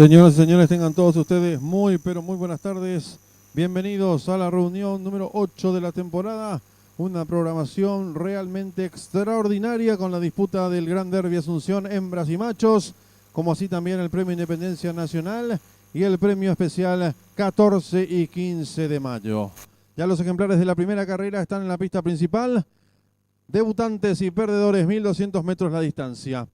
Señoras y señores, tengan todos ustedes muy, pero muy buenas tardes. Bienvenidos a la reunión número 8 de la temporada. Una programación realmente extraordinaria con la disputa del Gran Derby Asunción hembras y machos, como así también el Premio Independencia Nacional y el Premio Especial 14 y 15 de mayo. Ya los ejemplares de la primera carrera están en la pista principal. Debutantes y perdedores, 1200 metros la distancia.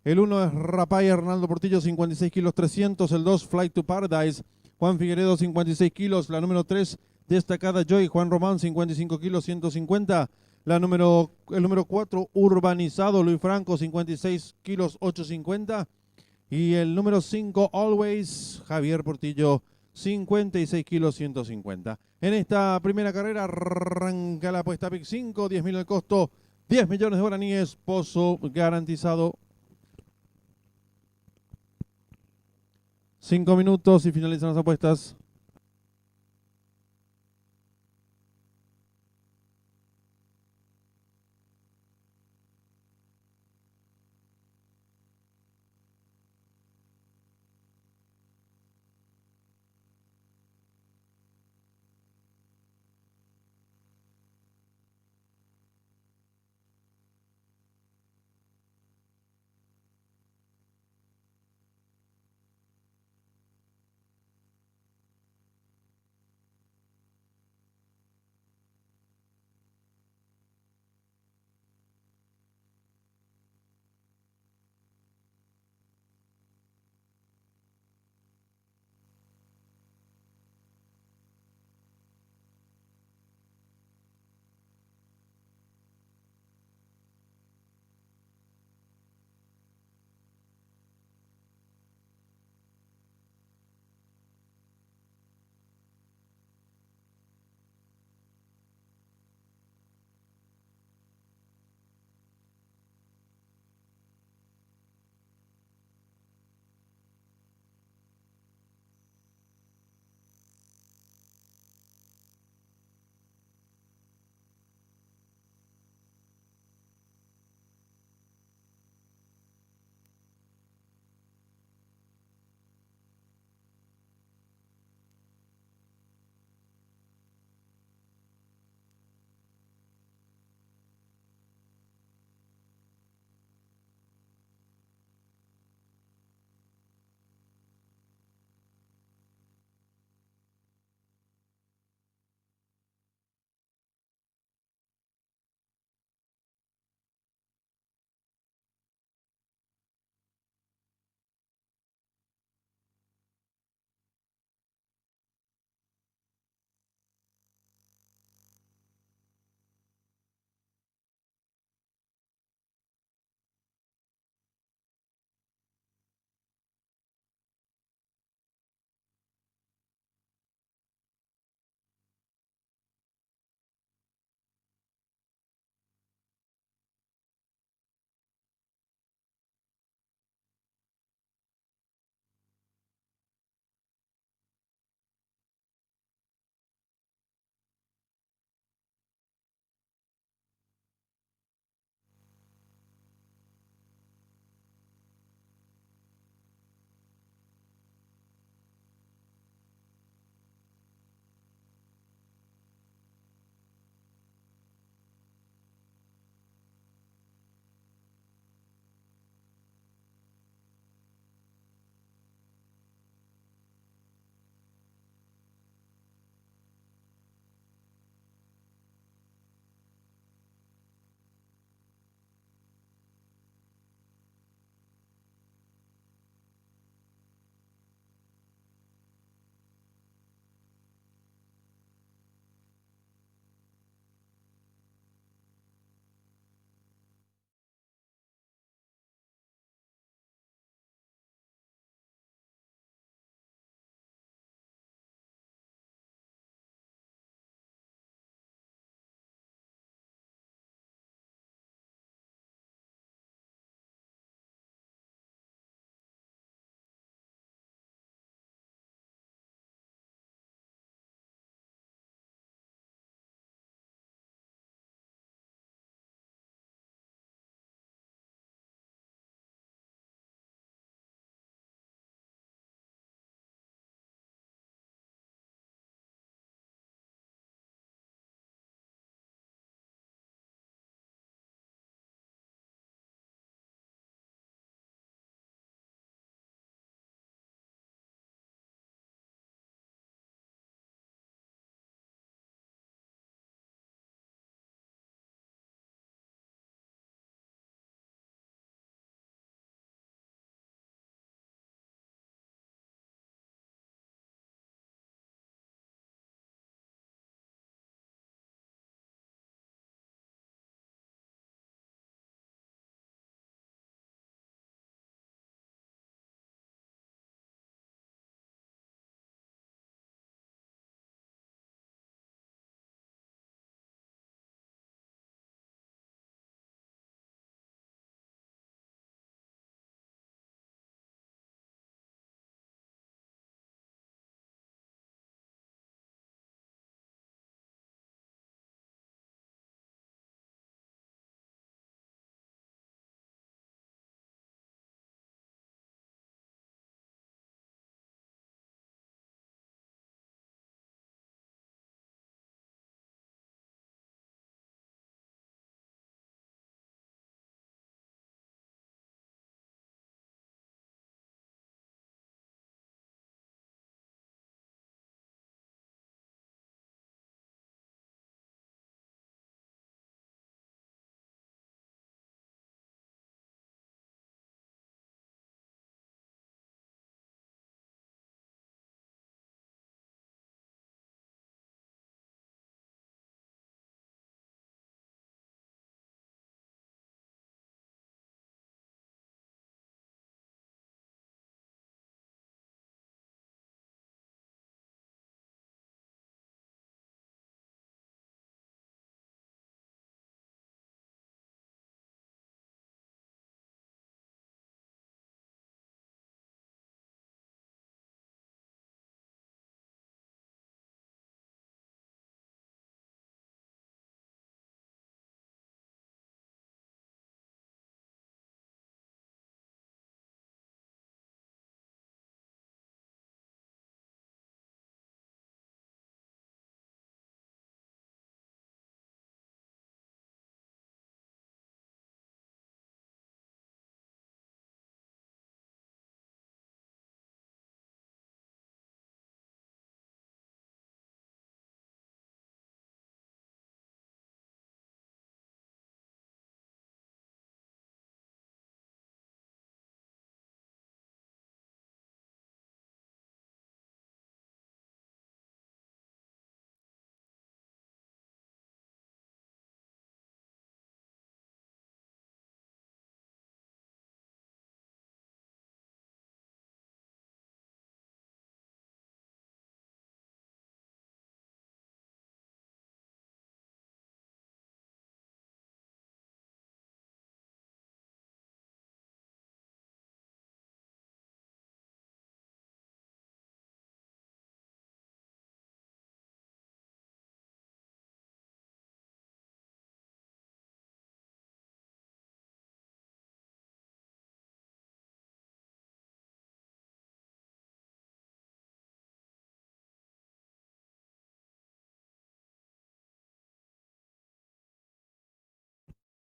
El 1 es Rapay Hernando Portillo, 56 kilos 300. El 2, Flight to Paradise, Juan Figueredo, 56 kilos. La número 3, Destacada Joy, Juan Román, 55 kilos 150. El número 4, Urbanizado, Luis Franco, 56 kilos 850. Y el número 5, Always, Javier Portillo, 56 kilos 150. En esta primera carrera arranca la apuesta PIC 5, 10.000 el costo, 10 millones de guaraníes, pozo garantizado. 5 minutos y finalizan las apuestas.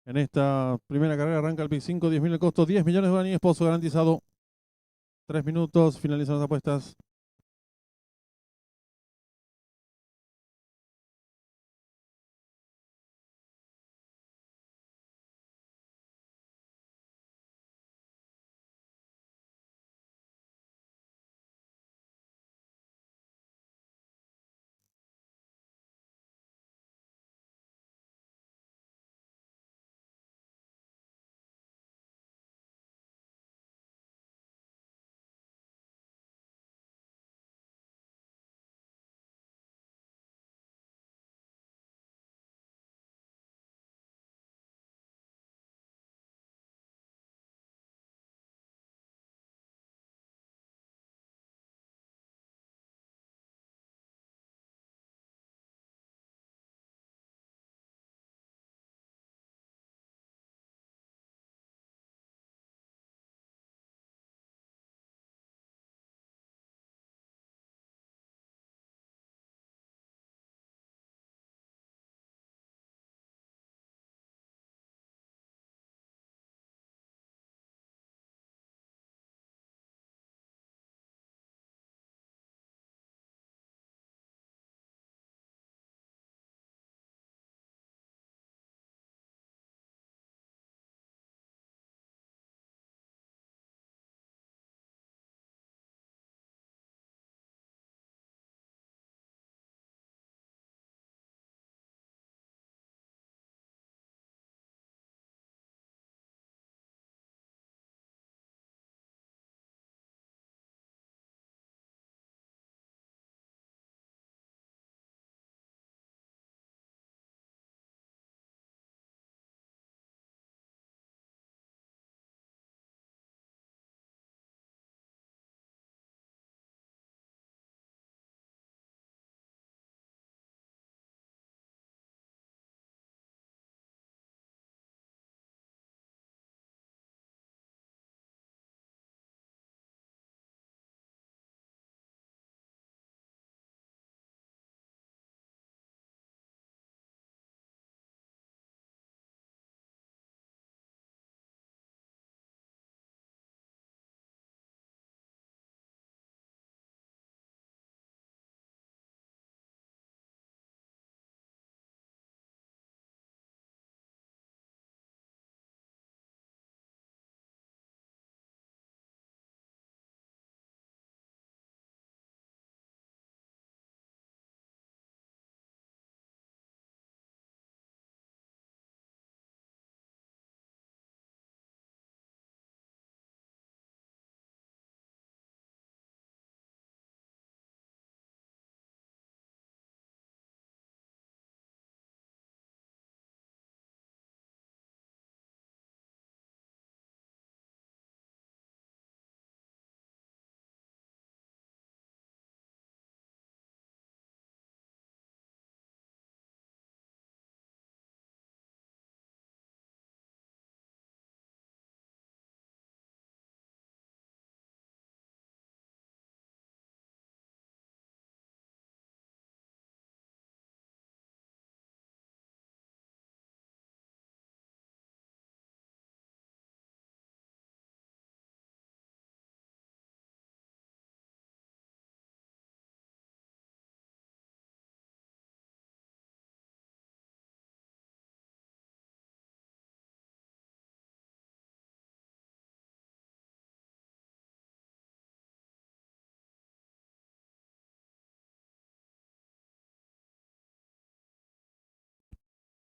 En esta primera carrera arranca el pick 5, 10.000 el costo, 10 millones de guaraníes, pozo garantizado. 3 minutos, finalizan las apuestas.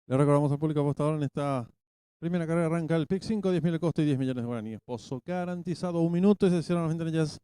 Le recordamos al público apostador en esta primera carrera arranca el pick 5, 10.000 el costo y 10 millones de guaraníes. Pozo garantizado, 1 minuto y se cierran las ventanillas.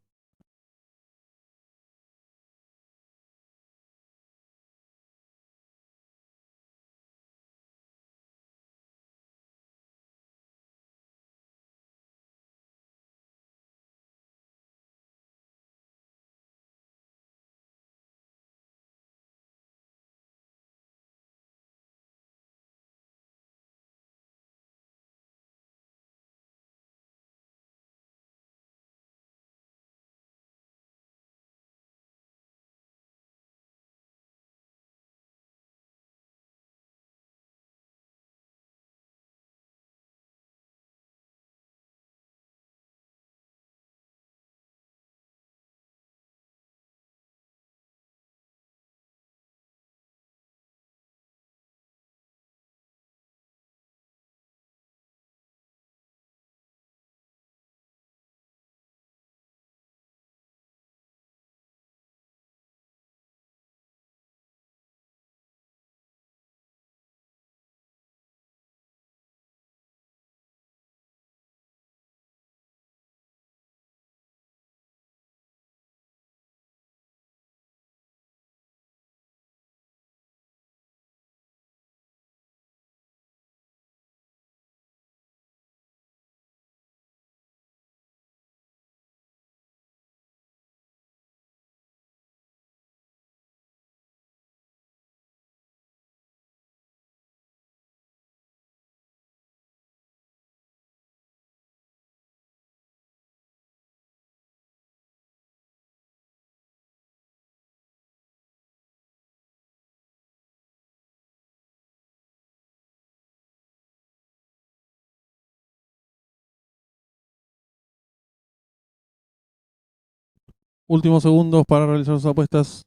Últimos segundos para realizar sus apuestas.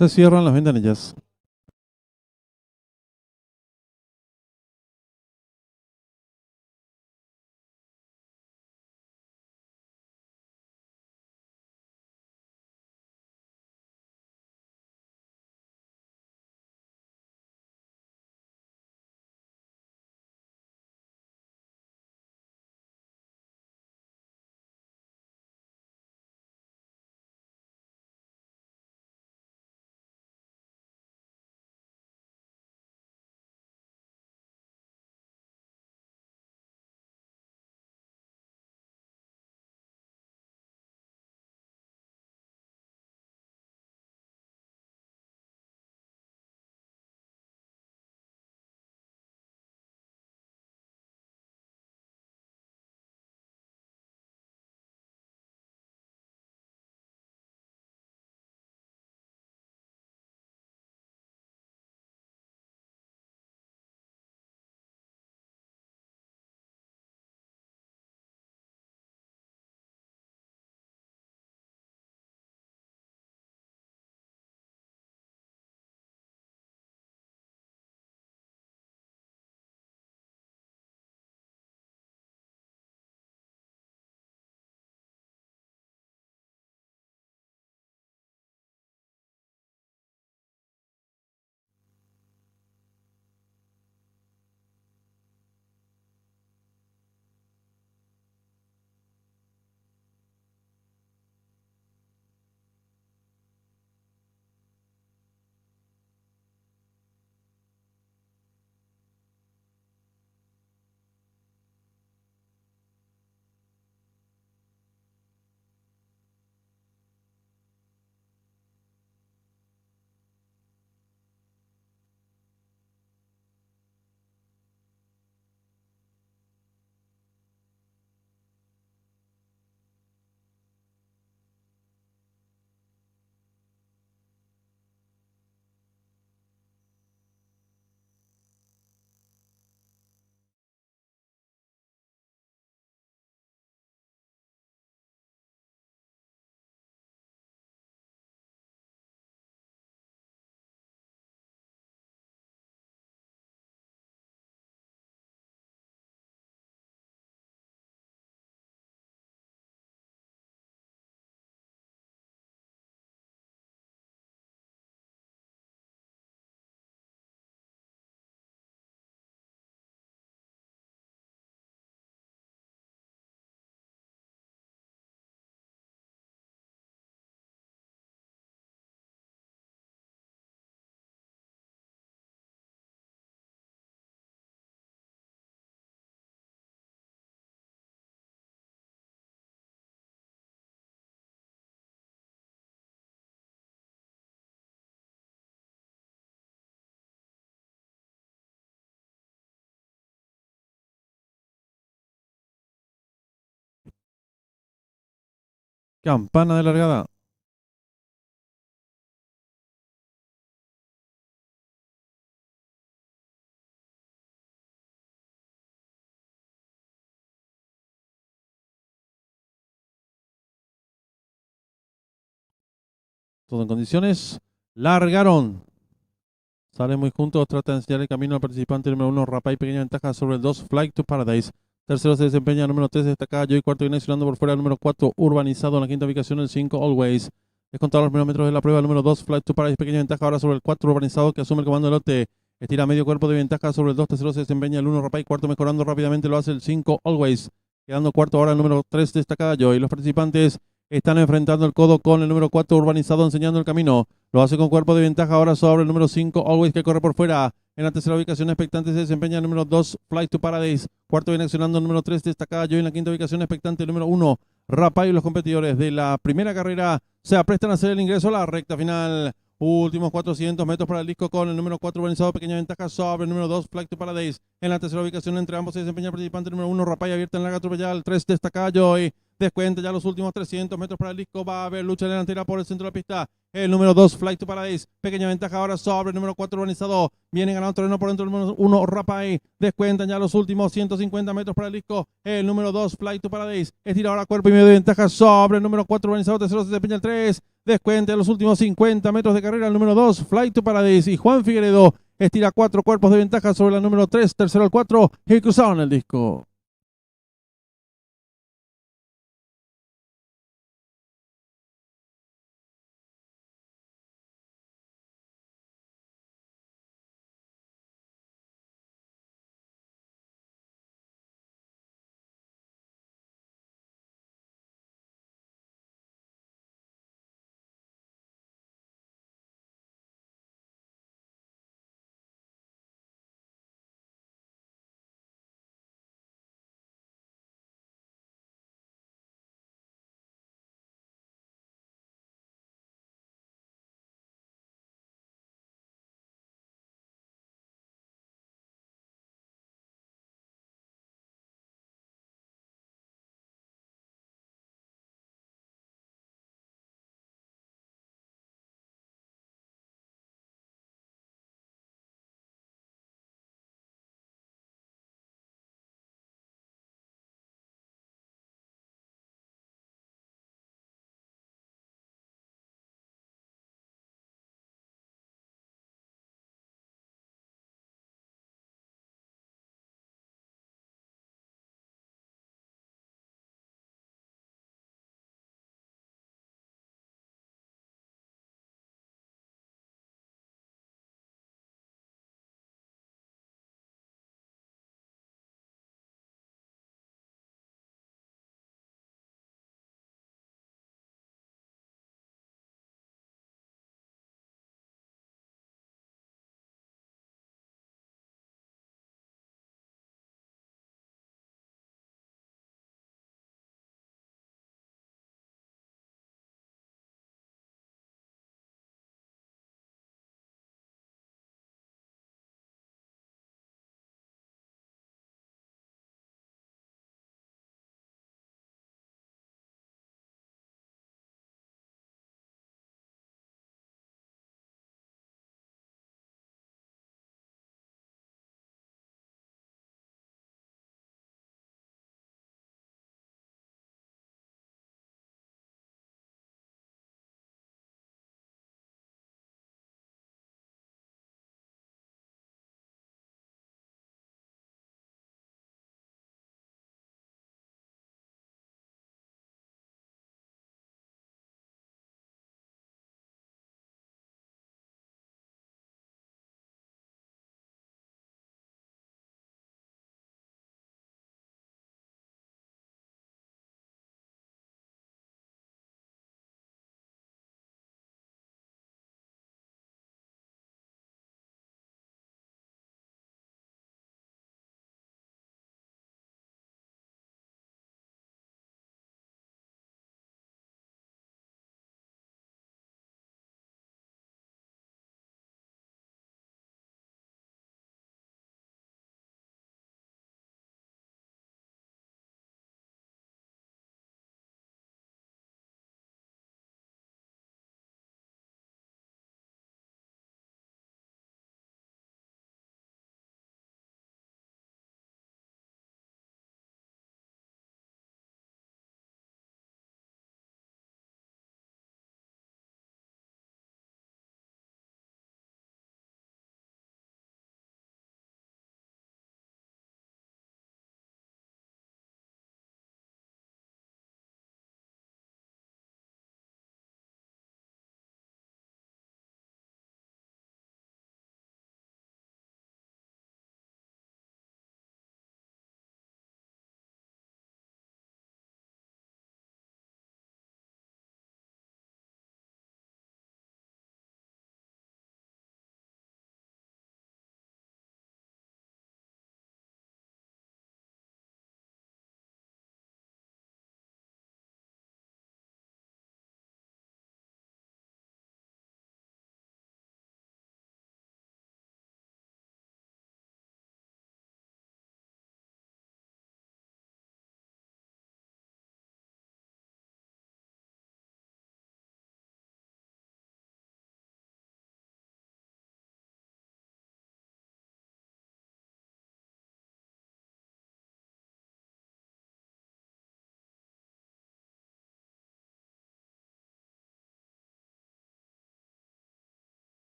Se cierran las ventanillas. Campana de largada. Todo en condiciones. Largaron. Salen muy juntos, trata de enseñar el camino al participante número 1, Rapay, pequeña ventaja sobre el 2, Flight to Paradise. Tercero se desempeña el número 3, destacada Joy. Cuarto viene accionando por fuera el número 4, Urbanizado. En la quinta ubicación el 5, Always. Descontado los primeros metros de la prueba el número 2, Flight to Paradise, pequeña ventaja ahora sobre el 4, Urbanizado, que asume el comando del lote. Estira medio cuerpo de ventaja sobre el 2, tercero se desempeña el 1, Rapay. Cuarto mejorando rápidamente lo hace el 5, Always. Quedando cuarto ahora el número 3, destacada Joy. Los participantes están enfrentando el codo con el número 4, Urbanizado, enseñando el camino. Lo hace con cuerpo de ventaja ahora sobre el número 5, Always, que corre por fuera. En la tercera ubicación expectante se desempeña el número 2, Flight to Paradise. Cuarto viene accionando el número 3, destacada Joy. En la quinta ubicación expectante el número 1, Rapay. Los competidores de la primera carrera se aprestan a hacer el ingreso a la recta final. Últimos 400 metros para el disco con el número 4 organizado, pequeña ventaja sobre el número 2, Flight to Paradise. En la tercera ubicación entre ambos se desempeña el participante número 1, Rapay, abierta en larga atropellada, 3 destaca Joy. Descuenta ya los últimos 300 metros para el disco, va a haber lucha delantera por el centro de la pista. El número 2, Flight to Paradise, pequeña ventaja ahora sobre el número 4, urbanizado. Viene ganando terreno por dentro el número 1, Rapay. Descuentan ya los últimos 150 metros para el disco. El número 2, Flight to Paradise. Estira ahora cuerpo y medio de ventaja sobre el número 4, urbanizado. Tercero se desempeña el 3. Descuenta los últimos 50 metros de carrera el número 2, Flight to Paradise. Y Juan Figueredo estira 4 cuerpos de ventaja sobre la número 3, tercero al 4 y cruzaron el disco.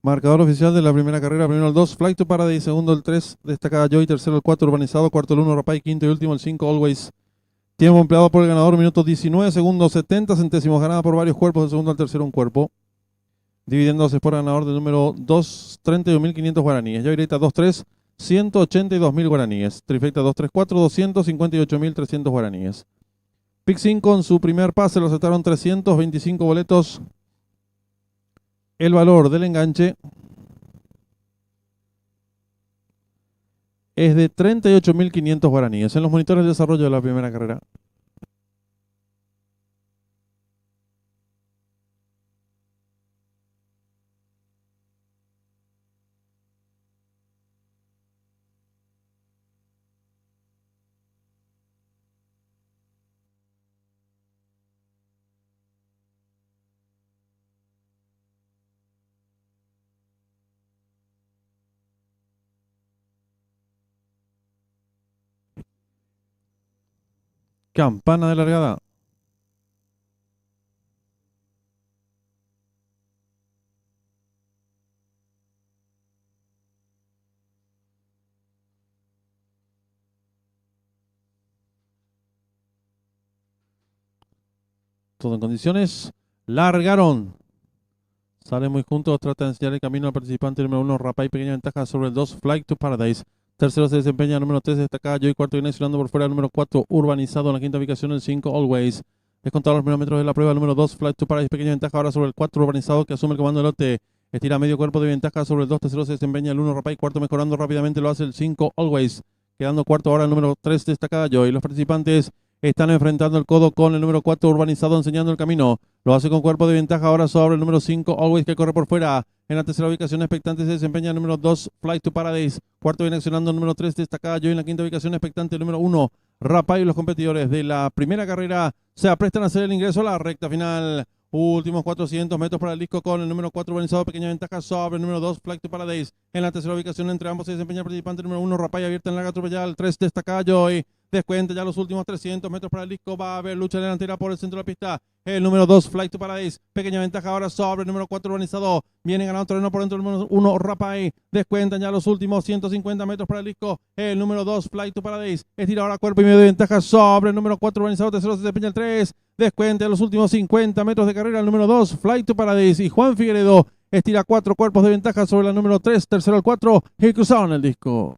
Marcador oficial de la primera carrera: primero el 2, Flight to Paradise; segundo el 3, Destacada Joy; tercero el 4, Urbanizado; cuarto el 1, Rapay; quinto y último el 5, Always. Tiempo empleado por el ganador: minutos 19 segundos 70 centésimos. Ganada por varios cuerpos, del segundo al tercero un cuerpo. Dividiéndose por ganador del número 2, 31.500 guaraníes. Joyreta 2-3, 182.000 guaraníes. Trifecta 2-3-4, 258.300 guaraníes. Pick 5 en su primer pase lo aceptaron 325 boletos. El valor del enganche es de 38.500 guaraníes. En los monitores de desarrollo de la primera carrera. Campana de largada. Todo en condiciones. Largaron. Salen muy juntos, trata de enseñar el camino al participante número 1, Rapay, pequeña ventaja sobre el 2, Flight to Paradise. Tercero se desempeña el número 3, Destacada Joy. Cuarto viene sonando por fuera el número 4, Urbanizado. En la quinta ubicación el 5, Always. Descontado los primeros metros de la prueba, el número 2, Flight to Paradise, pequeña ventaja ahora sobre el 4, Urbanizado, que asume el comando del lote. Estira medio cuerpo de ventaja sobre el 2, tercero se desempeña el 1, Rapay. Cuarto mejorando rápidamente lo hace el 5, Always. Quedando cuarto ahora el número 3, Destacada Joy. Los participantes están enfrentando el codo con el número 4, Urbanizado, enseñando el camino. Lo hace con cuerpo de ventaja ahora sobre el número 5, Always, que corre por fuera. En la tercera ubicación expectante se desempeña el número 2, Flight to Paradise. Cuarto viene accionando el número 3, Destacada Joy. En la quinta ubicación expectante el número 1, Rapay. Y los competidores de la primera carrera se aprestan a hacer el ingreso a la recta final. Últimos 400 metros para el disco con el número 4 Urbanizado, pequeña ventaja sobre el número 2, Flight to Paradise. En la tercera ubicación entre ambos se desempeña el participante número 1, Rapay, abierta en larga atropellada, 3, Destacada Joy. Descuenta ya los últimos 300 metros para el disco. Va a haber lucha delantera por el centro de la pista. El número 2, Flight to Paradise. Pequeña ventaja ahora sobre el número 4, Urbanizado. Viene ganando terreno por dentro el número 1, Rapay. Descuentan ya los últimos 150 metros para el disco. El número 2, Flight to Paradise. Estira ahora cuerpo y medio de ventaja sobre el número 4, Urbanizado. Tercero se desempeña el 3. Descuenta los últimos 50 metros de carrera el número 2, Flight to Paradise. Y Juan Figueredo estira 4 cuerpos de ventaja sobre el número 3. Tercero el 4 y cruzaron el disco.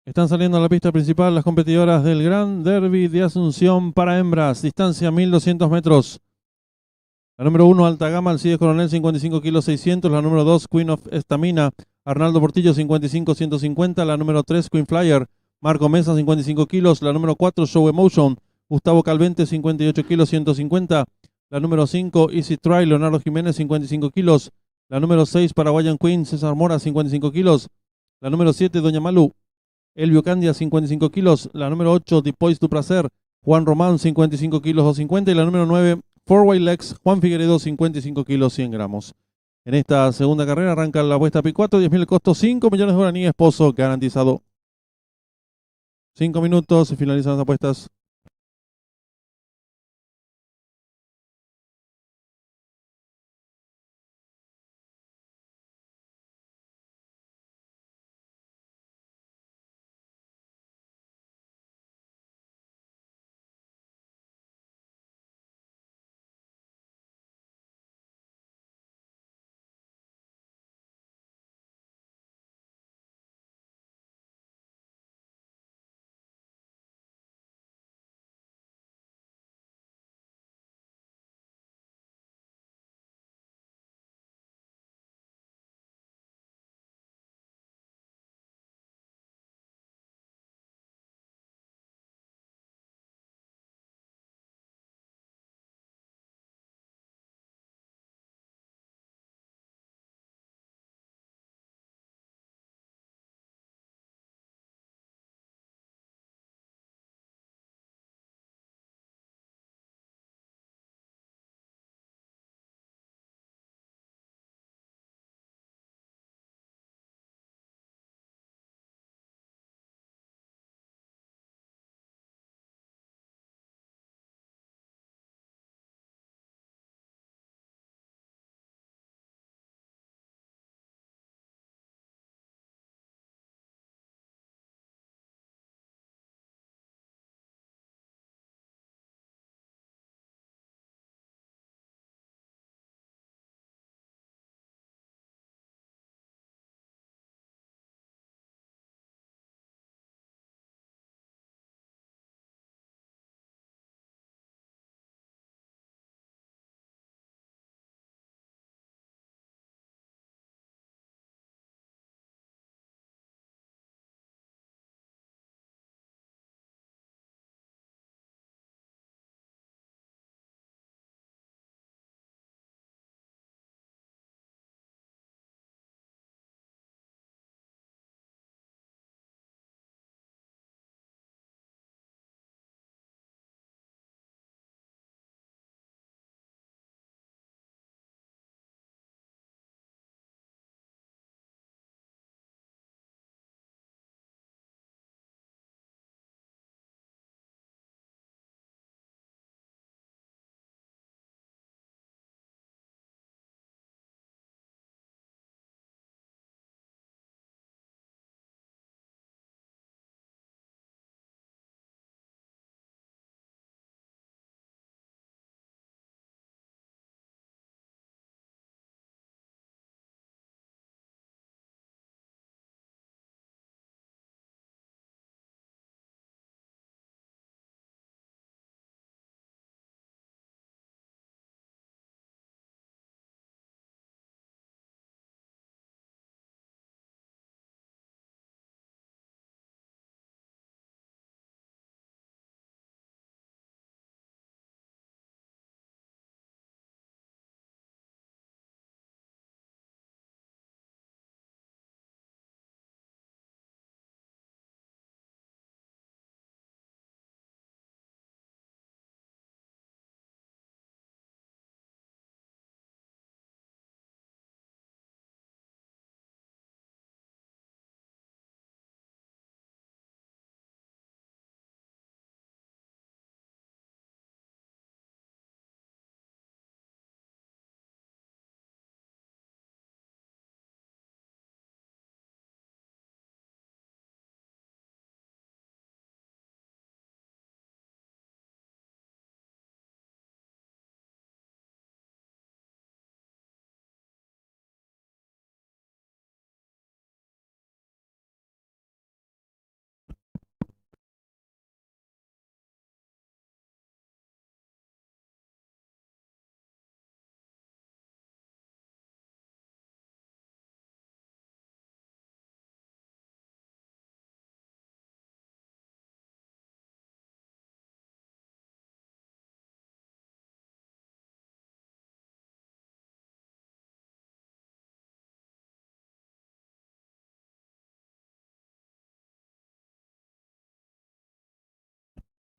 Están saliendo a la pista principal las competidoras del Gran Derby de Asunción para hembras, distancia 1200 metros. La número 1, Alta Gama, Alcides Coronel, 55 kilos 600. La número 2, Queen of Estamina, Arnaldo Portillo, 55 150. La número 3, Queen Flyer, Marco Mesa, 55 kilos. La número 4, Show Emotion, Gustavo Calvente, 58 kilos 150. La número 5, Easy Try, Leonardo Jiménez, 55 kilos. La número 6, Paraguayan Queen, César Mora, 55 kilos. La número 7, Doña Malú, Elvio Candia, 55 kilos. La número 8, Dipois du Placer, Juan Román, 55 kilos 250. Y la número 9, Four Way Legs, Juan Figueredo, 55 kilos 100 gramos. En esta segunda carrera arranca la apuesta P4, 10.000 el costo, 5 millones de guaraníes, pozo garantizado. 5 minutos y finalizan las apuestas.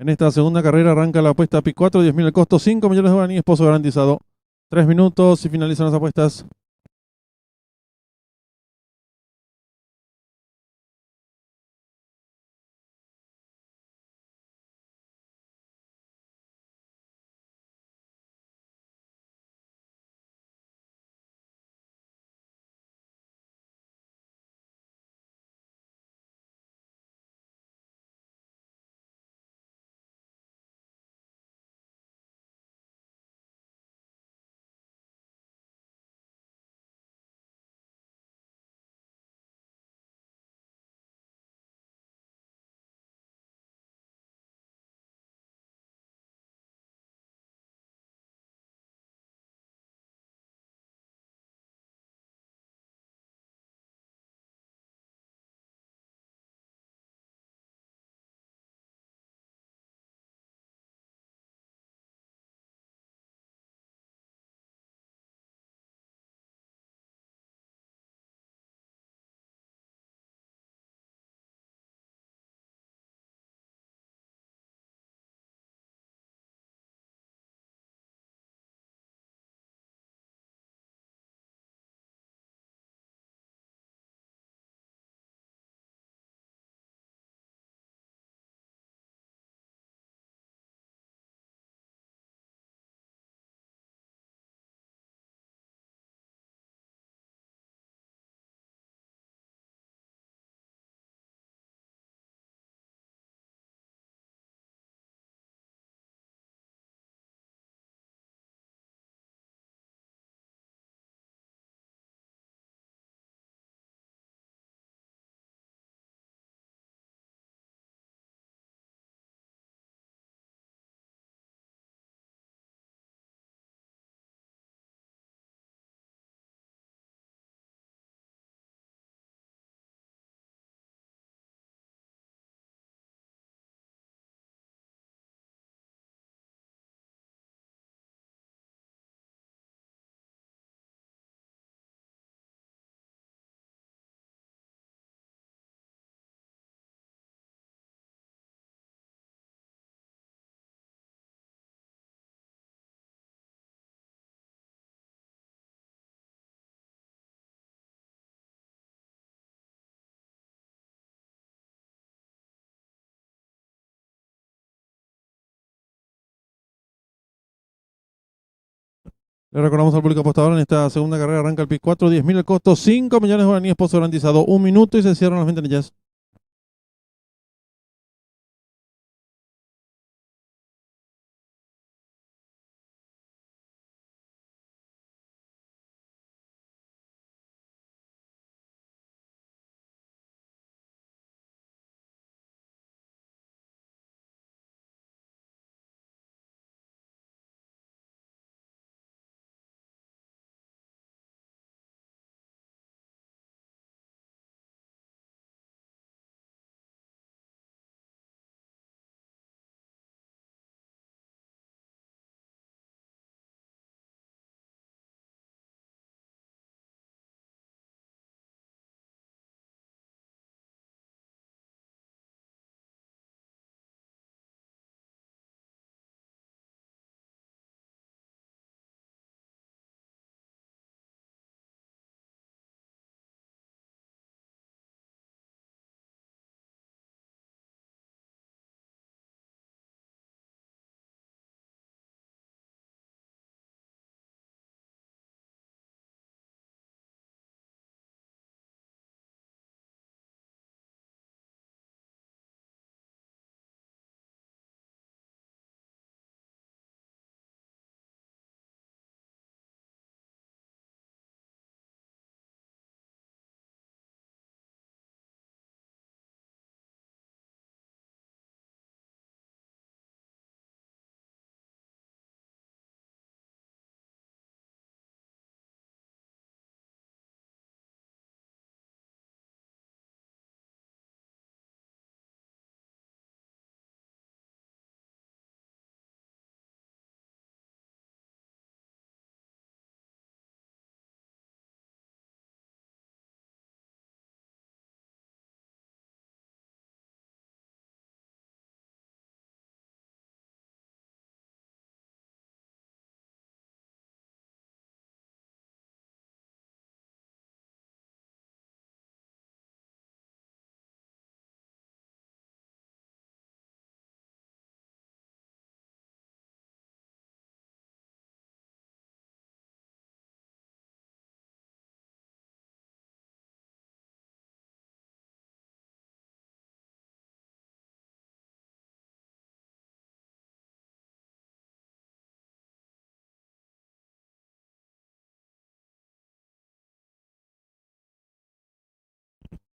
En esta segunda carrera arranca la apuesta PIC 4, 10.000 el costo, 5 millones de guaraníes, pozo garantizado. 3 minutos y finalizan las apuestas. Le recordamos al público apostador, en esta segunda carrera arranca el PIC 4, 10.000 el costo, 5 millones de guaraníes, pozo garantizado. 1 minuto y se cierran las ventanillas.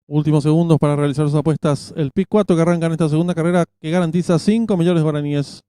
Últimos segundos para realizar sus apuestas. El pick 4 que arranca en esta segunda carrera que garantiza 5 millones de guaraníes.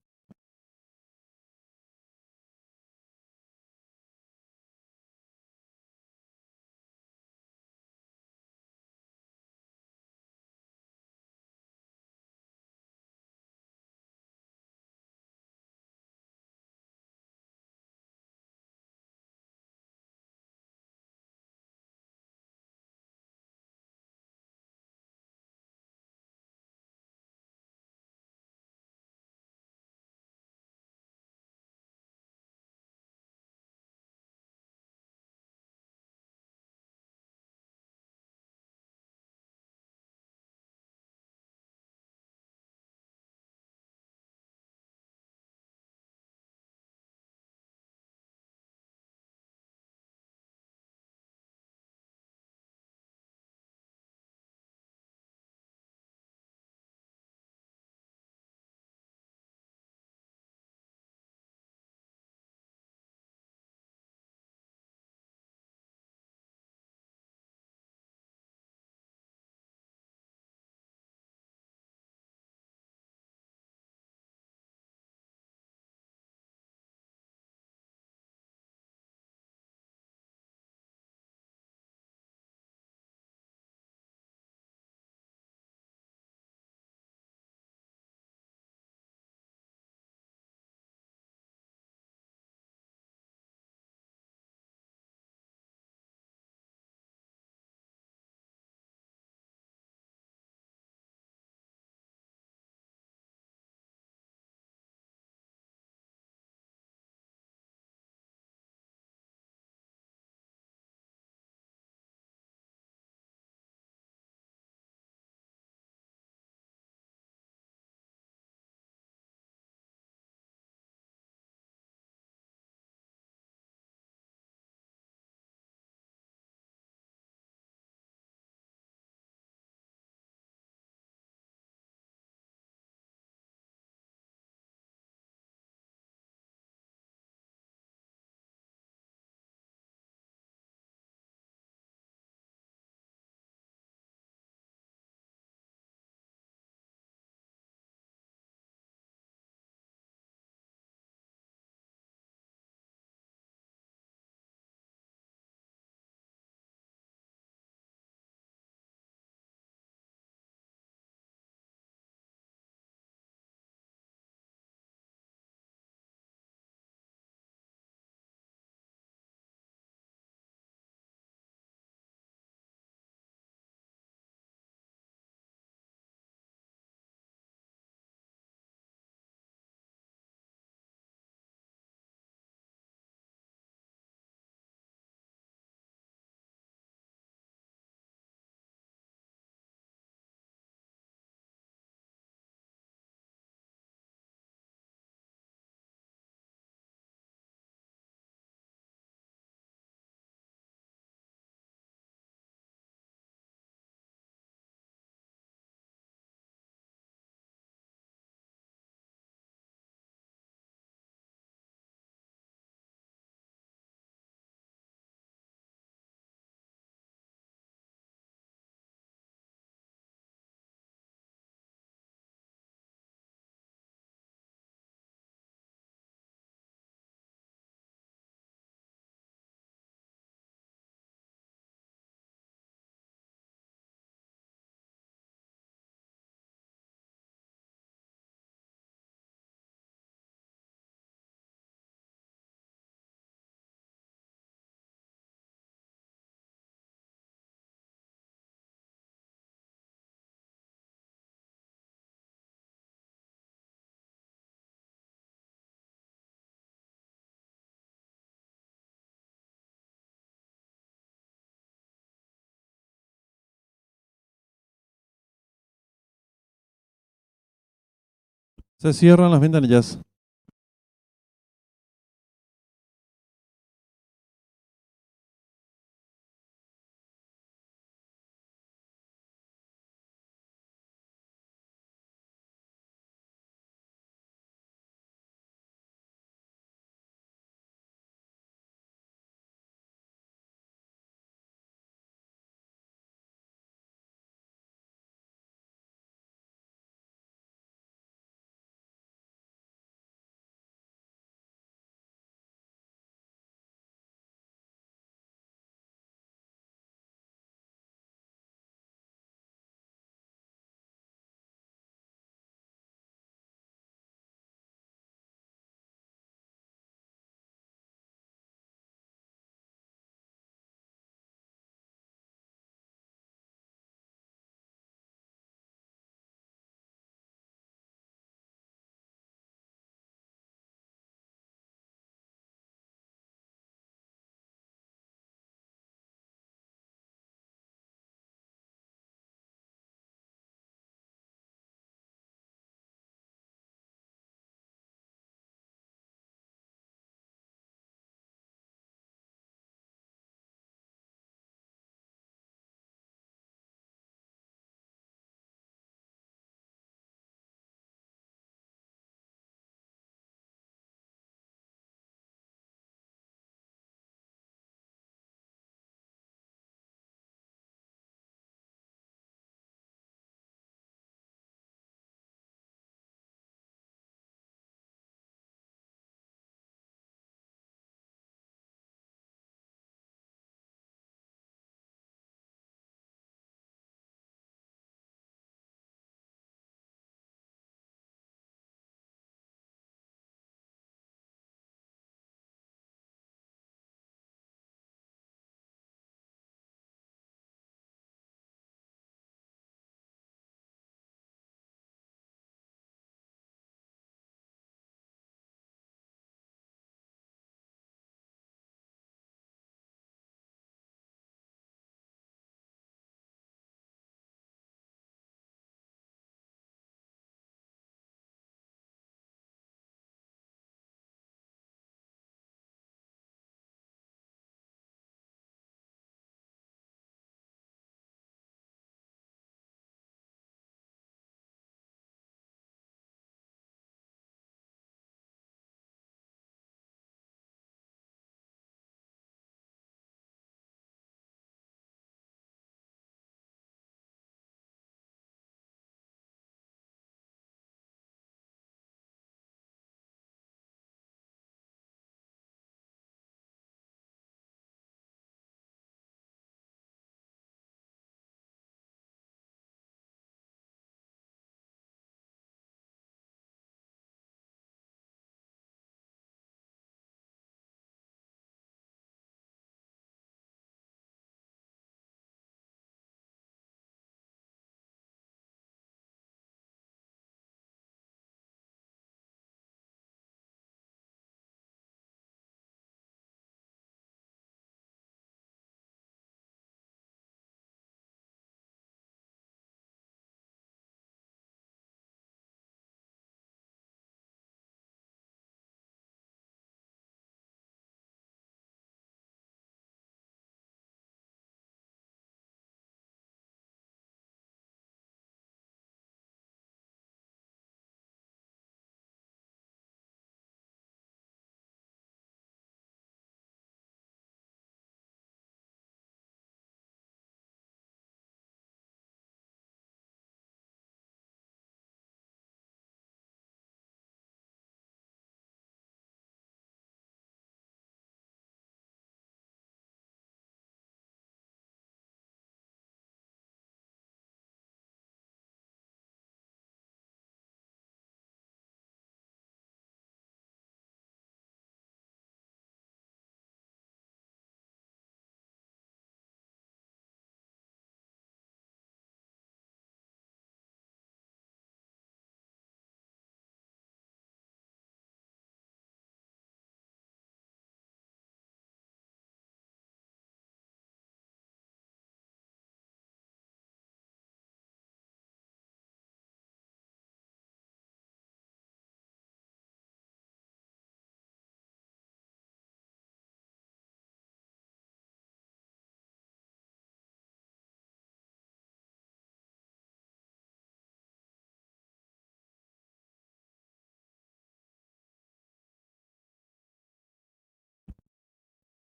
Se cierran las ventanillas.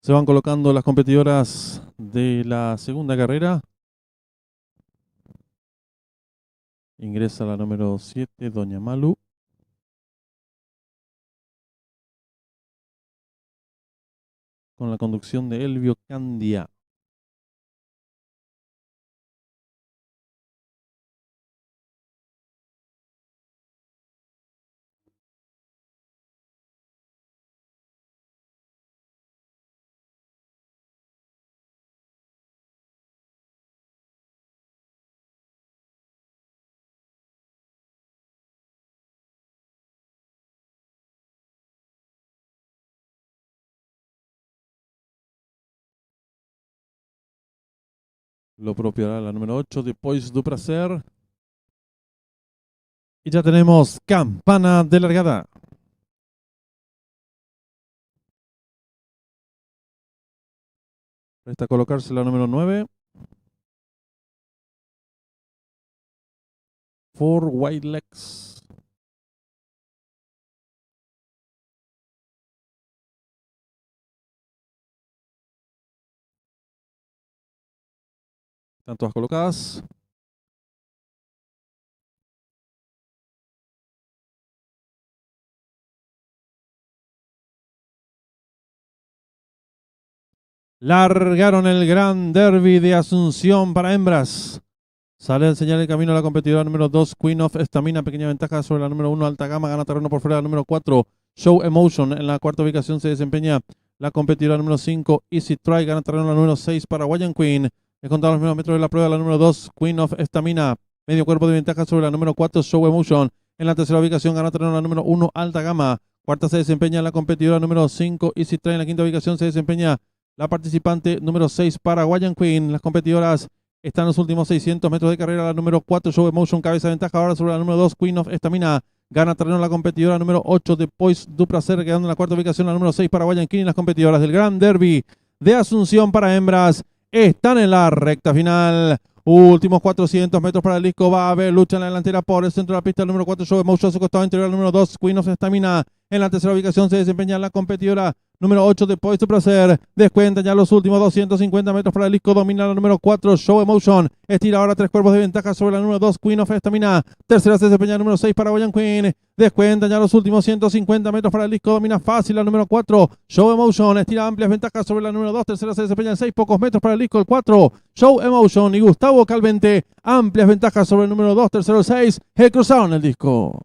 Se van colocando las competidoras de la segunda carrera. Ingresa la número 7, Doña Malu. Con la conducción de Elvio Candia. Lo propio hará la número 8, Depois du Prazer. Y ya tenemos campana de largada. Resta colocarse la número 9. Four White Legs. Están todas colocadas. Largaron el Gran Derby de Asunción para hembras. Sale a enseñar el camino a la competidora número 2, Queen of Stamina. Pequeña ventaja sobre la número 1, Alta Gama. Gana terreno por fuera la número 4, Show Emotion. En la cuarta ubicación se desempeña la competidora número 5, Easy Try. Gana terreno la número 6, Paraguayan Queen. He contado los primeros metros de la prueba la número 2, Queen of Stamina. Medio cuerpo de ventaja sobre la número 4, Show Emotion. En la tercera ubicación gana terreno la número 1, Alta Gama. Cuarta se desempeña la competidora número 5, Easy Try. En la quinta ubicación se desempeña la participante número 6, Paraguayan Queen. Las competidoras están en los últimos 600 metros de carrera. La número 4, Show Emotion, cabeza de ventaja ahora sobre la número 2, Queen of Stamina. Gana terreno la competidora número 8, Depois du Prazer, quedando en la cuarta ubicación la número 6, Paraguayan Queen. Las competidoras del Gran Derby de Asunción para hembras están en la recta final. Últimos 400 metros para el disco. Va a haber lucha en la delantera por el centro de la pista. El número 4, Show Emotion, a su costado interior. El número 2, Queen of Stamina. En la tercera ubicación se desempeña la competidora número 8, Depois du Prazer. Descuenta ya los últimos 250 metros para el disco. Domina la número 4, Show Emotion. Estira ahora 3 cuerpos de ventaja sobre la número 2, Queen of Stamina. Tercera se desempeña la número 6, Paraguayan Queen. Descuenta ya los últimos 150 metros para el disco. Domina fácil la número 4, Show Emotion. Estira amplias ventajas sobre la número 2. Tercera se desempeña en 6 pocos metros para el disco. El 4, Show Emotion. Y Gustavo Calvente, amplias ventajas sobre el número 2. Tercero el 6. Cruzaron el disco.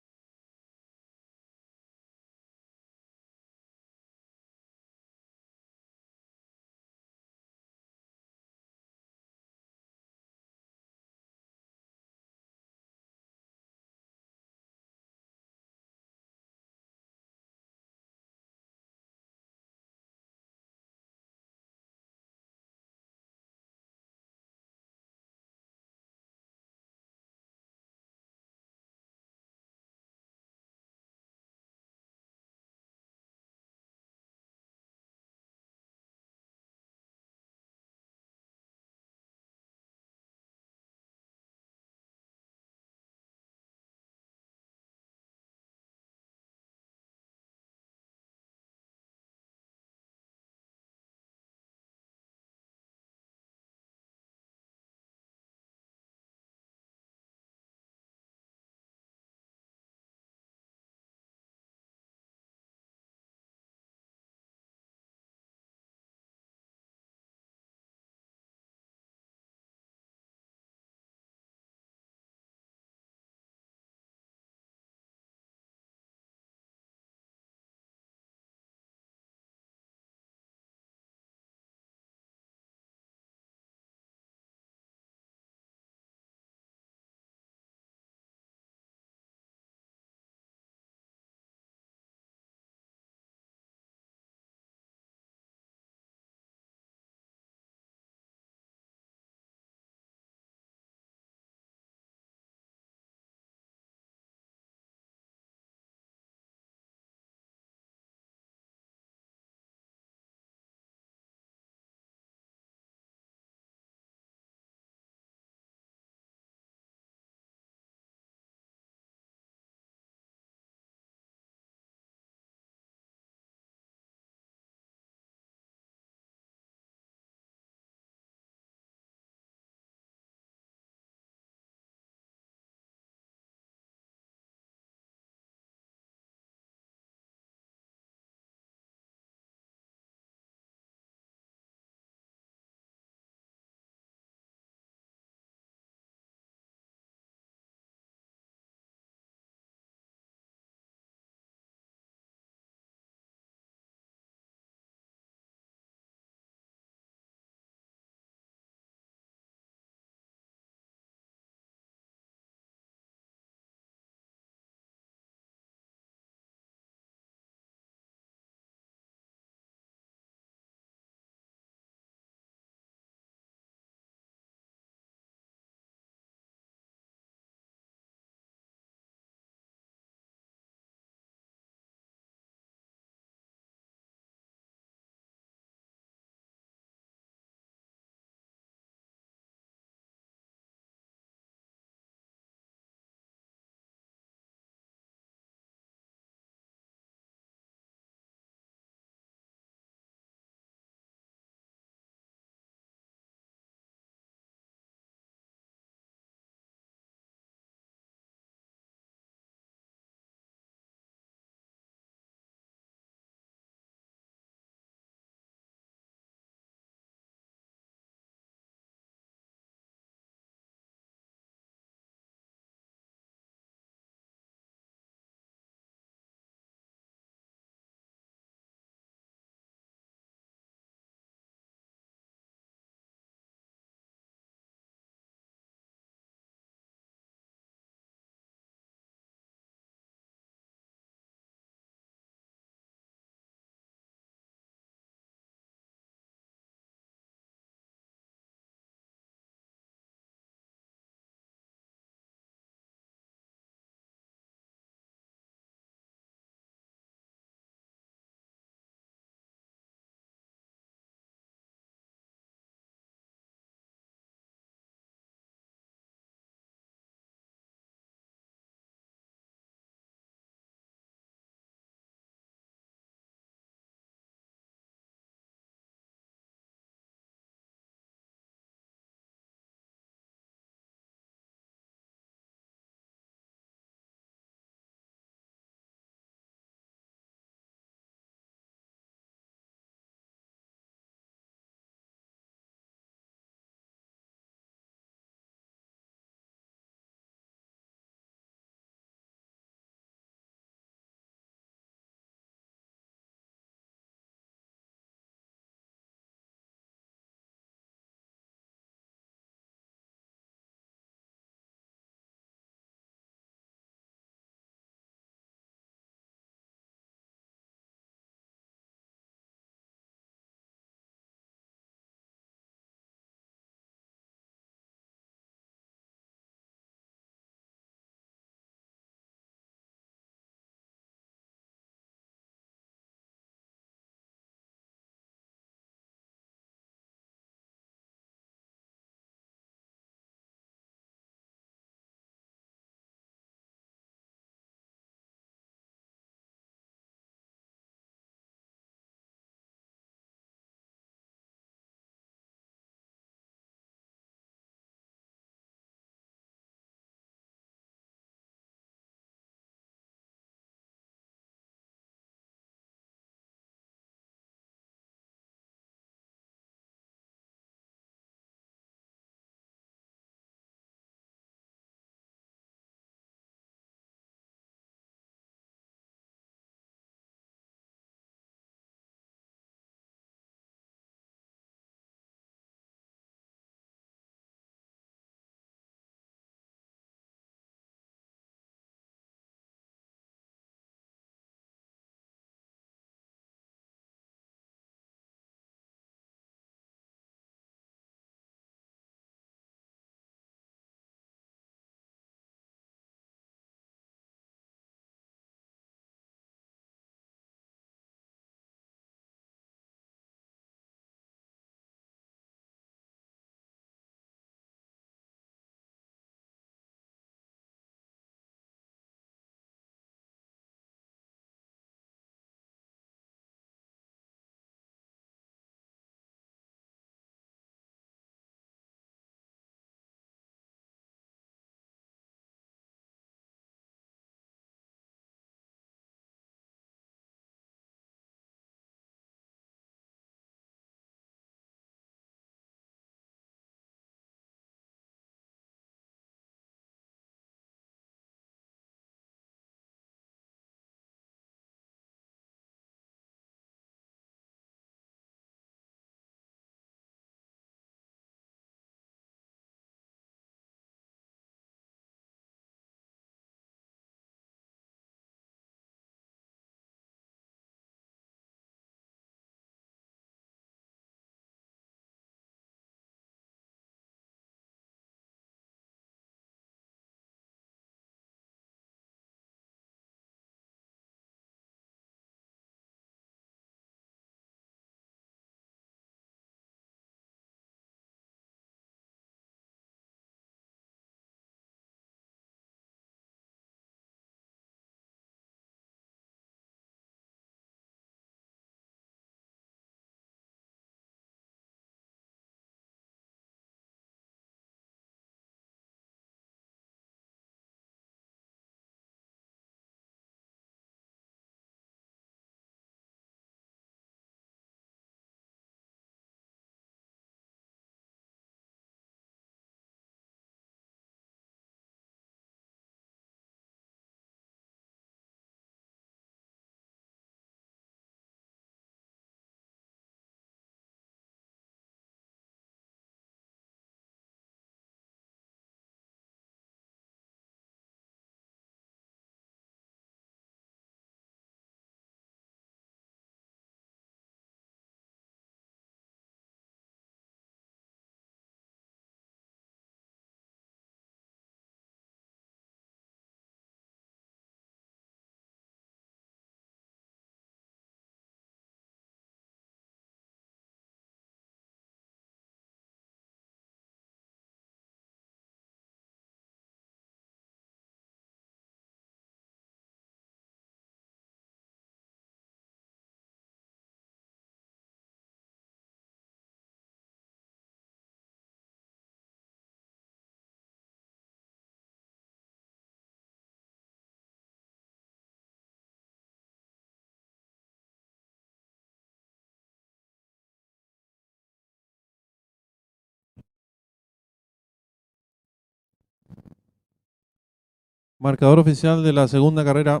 Marcador oficial de la segunda carrera.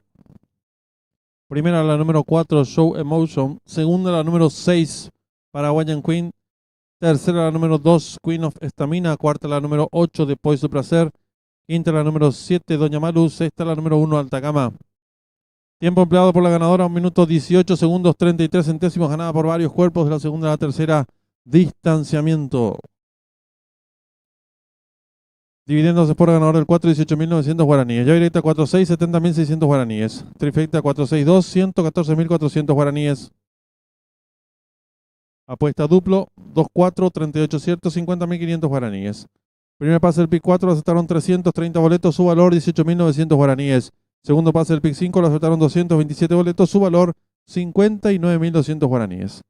Primera la número 4, Show Emotion. Segunda la número 6, Paraguayan Queen. Tercera la número 2, Queen of Estamina. Cuarta la número 8, de Poise Placer. Quinta la número 7, Doña Malu. Sexta la número 1, Altagama. Tiempo empleado por la ganadora, 1 minuto 18 segundos 33 centésimos, ganada por varios cuerpos de la segunda a la tercera. Distanciamiento. Dividiéndose por ganador del 4, 18.900 guaraníes. Ya directa 4.6, 70.600 guaraníes. Trifecta 4.6.2, 114.400 guaraníes. Apuesta duplo, 2.4, 38 ciertos, 50.500 guaraníes. Primer pase del PIC 4, lo aceptaron 330 boletos, su valor 18.900 guaraníes. Segundo pase del PIC 5, lo aceptaron 227 boletos, su valor 59.200 guaraníes.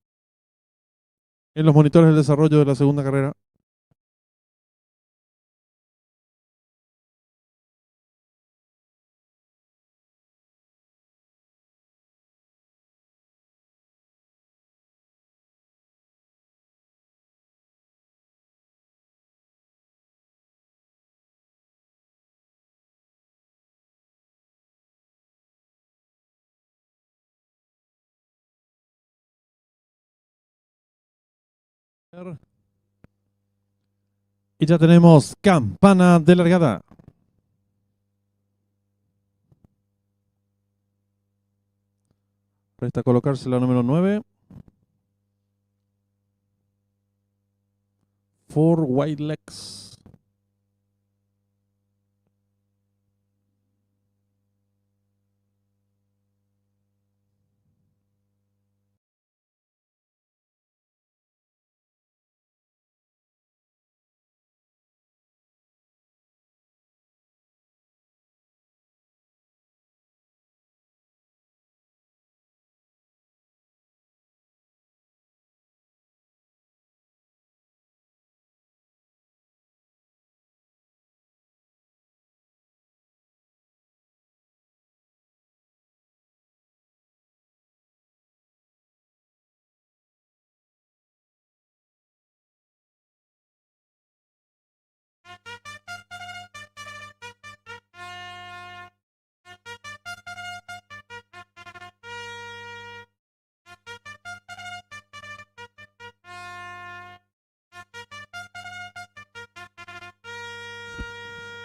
En los monitores del desarrollo de la segunda carrera. Y ya tenemos campana de largada. Presta a colocarse la número 9. Four White Legs.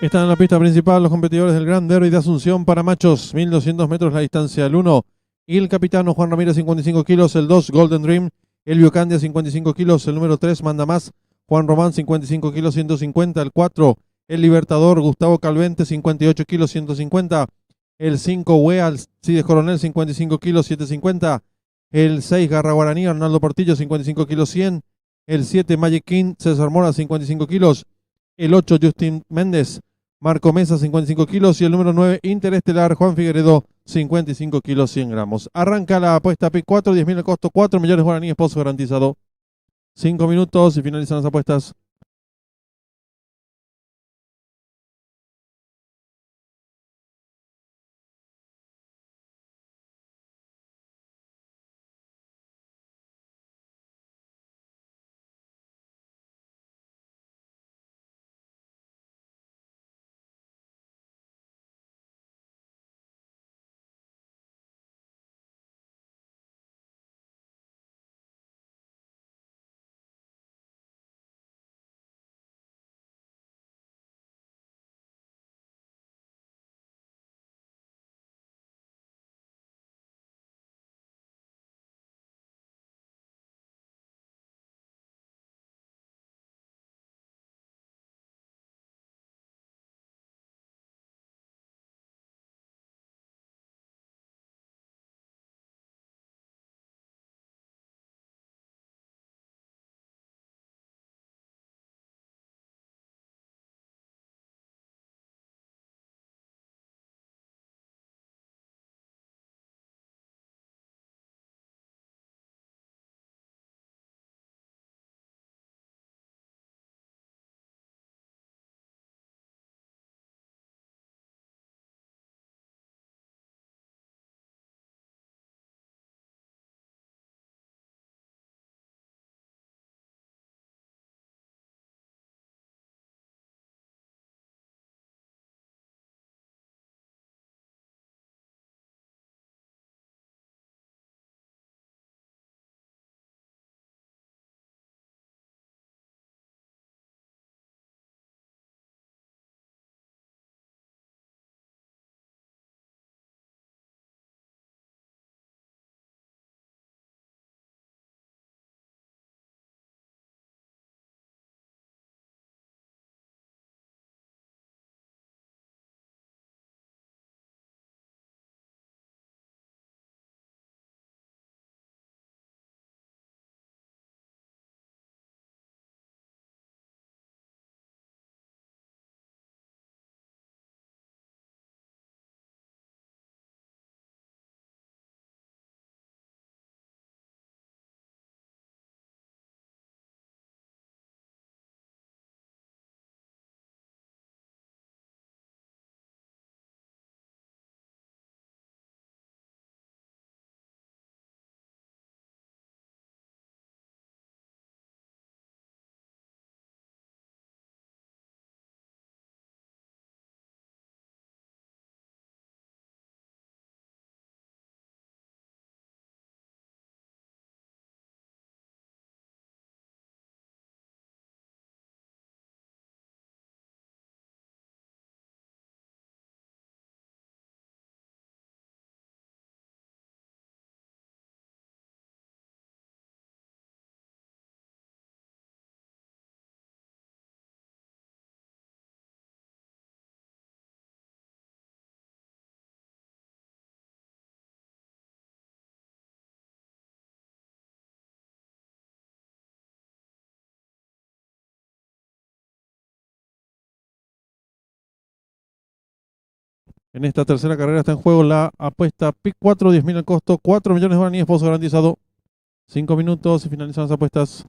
Están en la pista principal los competidores del Gran Derby de Asunción para machos. 1200 metros la distancia. El 1, el capitano Juan Ramírez, 55 kilos. El 2, Golden Dream. Elvio Candia, 55 kilos. El número 3, Manda Más. Juan Román, 55 kilos, 150. El 4, el Libertador Gustavo Calvente, 58 kilos, 150. El 5, Wea Alcides Coronel, 55 kilos, 750. El 6, Garra Guaraní Arnaldo Portillo, 55 kilos, 100. El 7, Magic King César Mora, 55 kilos. El 8, Justin Méndez. Marco Mesa, 55 kilos. Y el número 9, Interestelar, Juan Figueredo, 55 kilos, 100 gramos. Arranca la apuesta PIC 4, 10.000 el costo, 4 millones guaraníes, pozo garantizado. 5 minutos y finalizan las apuestas. En esta tercera carrera está en juego la apuesta PIC 4, 10.000 al costo, 4 millones de guaraníes, pozo garantizado. 5 minutos y finalizan las apuestas.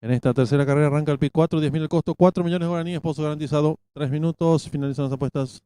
En esta tercera carrera arranca el PIC 4, 10.000 al costo, 4 millones de guaraníes, pozo garantizado. 3 minutos, finalizan las apuestas.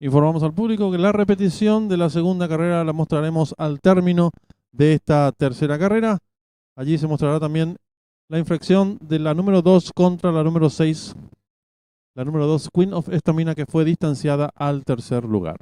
Informamos al público que la repetición de la segunda carrera la mostraremos al término de esta tercera carrera. Allí se mostrará también la infracción de la número 2 contra la número 6. La número 2, Queen of Estamina, que fue distanciada al tercer lugar.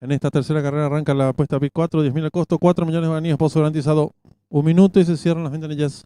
En esta tercera carrera arranca la apuesta PIC 4, 10.000 al costo, 4 millones de guaraníes, pozo garantizado. 1 minuto y se cierran las ventanillas.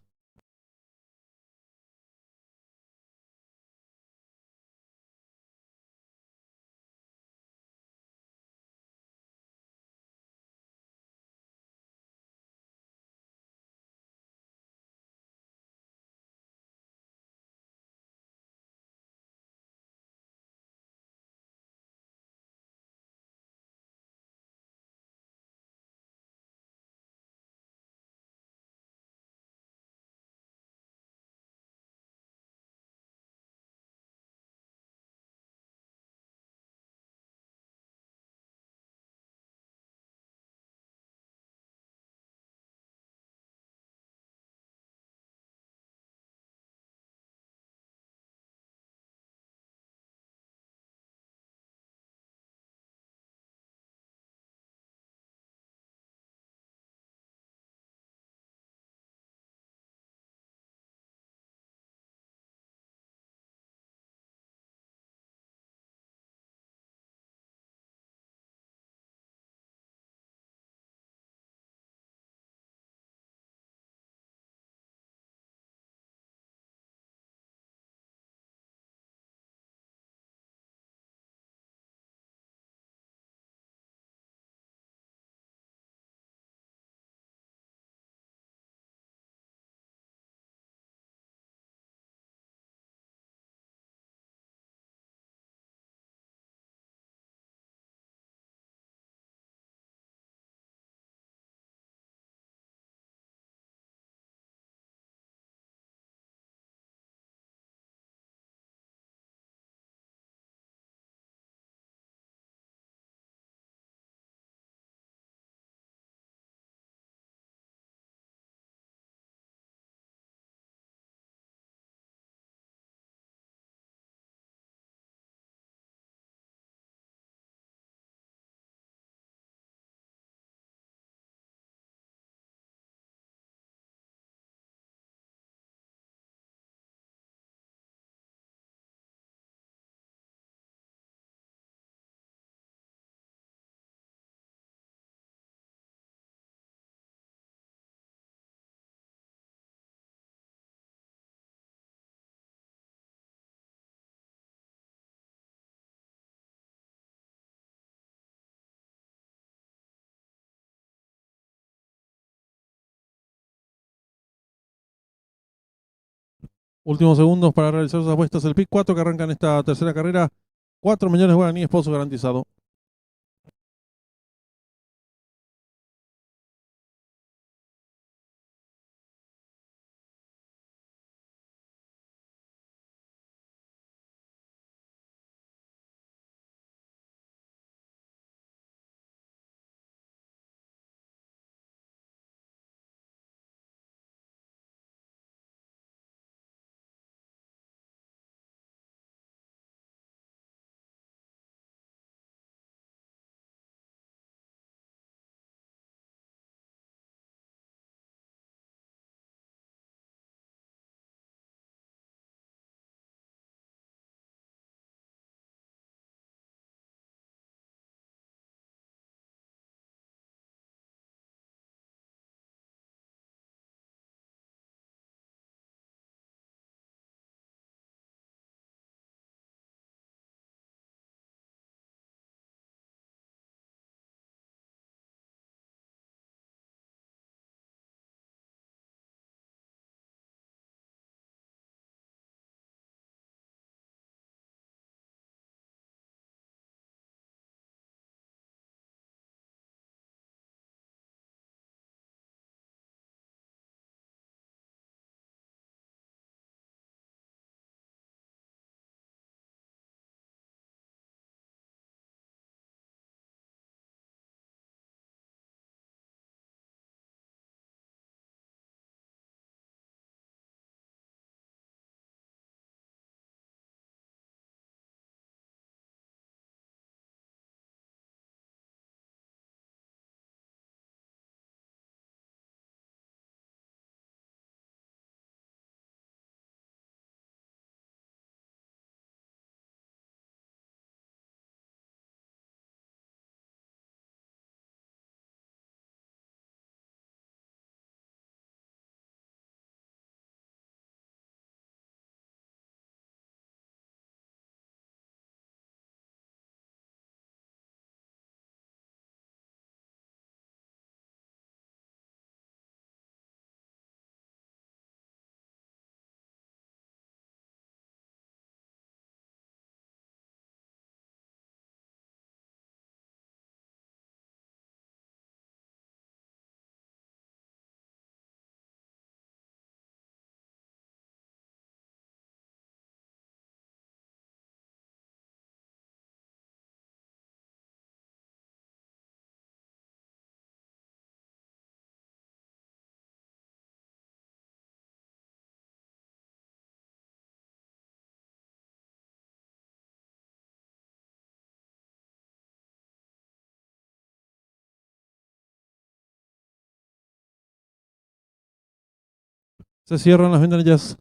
Últimos segundos para realizar sus apuestas. El pick 4 que arranca en esta tercera carrera. 4 millones de guaraníes, pozo garantizado. Se cierran las ventanillas.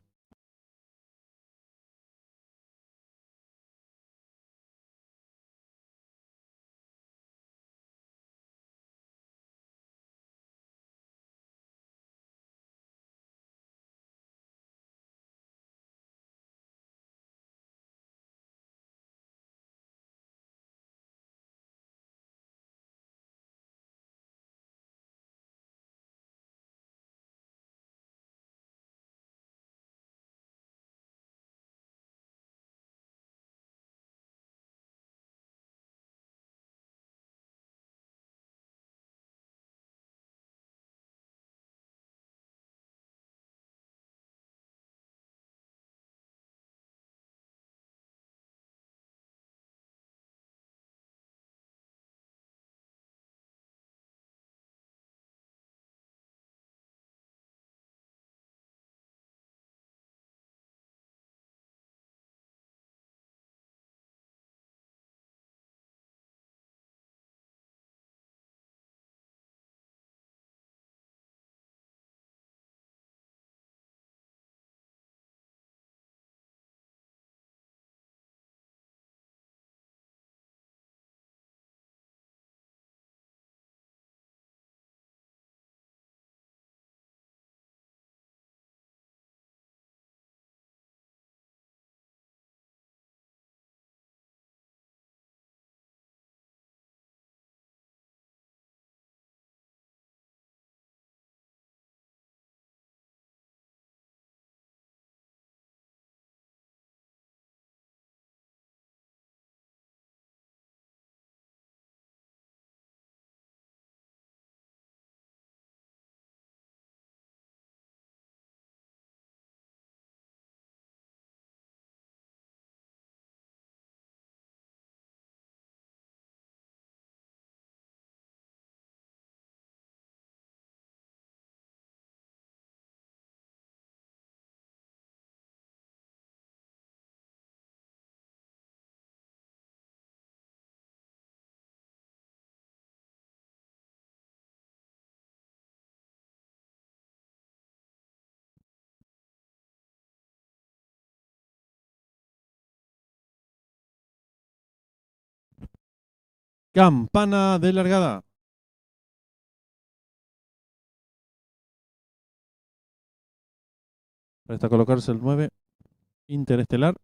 Campana de largada. Presta a colocarse el 9. Interestelar.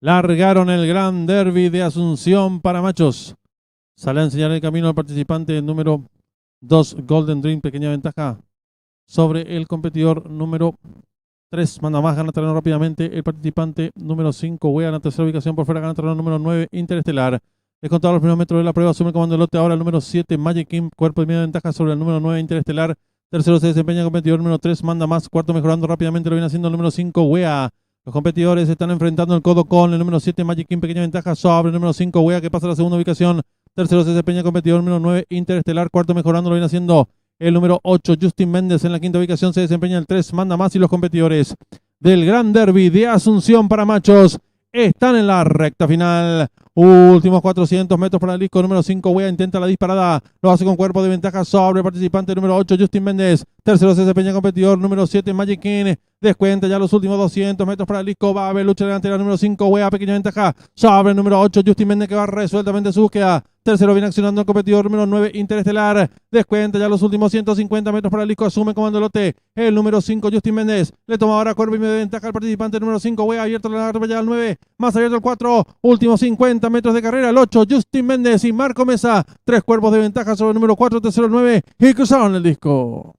Largaron el Gran Derby de Asunción para machos. Sale a enseñar el camino al participante número 2, Golden Dream, pequeña ventaja sobre el competidor número 3. Manda más, gana terreno rápidamente. El participante número 5, Wea, en la tercera ubicación por fuera, gana terreno número 9, Interestelar. Descontado los primeros metros de la prueba, asume el comando del lote ahora el número 7, Magic King, cuerpo de media ventaja sobre el número 9, Interestelar. Tercero se desempeña el competidor número 3, Manda más. Cuarto mejorando rápidamente, lo viene haciendo el número 5, Wea. Los competidores están enfrentando el codo con el número 7, Magic King, pequeña ventaja sobre el número 5, Wea, que pasa a la segunda ubicación. Tercero se desempeña el competidor número 9, Interestelar. Cuarto mejorando, lo viene haciendo el número 8, Justin Méndez. En la quinta ubicación se desempeña el 3, Manda más. Y los competidores del Gran Derby de Asunción para machos están en la recta final. Últimos 400 metros para el disco número 5. Wea intenta la disparada. Lo hace con cuerpo de ventaja sobre el participante número 8, Justin Méndez. Tercero se desempeña competidor número 7, Magic King. Descuenta ya los últimos 200 metros para el disco. Va a haber lucha delantera número 5. Wea, pequeña ventaja sobre el número 8, Justin Méndez, que va resueltamente su búsqueda. Tercero viene accionando el competidor número 9, Interestelar. Descuenta ya los últimos 150 metros para el disco. Asume comando lote el número 5, Justin Méndez. Le toma ahora cuerpo y medio de ventaja al participante número 5. Wea, abierto la ya al 9. Más abierto el 4. Últimos 50 metros de carrera. El 8, Justin Méndez y Marco Mesa. 3 cuerpos de ventaja sobre el número 4, tercero el 9. Y cruzaron el disco.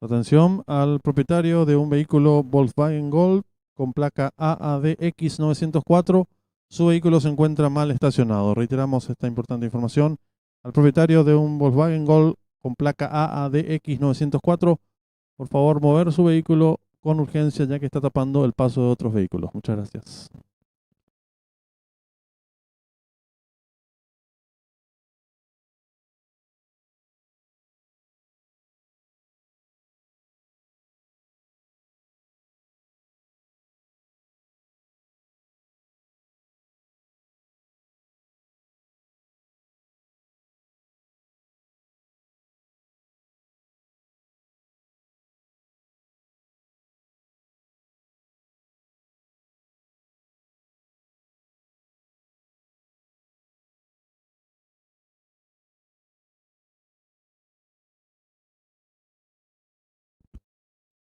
Atención al propietario de un vehículo Volkswagen Golf con placa AADX 904. Su vehículo se encuentra mal estacionado. Reiteramos esta importante información. Al propietario de un Volkswagen Golf con placa AADX 904, por favor mover su vehículo con urgencia ya que está tapando el paso de otros vehículos. Muchas gracias.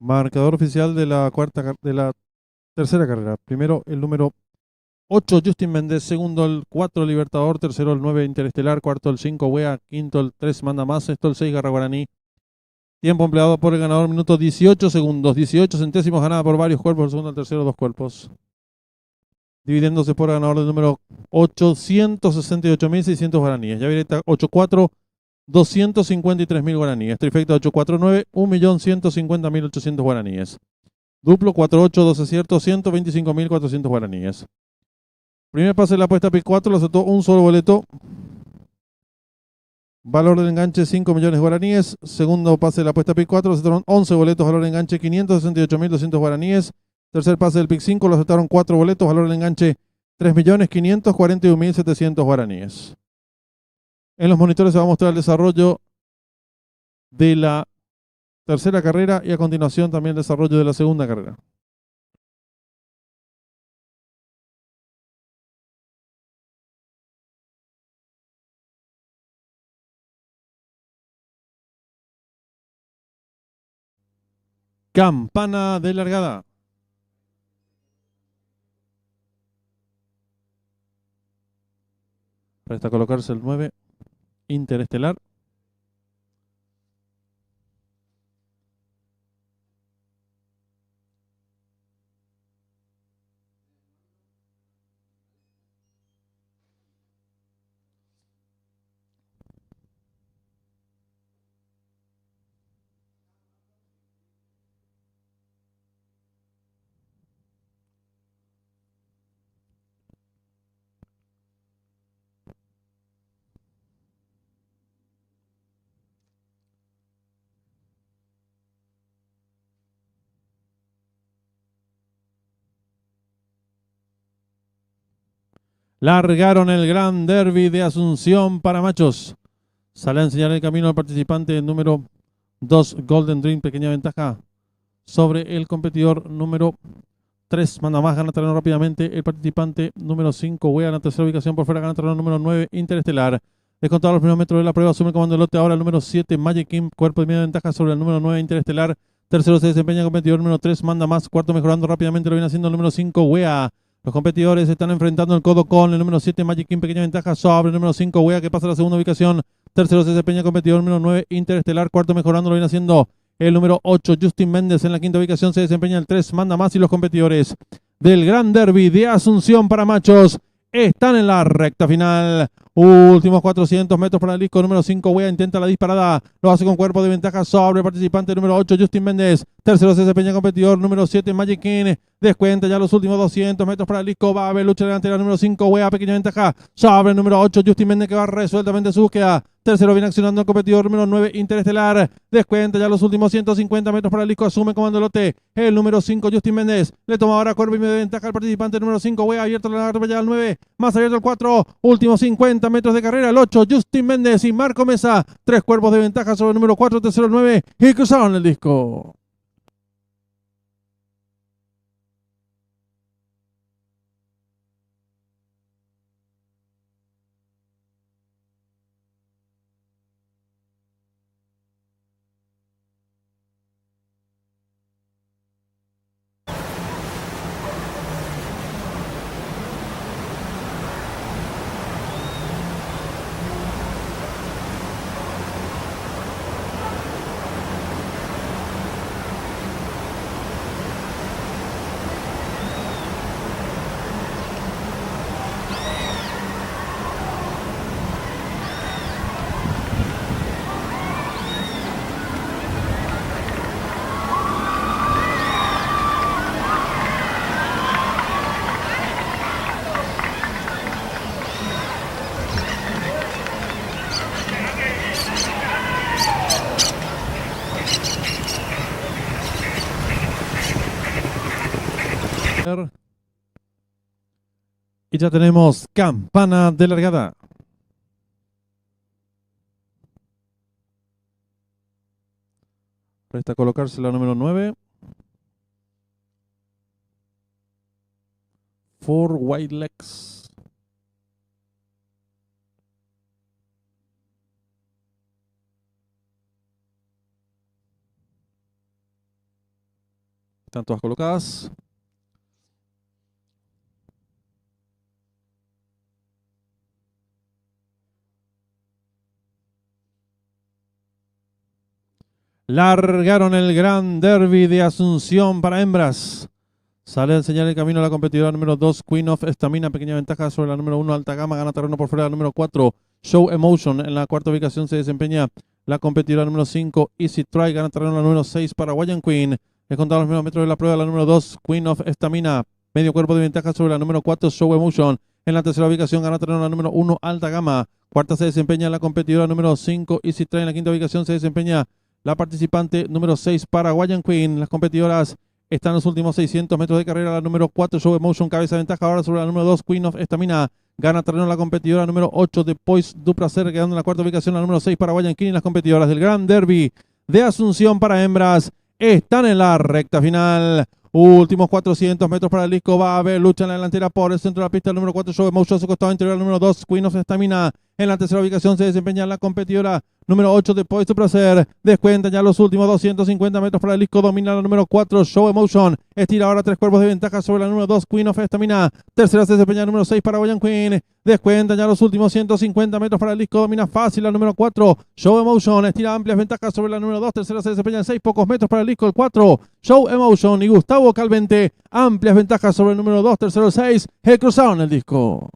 Marcador oficial de la tercera carrera. Primero el número 8, Justin Méndez. Segundo el 4, Libertador. Tercero el 9, Interestelar. Cuarto el 5, Wea. Quinto el 3, Manda Más. Sexto el 6, Garra Guaraní. Tiempo empleado por el ganador, minuto 18 segundos. 18 centésimos ganada por varios cuerpos. El segundo al tercero, 2 cuerpos. Dividiéndose por el ganador del número 868.600 guaraníes. Ya directa 8-4. 253.000 guaraníes. Trifecta 849, 1.150.800 guaraníes. Duplo 48, 2 aciertos, 125.400 guaraníes. Primer pase de la apuesta PIC 4, lo aceptó un solo boleto. Valor del enganche 5 millones de guaraníes. Segundo pase de la apuesta PIC 4, lo aceptaron 11 boletos, valor del enganche 568.200 guaraníes. Tercer pase del PIC 5, lo aceptaron 4 boletos, valor del enganche 3.541.700 guaraníes. En los monitores se va a mostrar el desarrollo de la tercera carrera y a continuación también el desarrollo de la segunda carrera. Campana de largada. Presta a colocarse el 9, Interestelar. Largaron el Gran Derby de Asunción para machos. Sale a enseñar el camino al participante número 2, Golden Dream, pequeña ventaja sobre el competidor número 3, Manda Más, gana terreno rápidamente. El participante número 5, Wea, en la tercera ubicación por fuera, gana terreno número 9, Interestelar. Descontado los primeros metros de la prueba, asume el comando del lote ahora el número 7, Magic King, cuerpo de media ventaja sobre el número 9, Interestelar. Tercero se desempeña el competidor número 3, Manda Más. Cuarto mejorando rápidamente, lo viene haciendo el número 5, Wea. Los competidores están enfrentando el codo con el número 7, Magic King, pequeña ventaja sobre el número 5, Wea, que pasa a la segunda ubicación. Tercero se desempeña el competidor número 9, Interestelar. Cuarto mejorando, lo viene haciendo el número 8, Justin Méndez. En la quinta ubicación se desempeña el 3, Manda Más. Y los competidores del Gran Derby de Asunción para machos están en la recta final. Últimos 400 metros para el disco número 5. Wea intenta la disparada. Lo hace con cuerpo de ventaja sobre el participante número 8, Justin Méndez. Tercero se desempeña el competidor número 7, Magic King. Descuenta ya los últimos 200 metros para el disco. Va a haber lucha delantera número 5. Wea, pequeña ventaja sobre el número 8, Justin Méndez, que va resueltamente su búsqueda. Tercero viene accionando el competidor número 9, Interestelar. Descuenta ya los últimos 150 metros para el disco. Asume comando lote el número 5, Justin Méndez. Le toma ahora cuerpo y medio de ventaja al participante número 5. Wea, abierto la ya al 9. Más abierto el 4. Últimos 50 metros de carrera. El 8, Justin Méndez y Marco Mesa. 3 cuerpos de ventaja sobre el número 4, tercero el 9. Y cruzaron el disco. Y ya tenemos campana de largada. Resta colocarse la número 9. Four White Legs. Están todas colocadas. Largaron el Gran Derby de Asunción para hembras. Sale a enseñar el camino a la competidora número 2, Queen of Stamina, pequeña ventaja sobre la número 1, Alta Gama, gana terreno por fuera la número 4, Show Emotion. En la cuarta ubicación se desempeña la competidora número 5, Easy Try, gana terreno la número 6 para Wayan Queen. Es contado los primeros metros de la prueba la número 2, Queen of Stamina, medio cuerpo de ventaja sobre la número 4, Show Emotion. En la tercera ubicación gana terreno la número 1, Alta Gama. Cuarta se desempeña la competidora número 5, Easy Try. En la quinta ubicación se desempeña la participante número 6 para Wayan Queen. Las competidoras están en los últimos 600 metros de carrera. La número 4, Show Emotion, cabeza de ventaja ahora sobre la número 2, Queen of Stamina. Gana terreno la competidora número 8 de Poise du Placer, quedando en la cuarta ubicación la número 6 para Wayan Queen. Y las competidoras del Gran Derby de Asunción para hembras están en la recta final. Últimos 400 metros para el disco. Va a haber lucha en la delantera por el centro de la pista. El número 4, Show Emotion, a su costado interior. El número 2, Queen of Stamina. En la tercera ubicación se desempeña la competidora número 8 de Poise du Placer. Descuentan ya los últimos 250 metros para el disco. Domina la número 4, Show Emotion. Estira ahora 3 cuerpos de ventaja sobre la número 2, Queen of Stamina. Tercera se desempeña la número 6 para Wayan Queen. Descuentan ya los últimos 150 metros para el disco. Domina fácil la número 4, Show Emotion. Estira amplias ventajas sobre la número 2. Tercera se desempeña en 6 pocos metros para el disco. El 4, Show Emotion. Y Gustavo Calvente, amplias ventajas sobre el número 2. Tercero 6. Cruzaron el disco.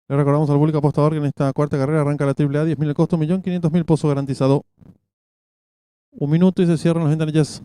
Le recordamos al público apostador que en esta cuarta carrera arranca la AAA, 10.000 el costo, 1.500.000 pozo garantizado. Un minuto y se cierran las ventanillas.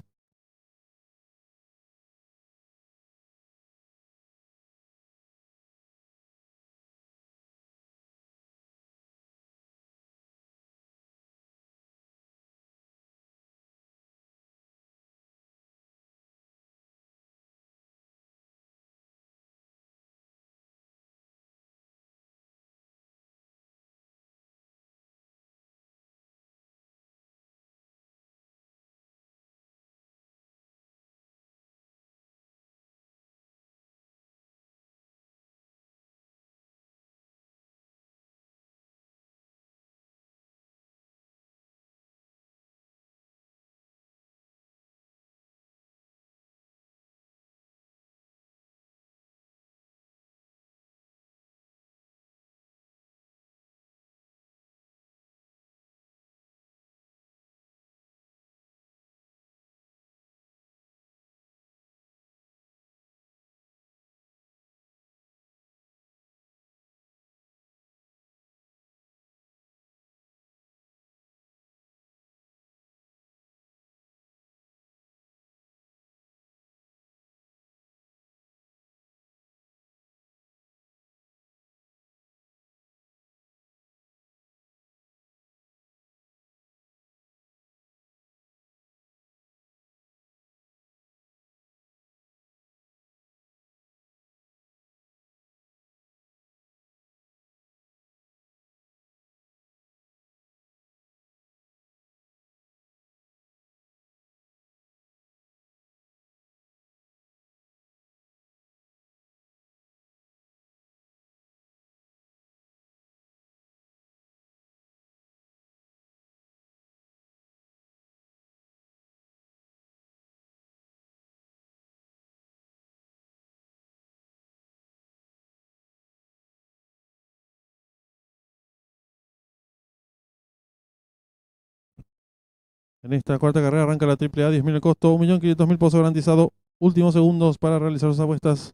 En esta cuarta carrera arranca la AAA, 10.000 el costo, 1.500.000 pozo garantizado. Últimos segundos para realizar sus apuestas.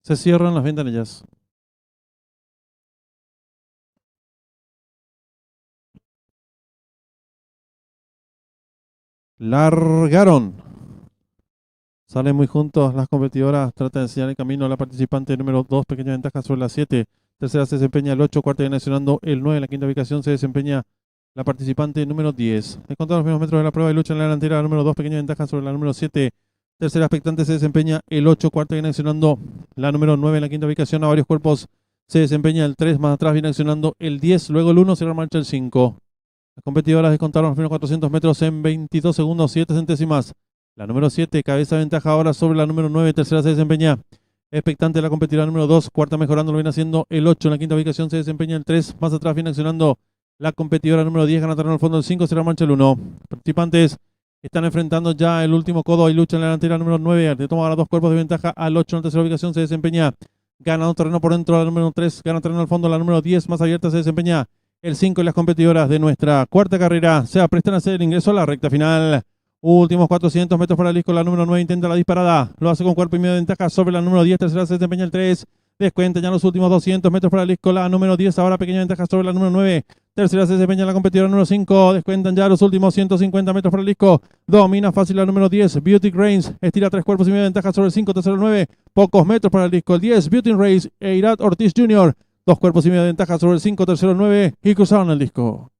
Se cierran las ventanillas. Largaron. Salen muy juntos las competidoras. Trata de enseñar el camino a la participante número 2. Pequeña ventaja sobre la 7. Tercera se desempeña el 8. Cuarta viene accionando el 9. En la quinta ubicación se desempeña la participante número 10. Descontando los primeros metros de la prueba y lucha en la delantera. La número 2. Pequeña ventaja sobre la número 7. Tercera expectante se desempeña el 8. Cuarta viene accionando la número 9. En la quinta ubicación a varios cuerpos se desempeña el 3. Más atrás viene accionando el 10. Luego el 1. Cierra marcha el 5. Las competidoras descontaron los primeros 400 metros en 22 segundos 7 centésimas. La número 7, cabeza ventaja ahora sobre la número 9, tercera se desempeña expectante la competidora número 2, cuarta mejorando, lo viene haciendo el 8, en la quinta ubicación se desempeña el 3, más atrás viene accionando la competidora número 10, gana terreno al fondo el 5, será marcha el 1. Participantes están enfrentando ya el último codo y lucha en la delantera número 9, le toma ahora dos cuerpos de ventaja al 8, en la tercera ubicación se desempeña ganando terreno por dentro la número 3, gana terreno al fondo la número 10, más abierta se desempeña el 5 y las competidoras de nuestra cuarta carrera se aprestan a hacer el ingreso a la recta final. Últimos 400 metros para el disco, la número 9 intenta la disparada, lo hace con cuerpo y medio de ventaja sobre la número 10, tercera se desempeña el 3, descuenta ya los últimos 200 metros para el disco, la número 10 ahora pequeña ventaja sobre la número 9, tercera se desempeña la competidora número 5, descuentan ya los últimos 150 metros para el disco, domina fácil la número 10, Beauty Reigns, estira tres cuerpos y medio de ventaja sobre el 5, tercero el 9, pocos metros para el disco, el 10, Beauty Reigns e Irat Ortiz Jr., dos cuerpos y medio de ventaja sobre el 5, tercero el 9 y cruzaron el disco.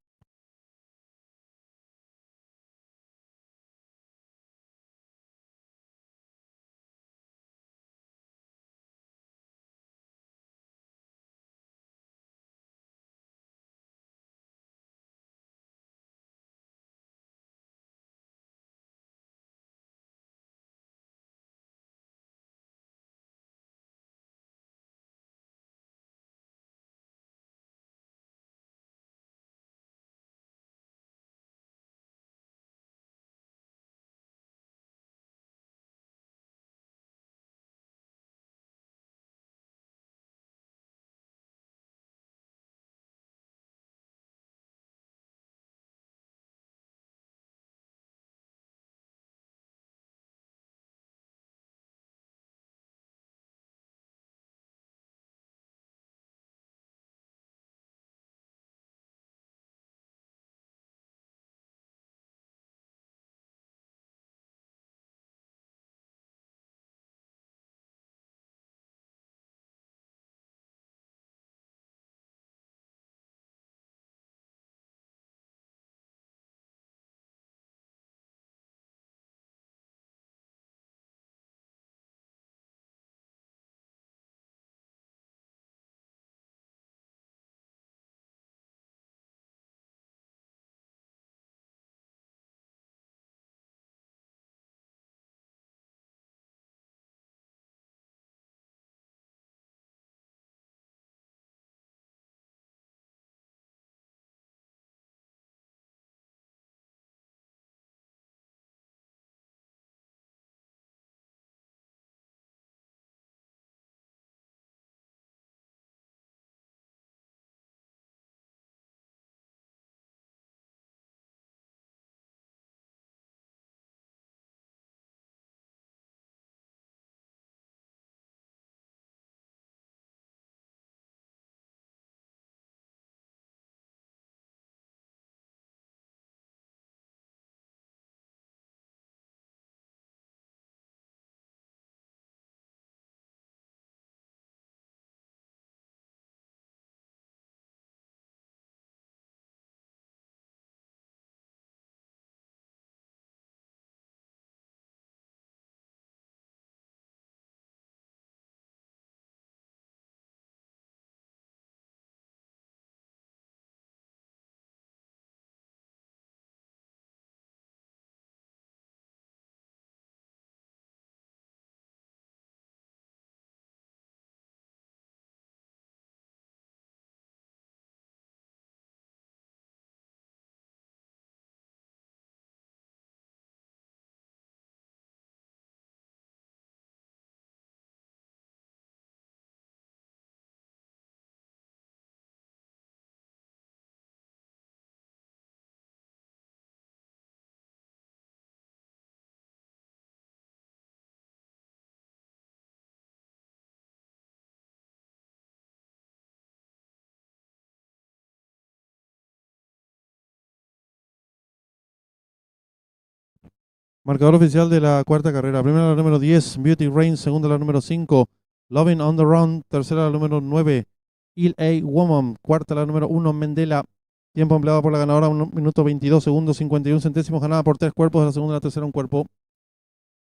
Marcador oficial de la cuarta carrera. Primera la número 10, Beauty Rain. Segunda la número 5, Loving on the Run. Tercera la número 9, Il A Woman. Cuarta la número 1, Mendela. Tiempo empleado por la ganadora, 1 minuto 22 segundos 51 centésimos. Ganada por 3 cuerpos. De la segunda a la tercera un cuerpo.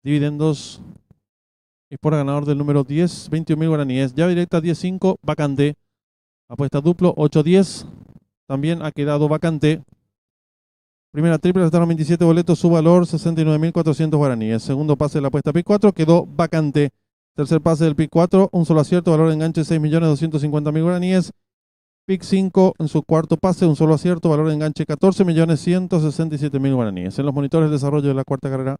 Dividendos. Es por ganador del número 10, 21.000 guaraníes. Llave directa 10-5, vacante. Apuesta duplo 8-10. También ha quedado vacante. Primera triple, aceptaron 27 boletos, su valor 69.400 guaraníes. Segundo pase de la apuesta PIC 4, quedó vacante. Tercer pase del PIC 4, un solo acierto, valor de enganche 6.250.000 guaraníes. PIC 5, en su cuarto pase, un solo acierto, valor de enganche 14.167.000 guaraníes. En los monitores de desarrollo de la cuarta carrera.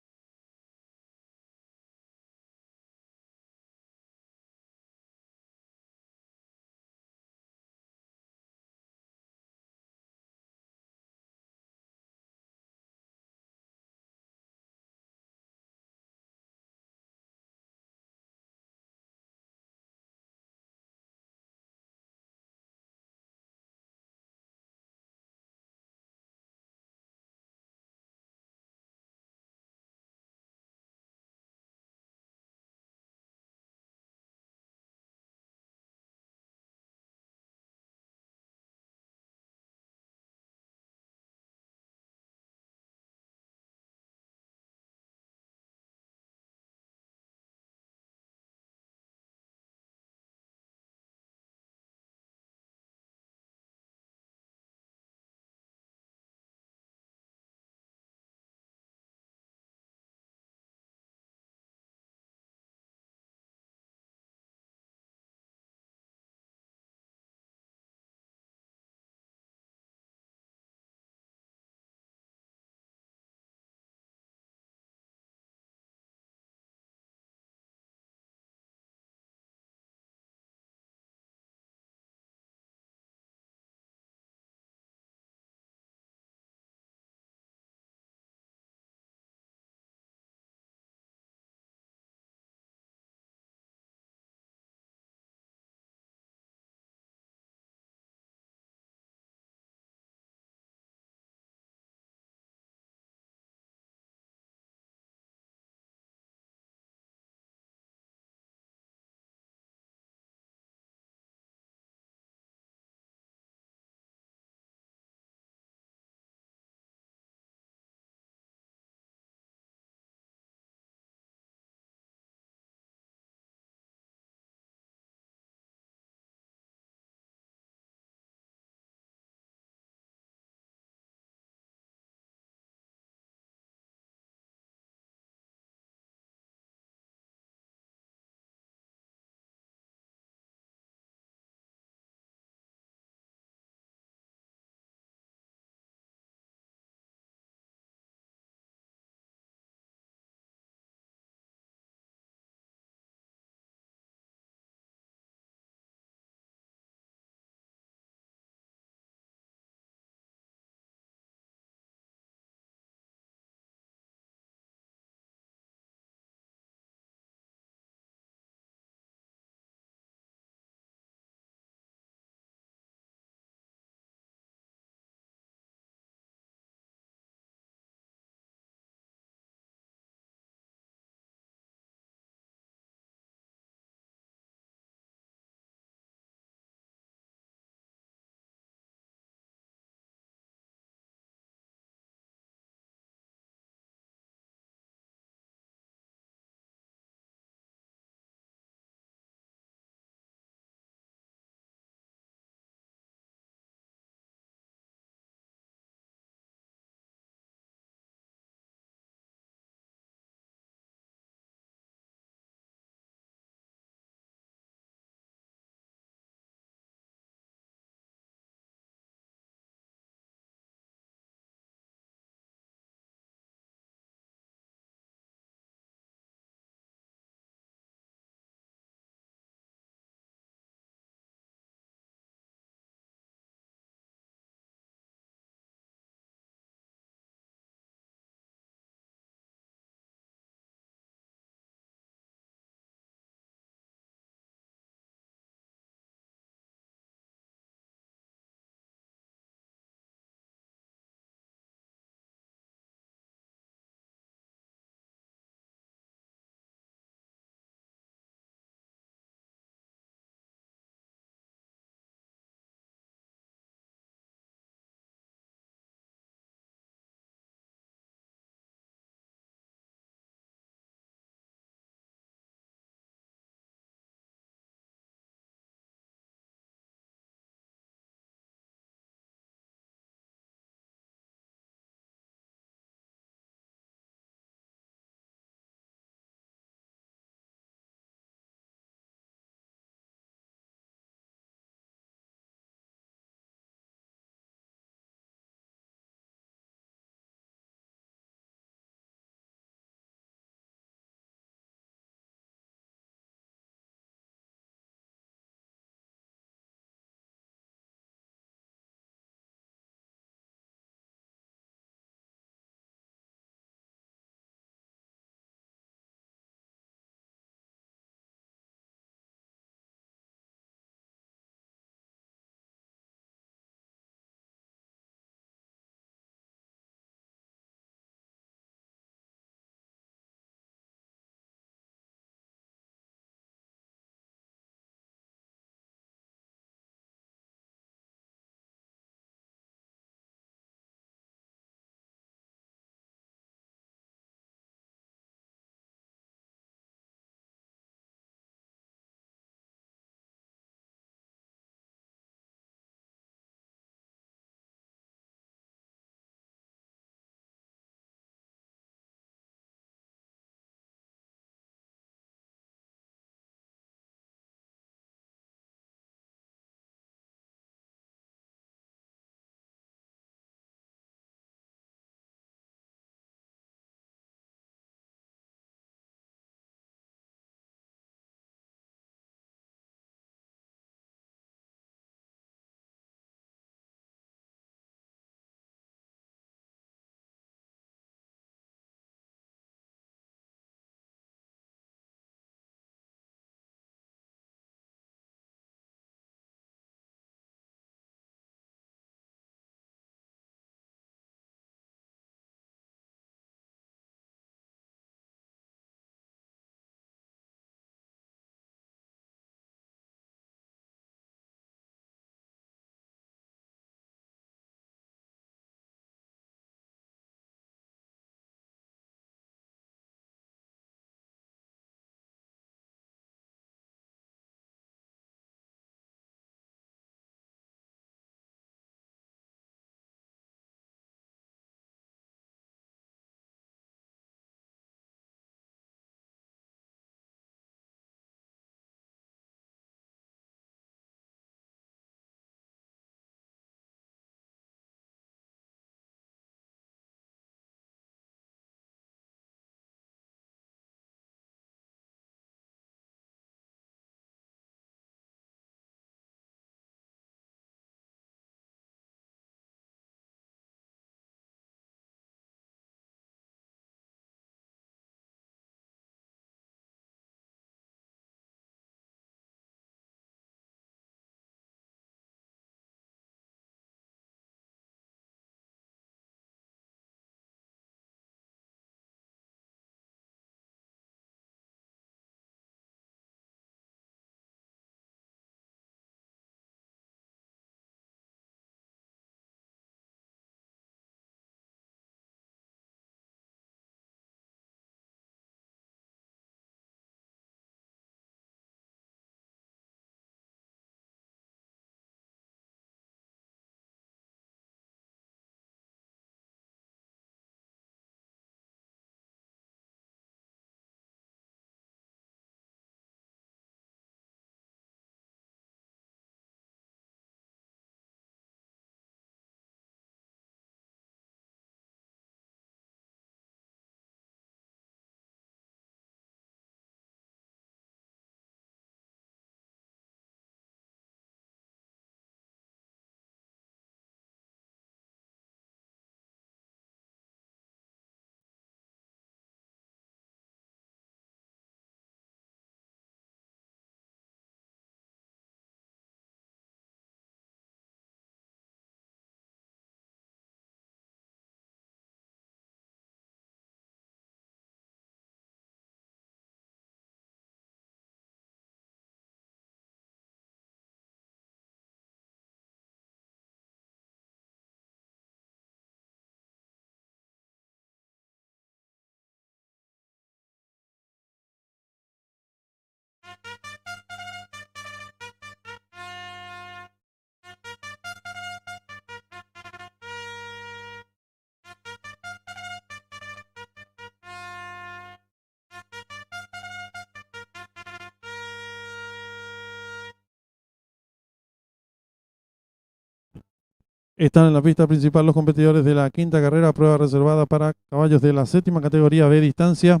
Están en la pista principal los competidores de la quinta carrera, prueba reservada para caballos de la séptima categoría B, distancia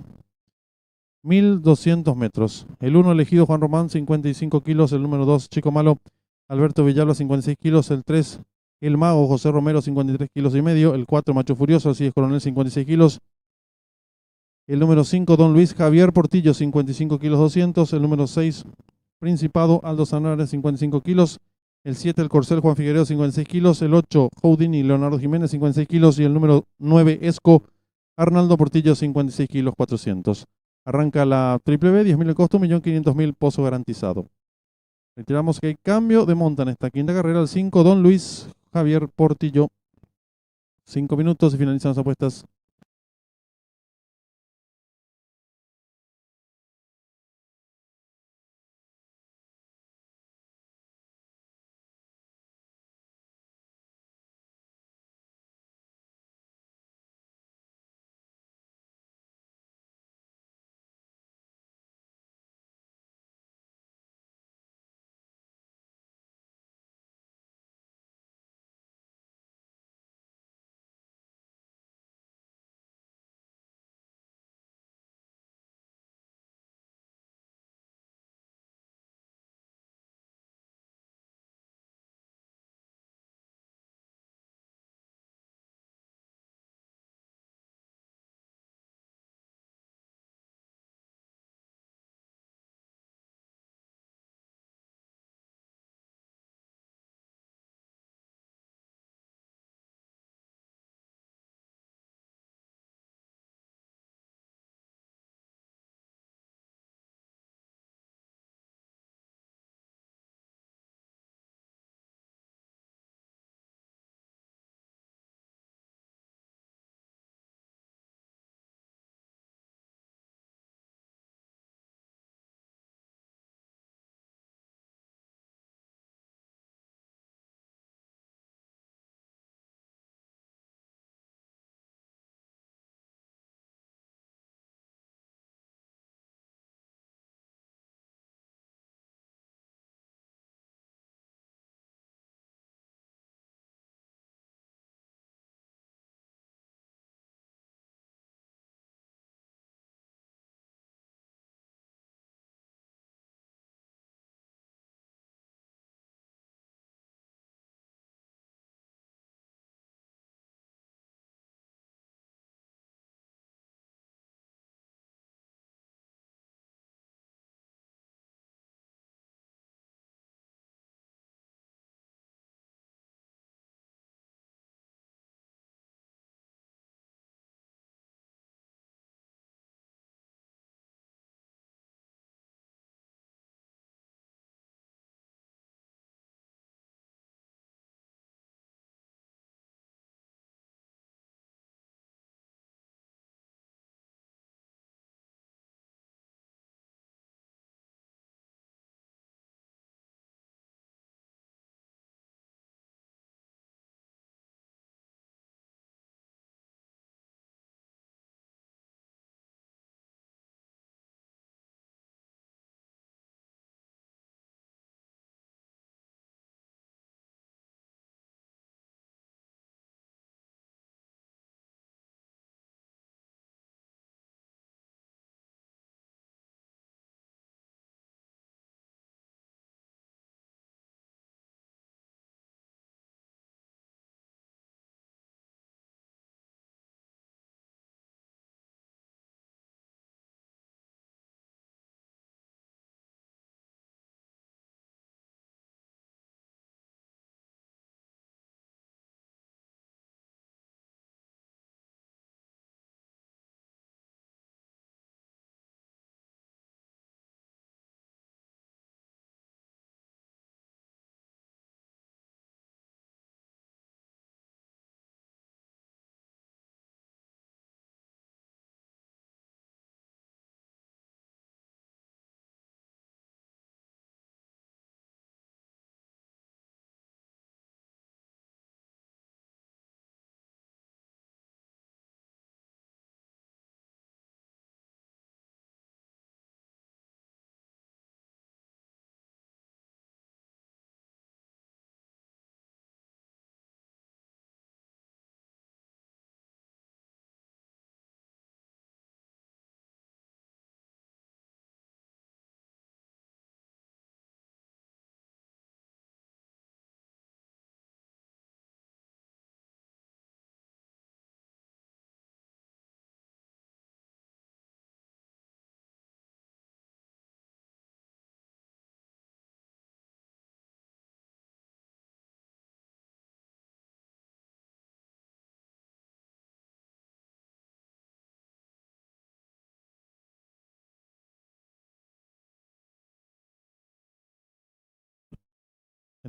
1200 metros. El 1 elegido Juan Román, 55 kilos. El número 2 Chico Malo, Alberto Villalba, 56 kilos. El 3 El Mago José Romero, 53 kilos y medio. El 4 Macho Furioso, así es Coronel, 56 kilos. El número 5 Don Luis Javier Portillo, 55 kilos 200. El número 6 Principado Aldo Sanabria, 55 kilos. El 7 el Corcel Juan Figueredo, 56 kilos. El 8 Houdini Leonardo Jiménez, 56 kilos. Y el número 9 Esco Arnaldo Portillo, 56 kilos 400. Arranca la Triple B, 10.000 el costo, 1.500.000 pozo garantizado. Retiramos que hay cambio de monta en esta quinta carrera. El 5 Don Luis Javier Portillo. 5 minutos y finalizan las apuestas.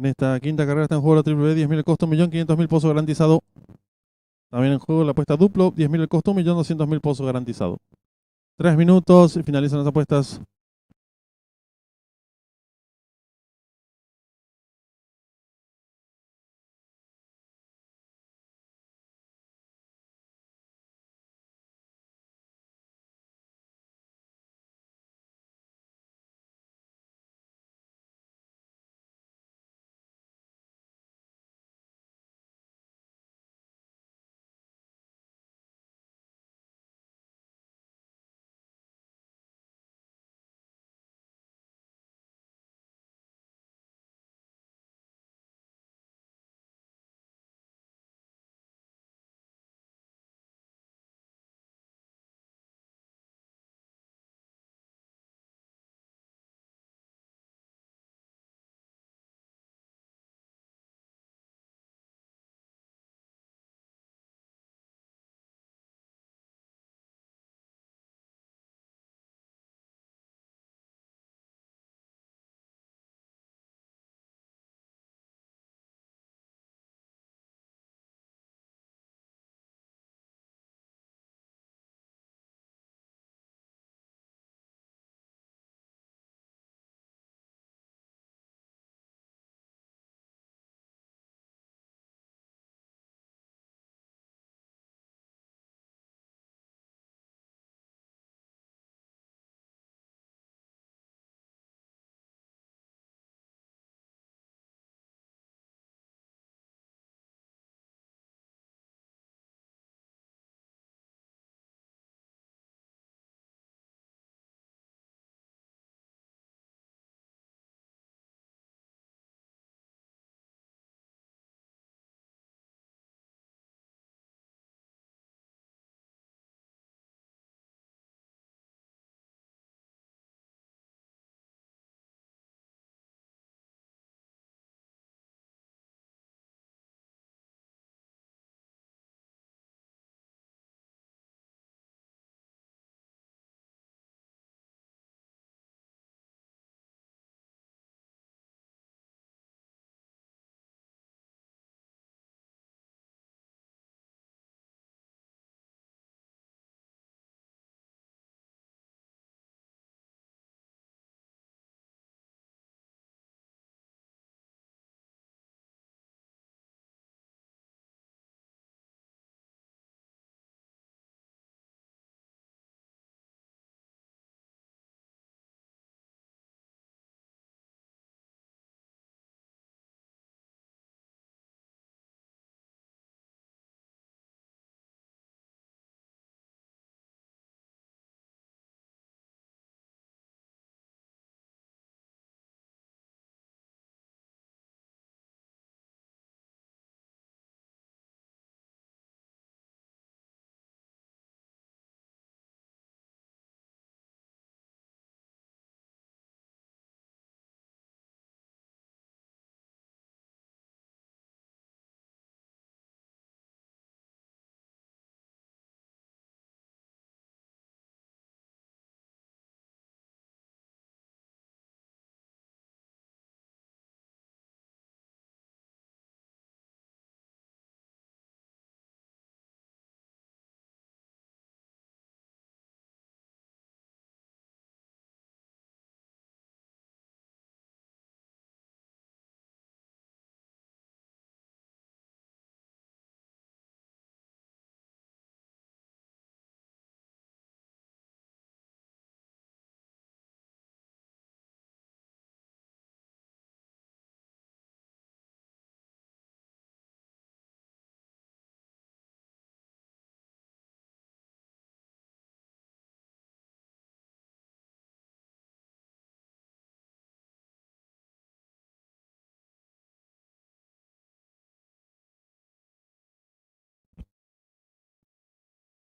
En esta quinta carrera está en juego la triple B, 10.000 el costo, 1.500.000 pozo garantizado. También en juego la apuesta duplo, 10.000 el costo, 1.200.000 pozo garantizado. 3 minutos y finalizan las apuestas.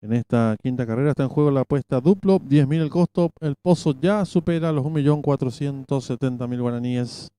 En esta quinta carrera está en juego la apuesta duplo, 10.000 el costo. El pozo ya supera los 1.470.000 guaraníes.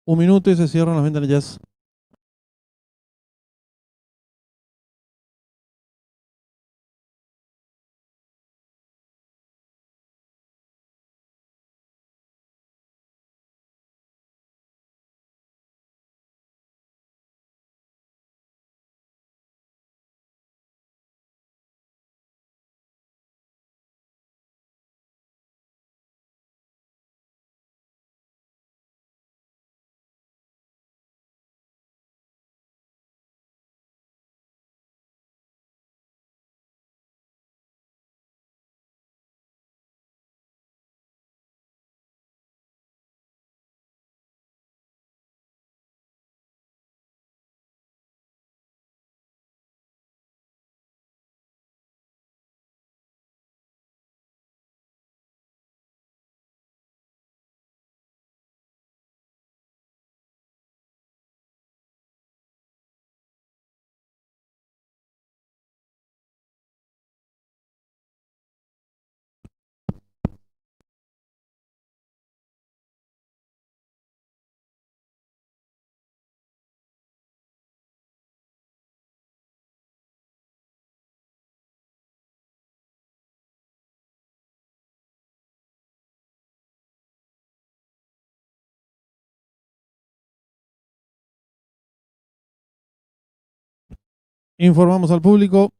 Un minuto y se cierran las ventanillas. Informamos al público.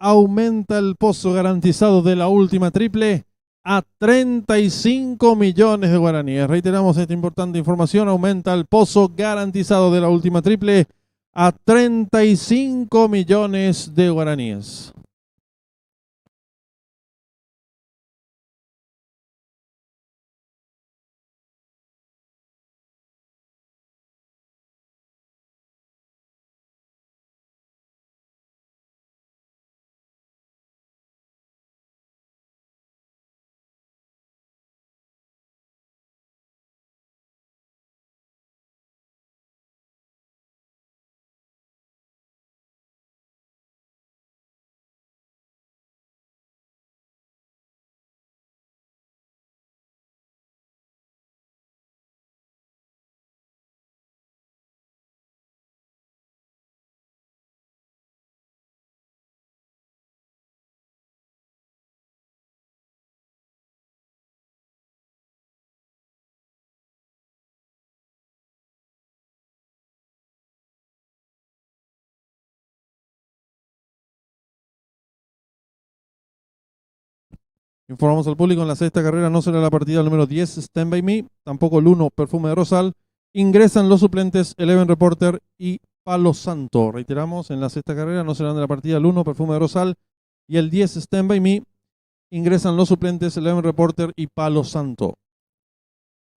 Aumenta el pozo garantizado de la última triple a 35 millones de guaraníes. Reiteramos esta importante información. Aumenta el pozo garantizado de la última triple a 35 millones de guaraníes. Informamos al público, en la sexta carrera no será la partida número 10, Stand By Me, tampoco el 1, Perfume de Rosal. Ingresan los suplentes Eleven Reporter y Palo Santo. Reiteramos, en la sexta carrera no serán de la partida el 1, Perfume de Rosal, y el 10, Stand By Me. Ingresan los suplentes Eleven Reporter y Palo Santo.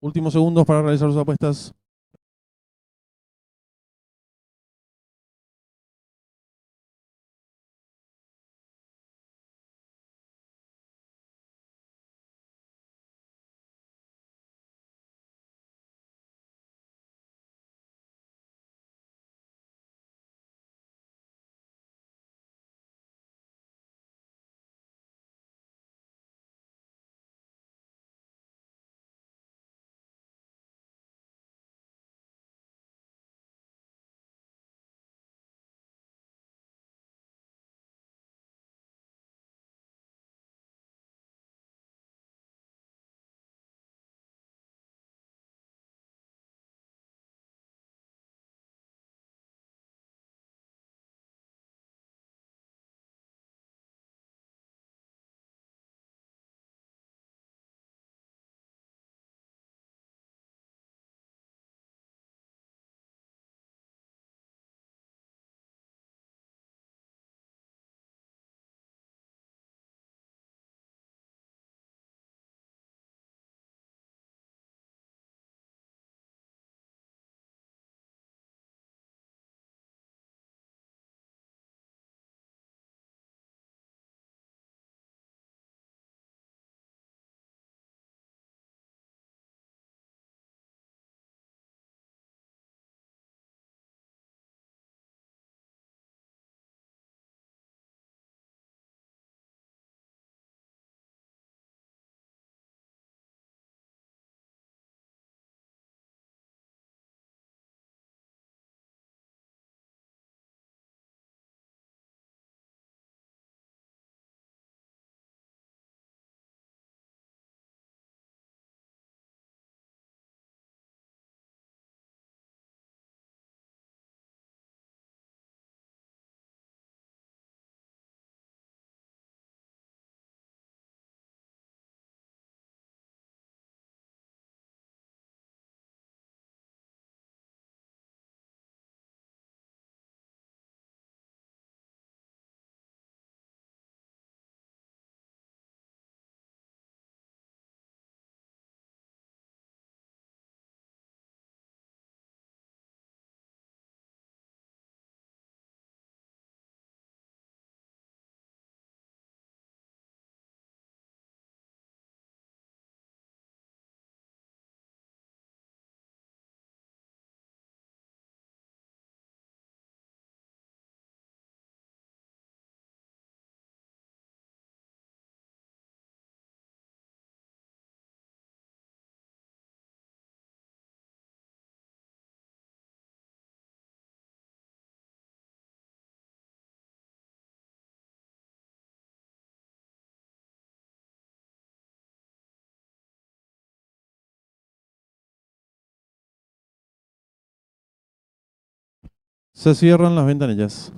Últimos segundos para realizar sus apuestas. Se cierran las ventanillas.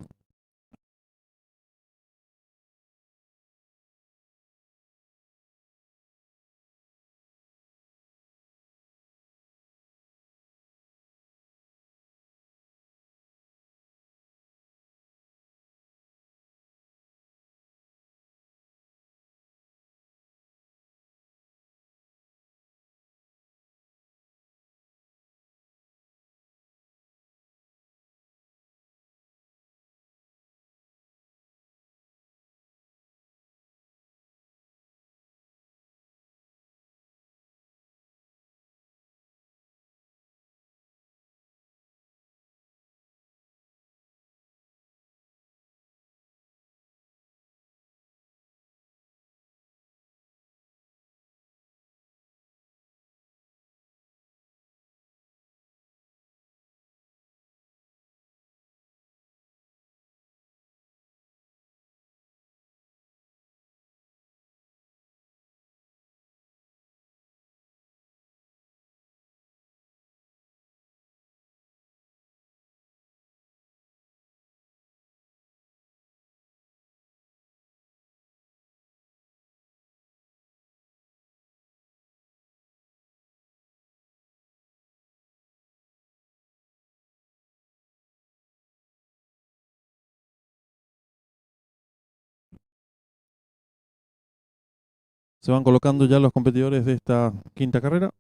Se van colocando ya los competidores de esta quinta carrera.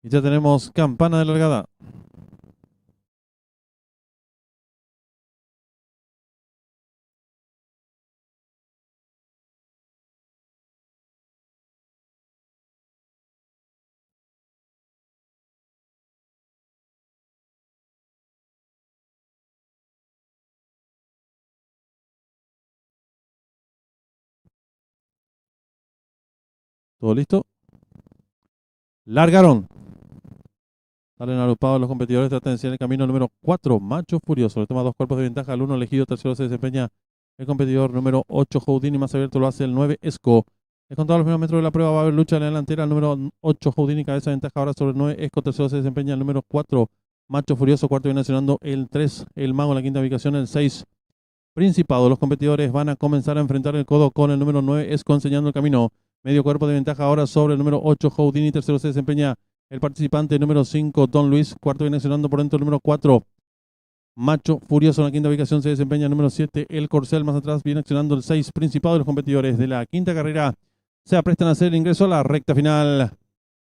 Y ya tenemos campana de largada. ¿Todo listo? Largaron. Salen agrupados los competidores de atención en el camino número 4, Macho Furioso. Le toma 2 cuerpos de ventaja al 1 elegido. Tercero se desempeña el competidor número 8, Houdini. Más abierto lo hace el 9, Esco. Descontado los primeros metros de la prueba, va a haber lucha en la delantera. El número 8, Houdini, cabeza de ventaja ahora sobre el 9, Esco. Tercero se desempeña el número 4, Macho Furioso. Cuarto viene accionando el 3, el Mago en la quinta ubicación, el 6, Principado. Los competidores van a comenzar a enfrentar el codo con el número 9, Esco, enseñando el camino. Medio cuerpo de ventaja ahora sobre el número 8, Houdini. Tercero se desempeña el participante número 5, Don Luis. Cuarto viene accionando por dentro el número 4, Macho Furioso. En la quinta ubicación se desempeña el número 7, El Corcel. Más atrás viene accionando el 6, Principado. De los competidores de la quinta carrera se aprestan a hacer el ingreso a la recta final.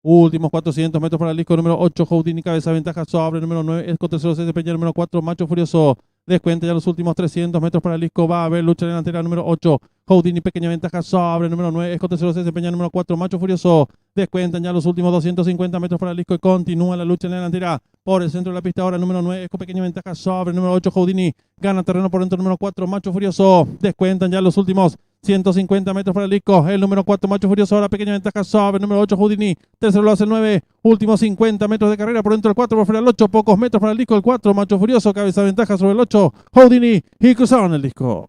Últimos 400 metros para el disco número 8, Houdini, cabeza de ventaja sobre el número 9, Esco. Tercero se desempeña el número 4, Macho Furioso. Descuenta ya los últimos 300 metros para el disco. Va a haber lucha delantera número 8, Houdini, pequeña ventaja sobre el número 9, Esco. Tercero se desempeña el número 4, Macho Furioso. Descuentan ya los últimos 250 metros para el disco y continúa la lucha en la delantera. Por el centro de la pista ahora el número 9, Esco, pequeña ventaja sobre el número 8, Houdini. Gana terreno por dentro el número 4, Macho Furioso. Descuentan ya los últimos 150 metros para el disco. El número 4, Macho Furioso, ahora pequeña ventaja sobre el número 8, Houdini. Tercero lo hace el 9. Últimos 50 metros de carrera por dentro del 4, por fuera el 8. Pocos metros para el disco. El 4, Macho Furioso, cabeza de ventaja sobre el 8, Houdini. Y cruzaron el disco.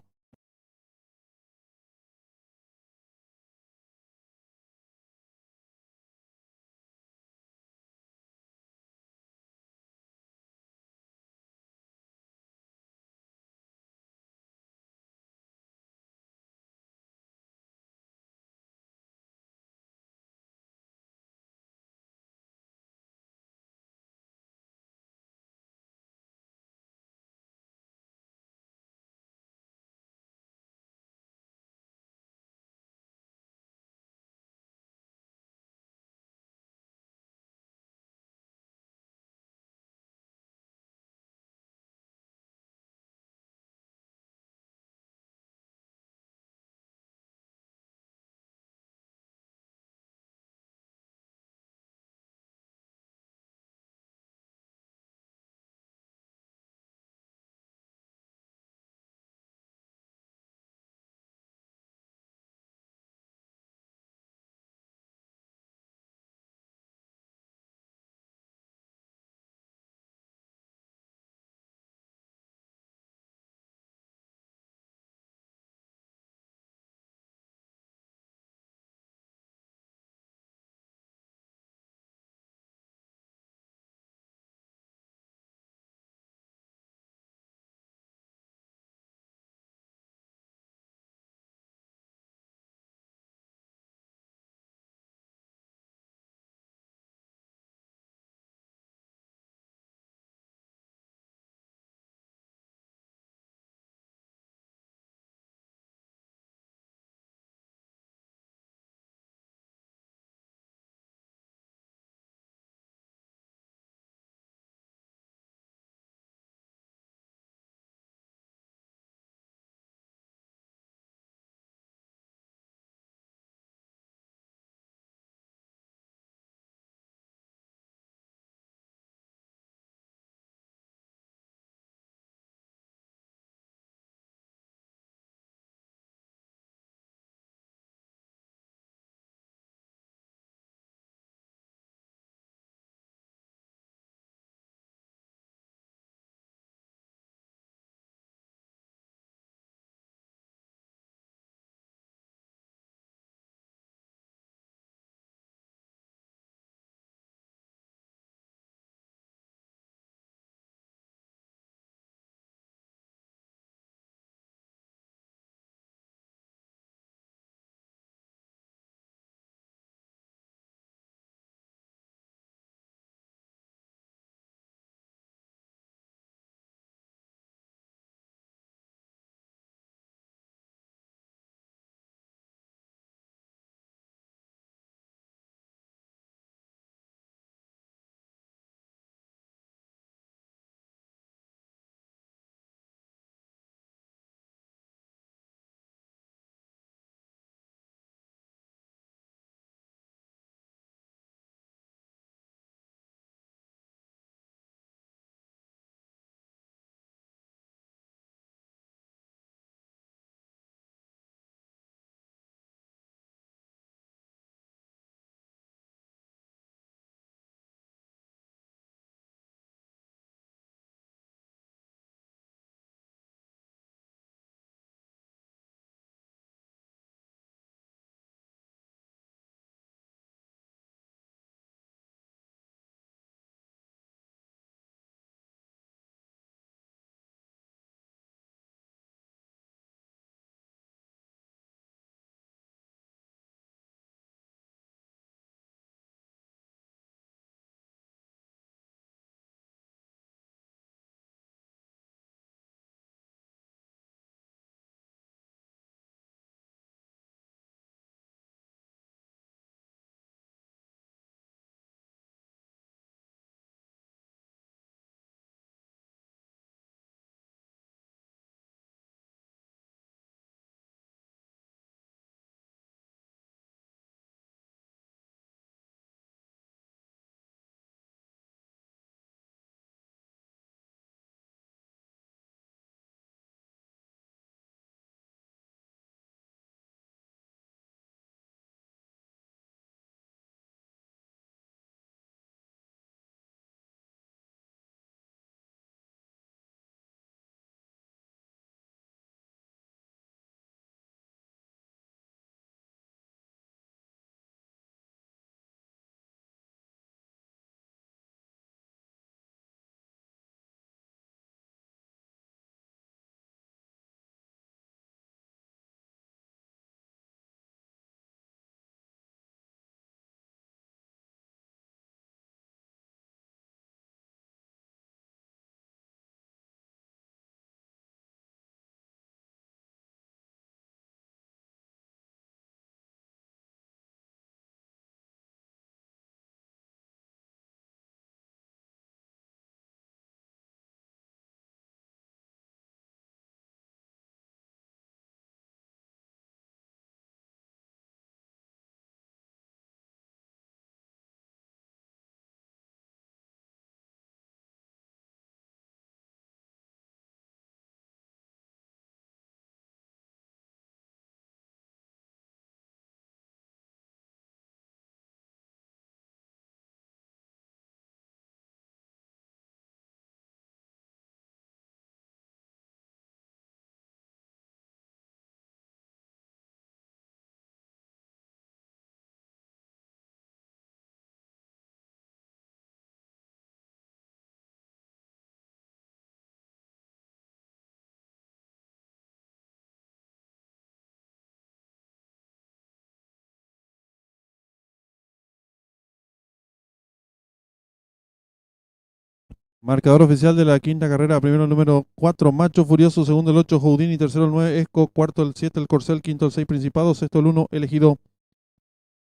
Marcador oficial de la quinta carrera. Primero el número 4, Macho Furioso. Segundo el 8, Houdini. Tercero el 9, Esco. Cuarto el 7, el Corcel. Quinto el 6, Principado. Sexto el 1, Elegido.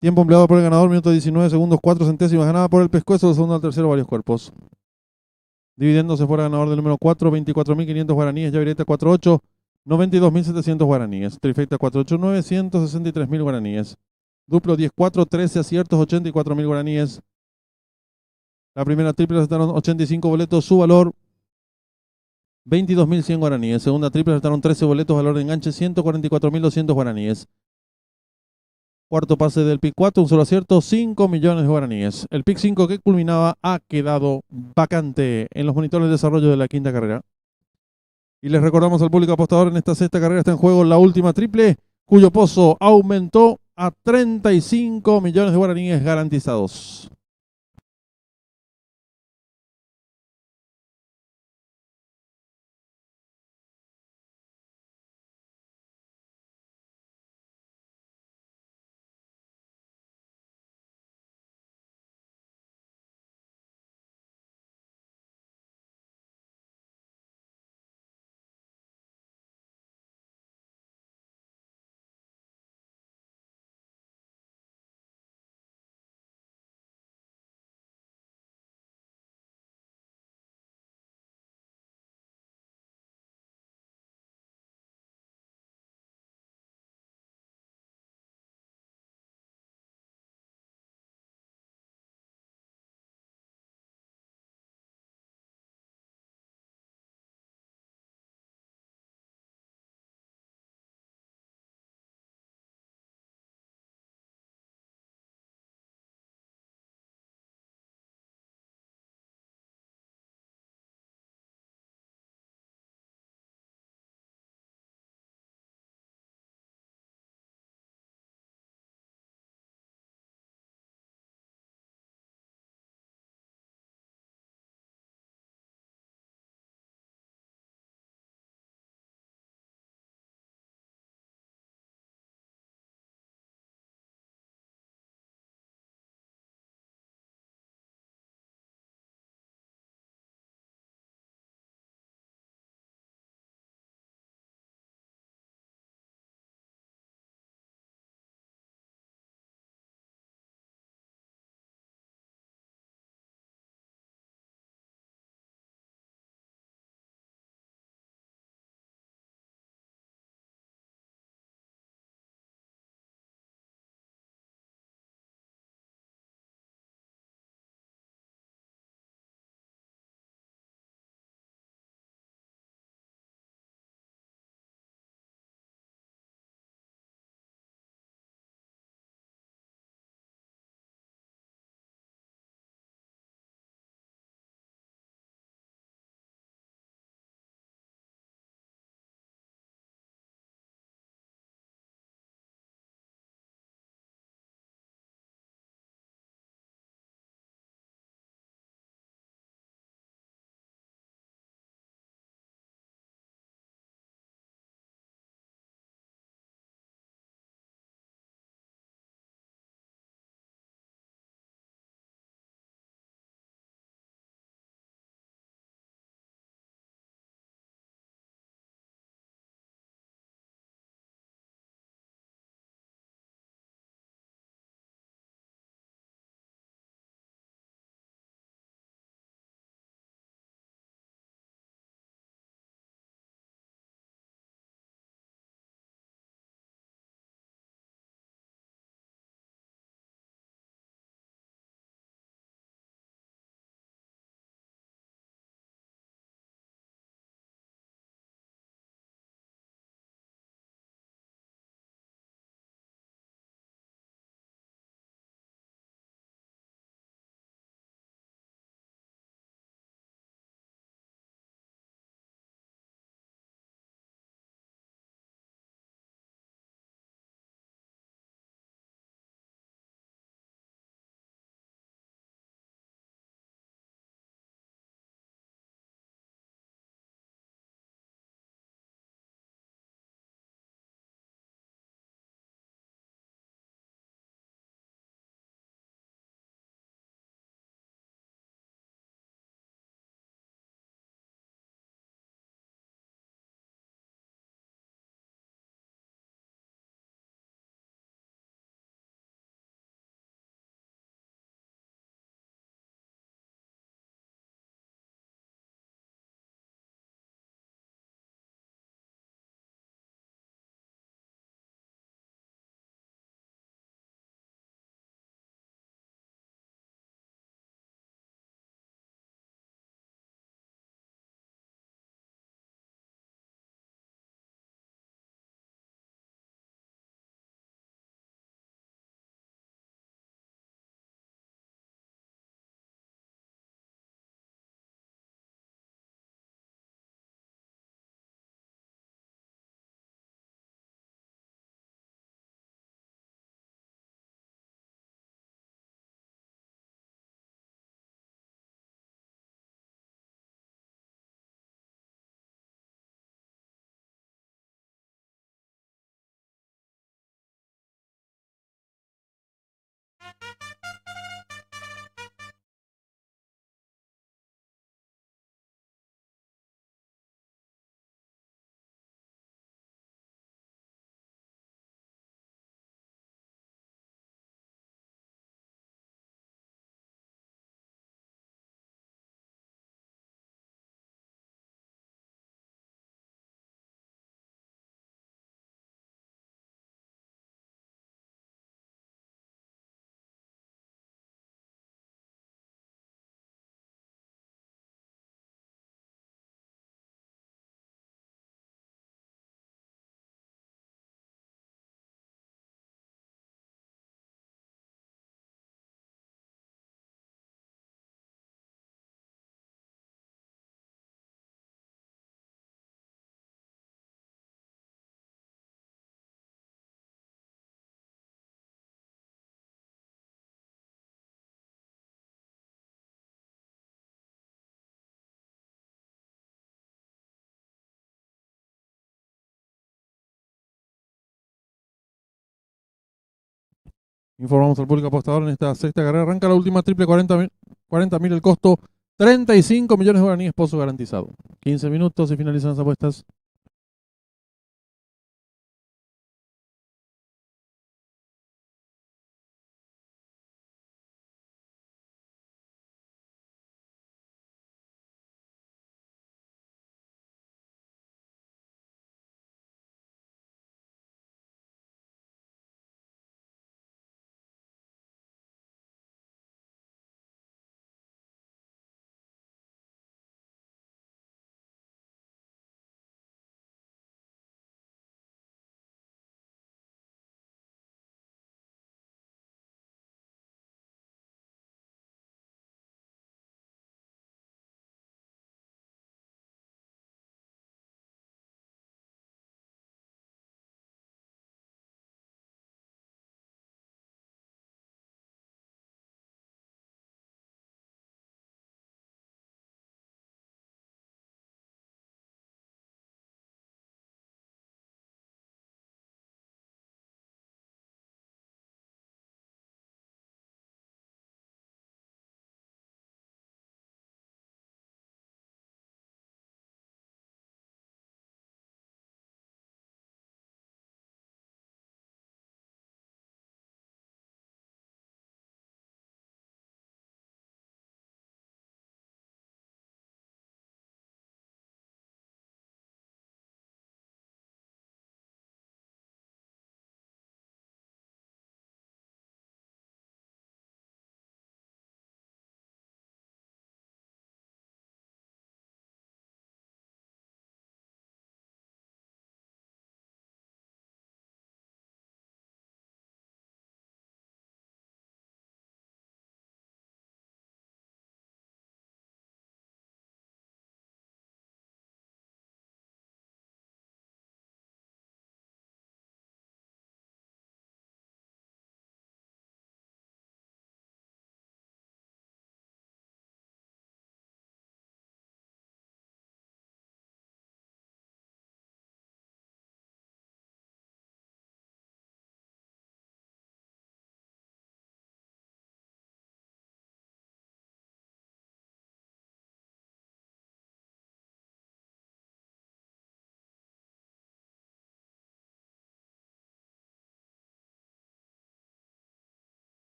Tiempo empleado por el ganador, minuto 19 segundos, 4 centésimas. Ganada por el Pescuezo. Del segundo al tercero, varios cuerpos. Dividiéndose fuera ganador del número 4, 24.500 guaraníes. Yavireta 48, 92.700 guaraníes. Trifecta 489, 163.000 guaraníes. Duplo 10-4, 13 aciertos, 84.000 guaraníes. La primera triple acertaron 85 boletos, su valor 22.100 guaraníes. Segunda triple acertaron 13 boletos, valor de enganche 144.200 guaraníes. Cuarto pase del pick 4, un solo acierto, 5 millones de guaraníes. El pick 5 que culminaba ha quedado vacante en los monitores de desarrollo de la quinta carrera. Y les recordamos al público apostador, en esta sexta carrera está en juego la última triple, cuyo pozo aumentó a 35 millones de guaraníes garantizados. Informamos al público apostador en esta sexta carrera. Arranca la última triple, 40.000 el costo, 35 millones de guaraníes, pozo garantizado. 15 minutos y finalizan las apuestas.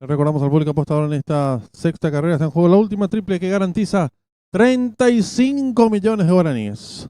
Le recordamos al público apostador en esta sexta carrera. Está en juego la última triple que garantiza 35 millones de guaraníes.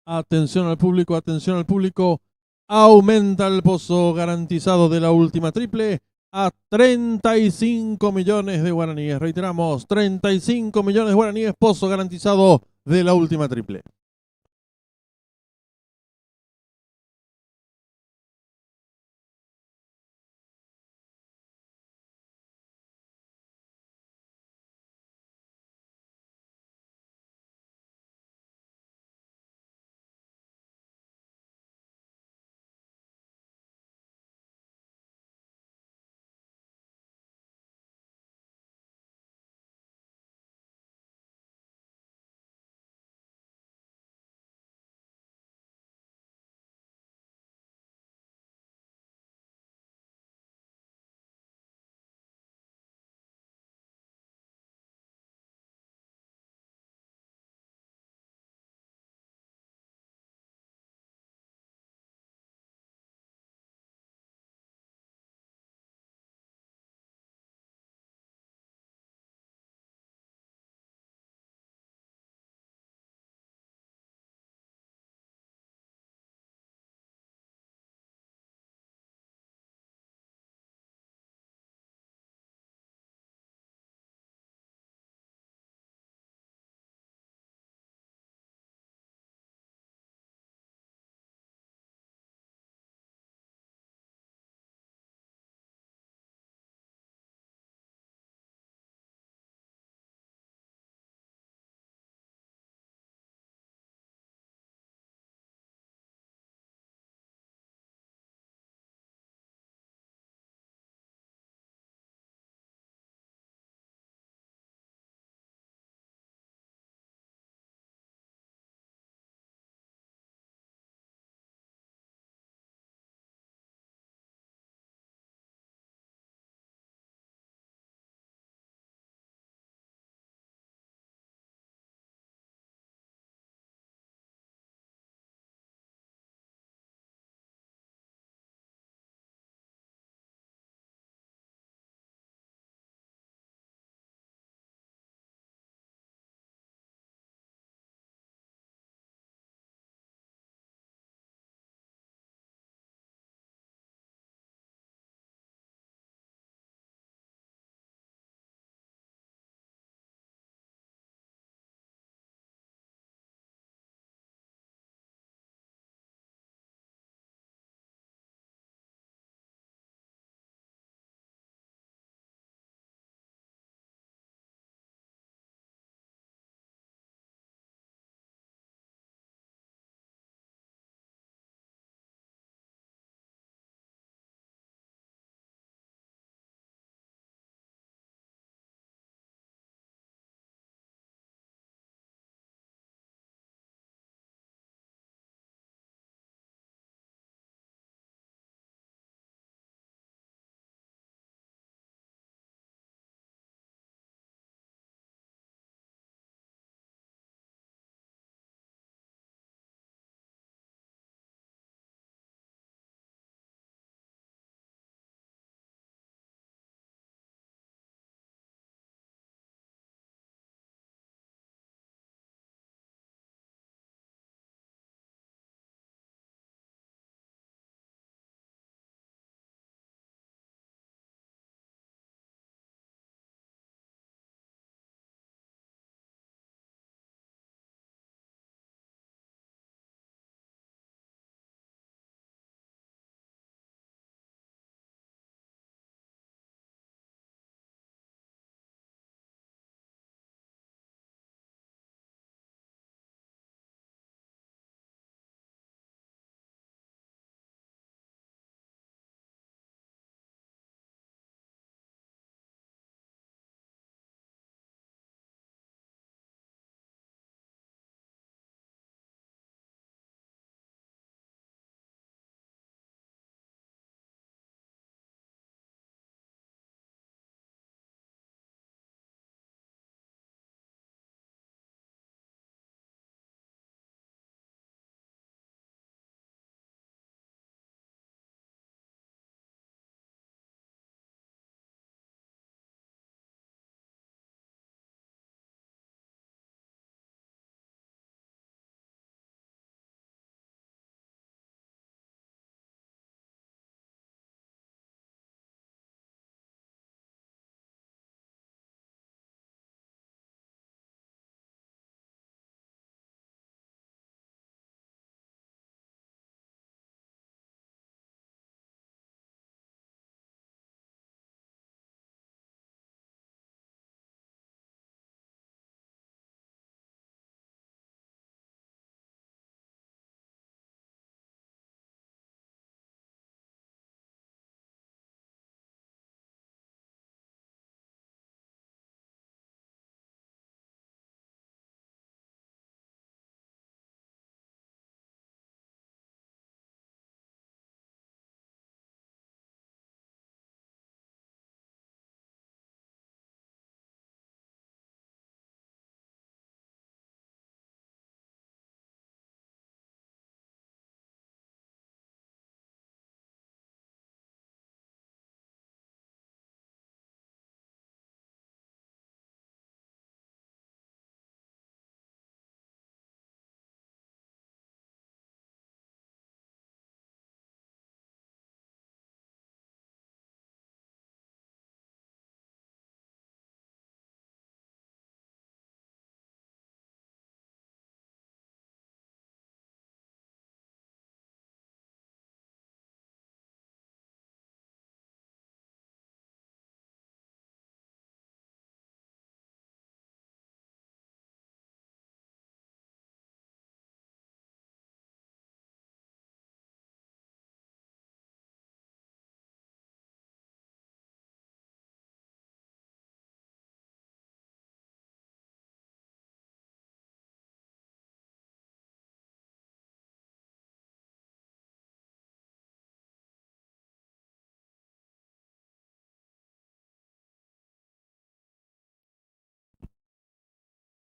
Atención al público, atención al público. Aumenta el pozo garantizado de la última triple a 35 millones de guaraníes. Reiteramos, 35 millones de guaraníes, pozo garantizado de la última triple.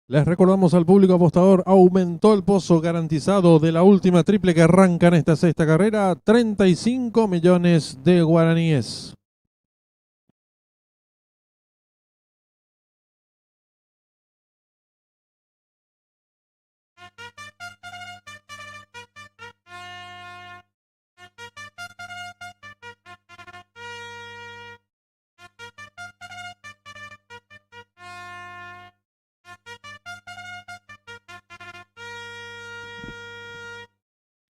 Les recordamos al público apostador, aumentó el pozo garantizado de la última triple que arranca en esta sexta carrera, 35 millones de guaraníes.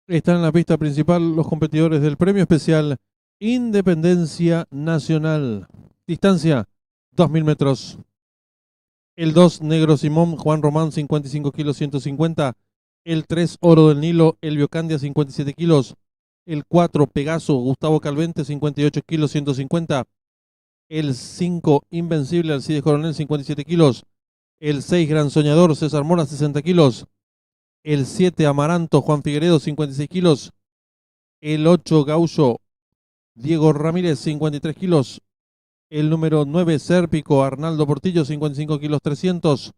Están en la pista principal los competidores del premio especial Independencia Nacional. Distancia, 2000 metros. El 2, Negro Simón, Juan Román, 55 kilos, 150. El 3, Oro del Nilo, Elvio Candia, 57 kilos. El 4, Pegaso, Gustavo Calvente, 58 kilos, 150. El 5, Invencible, Alcides Coronel, 57 kilos. El 6, Gran Soñador, César Mora, 60 kilos. El 7, Amaranto, Juan Figueredo, 56 kilos. El 8, Gaullo, Diego Ramírez, 53 kilos. El número 9, Sérpico, Arnaldo Portillo, 55 kilos, 300.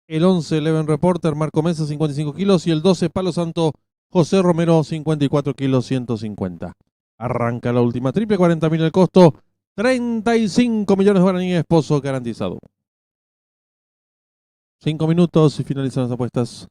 El 11, Leven Reporter, Marco Mesa, 55 kilos. Y el 12, Palo Santo, José Romero, 54 kilos, 150. Arranca la última triple, 40.000 el costo, 35 millones de guaraníes, pozo garantizado. 5 minutos y finalizan las apuestas.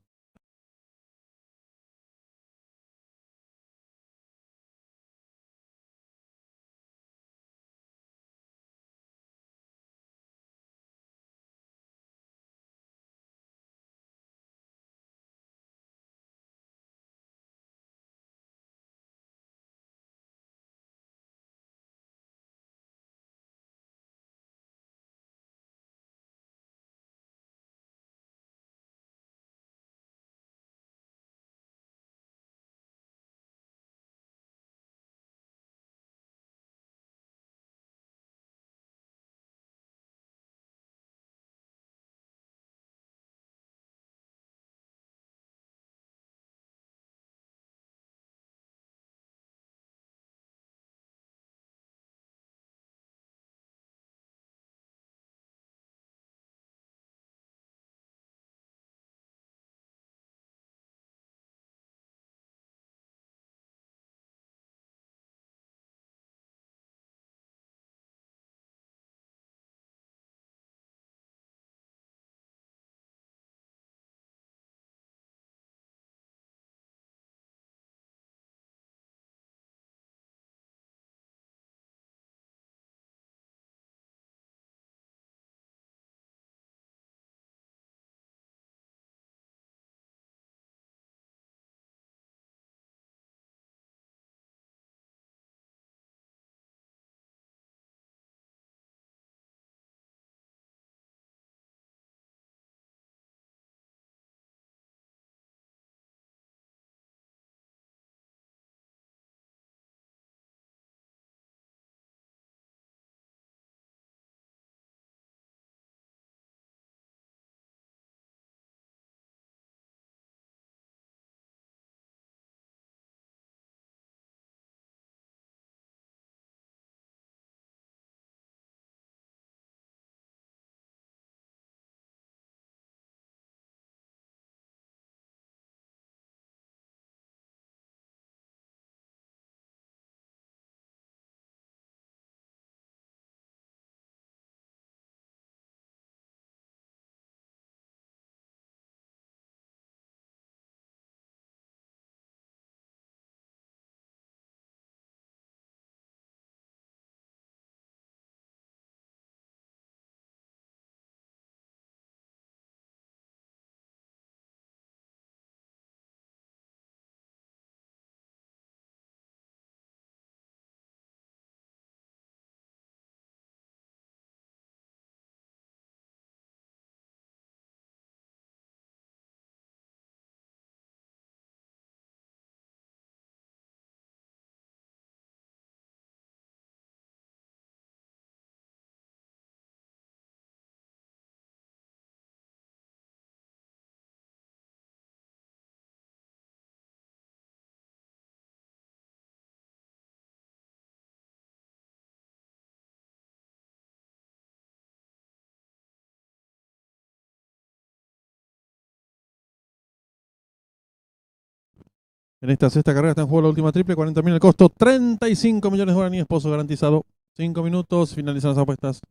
En esta sexta carrera está en juego la última triple, 40.000 el costo, 35 millones de guaraníes, pozo garantizado. 5 minutos, finalizan las apuestas.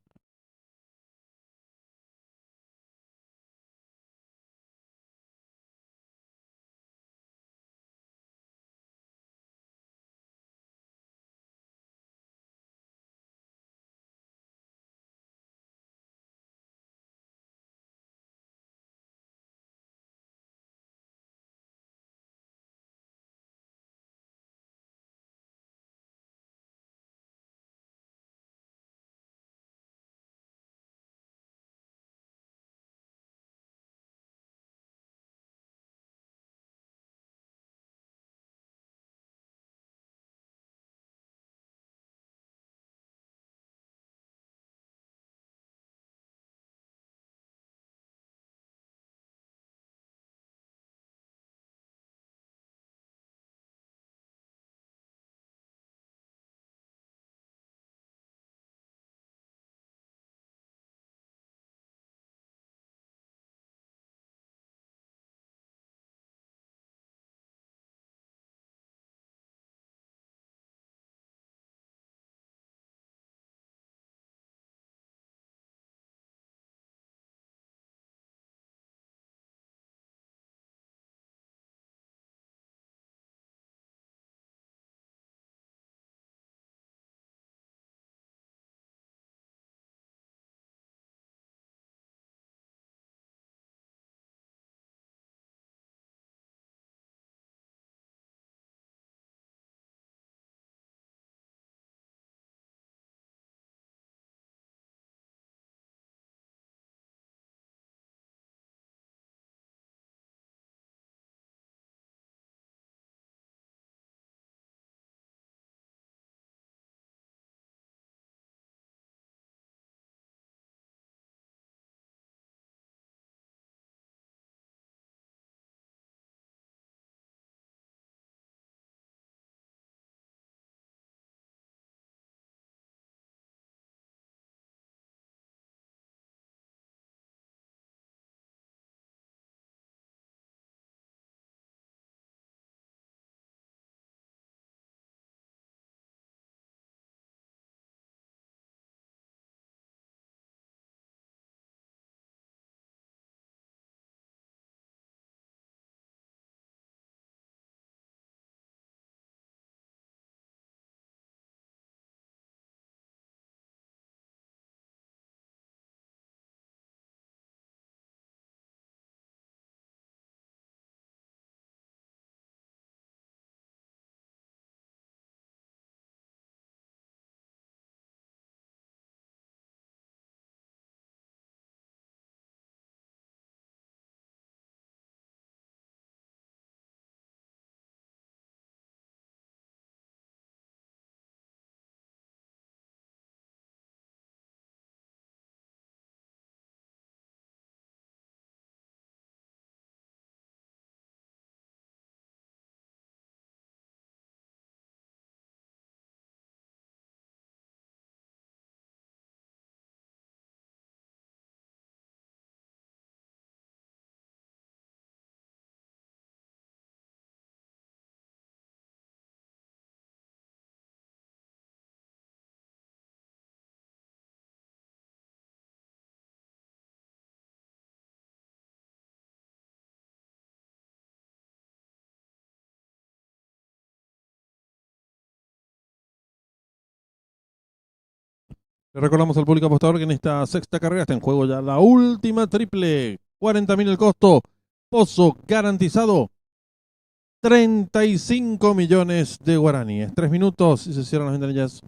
Le recordamos al público apostador que en esta sexta carrera está en juego ya la última triple. 40.000 el costo, pozo garantizado. 35 millones de guaraníes. 3 minutos y se cierran las ventanillas.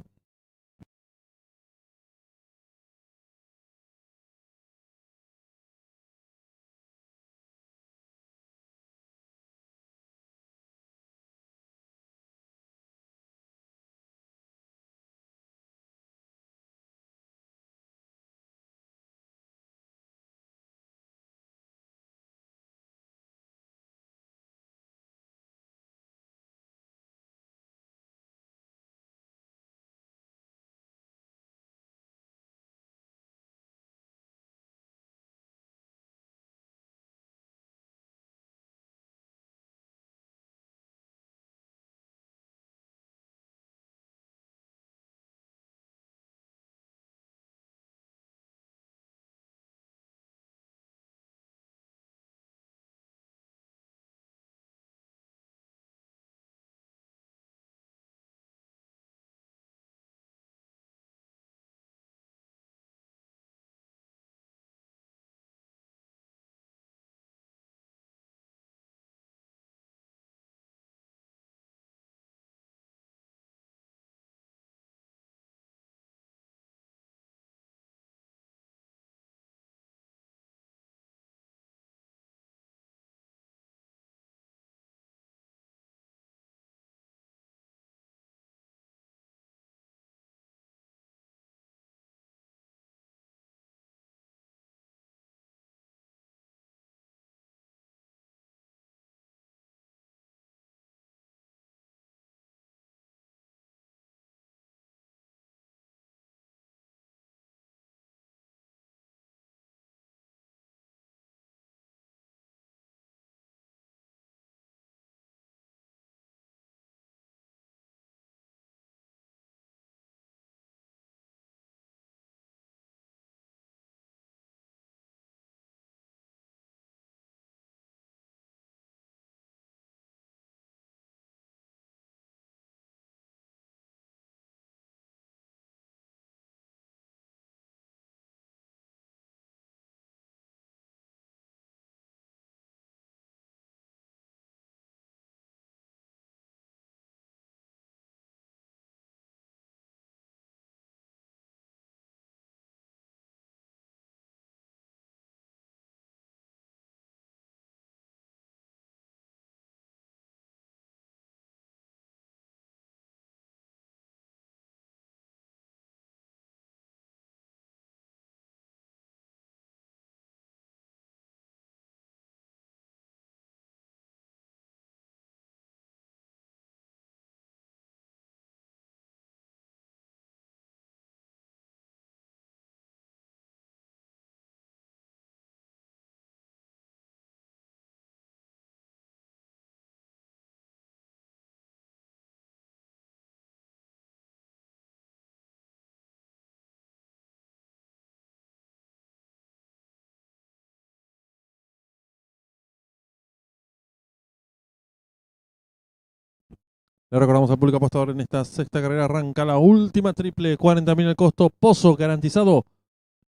Le recordamos al público apostador en esta sexta carrera arranca la última triple, 40.000 el costo, pozo garantizado,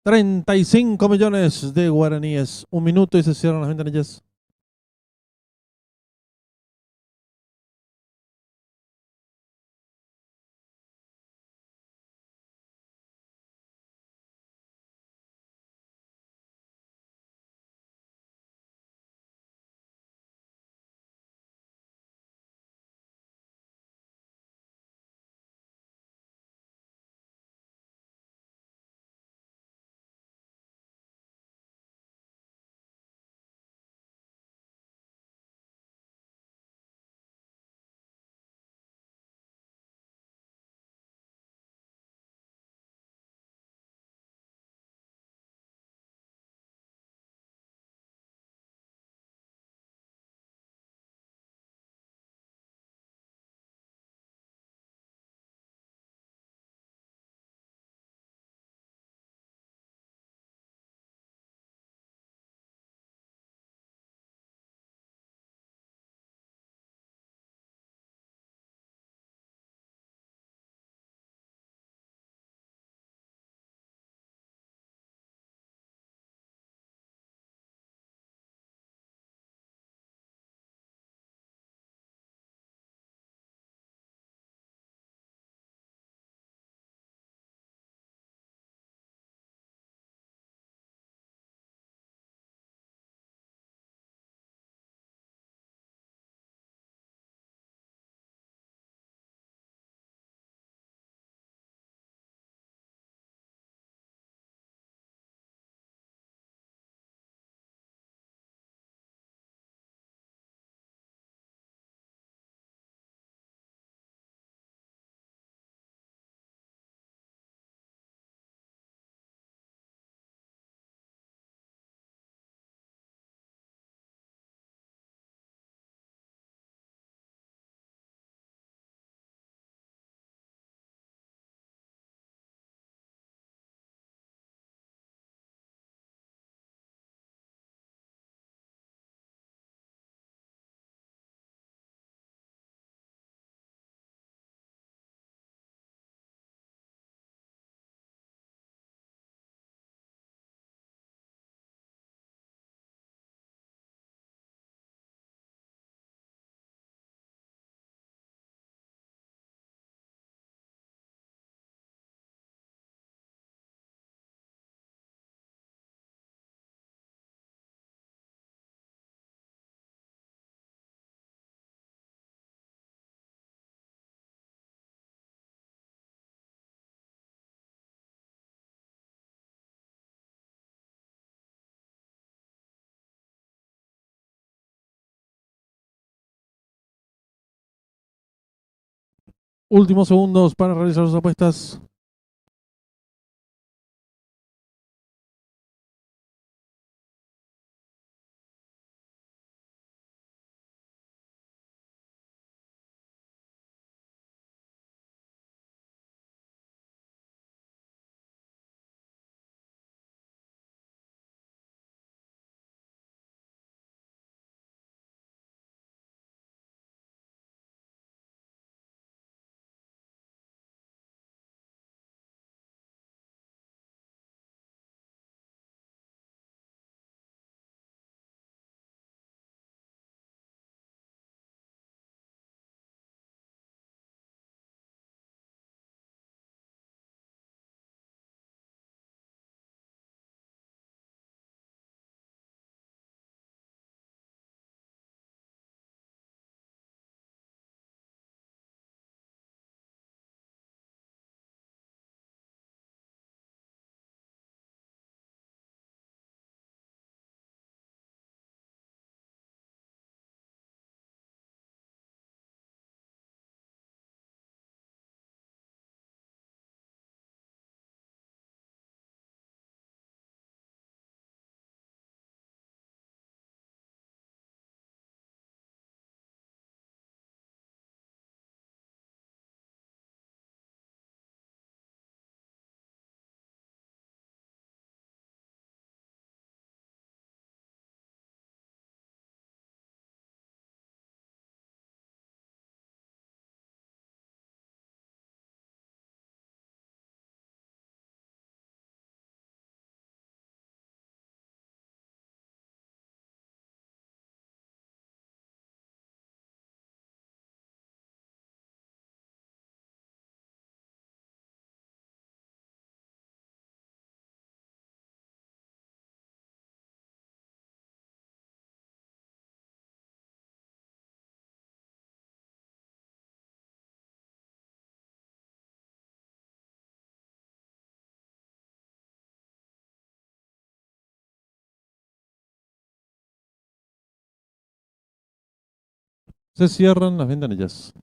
35 millones de guaraníes. 1 minuto y se cierran las ventanillas. Últimos segundos para realizar sus apuestas. Se cierran las ventanillas.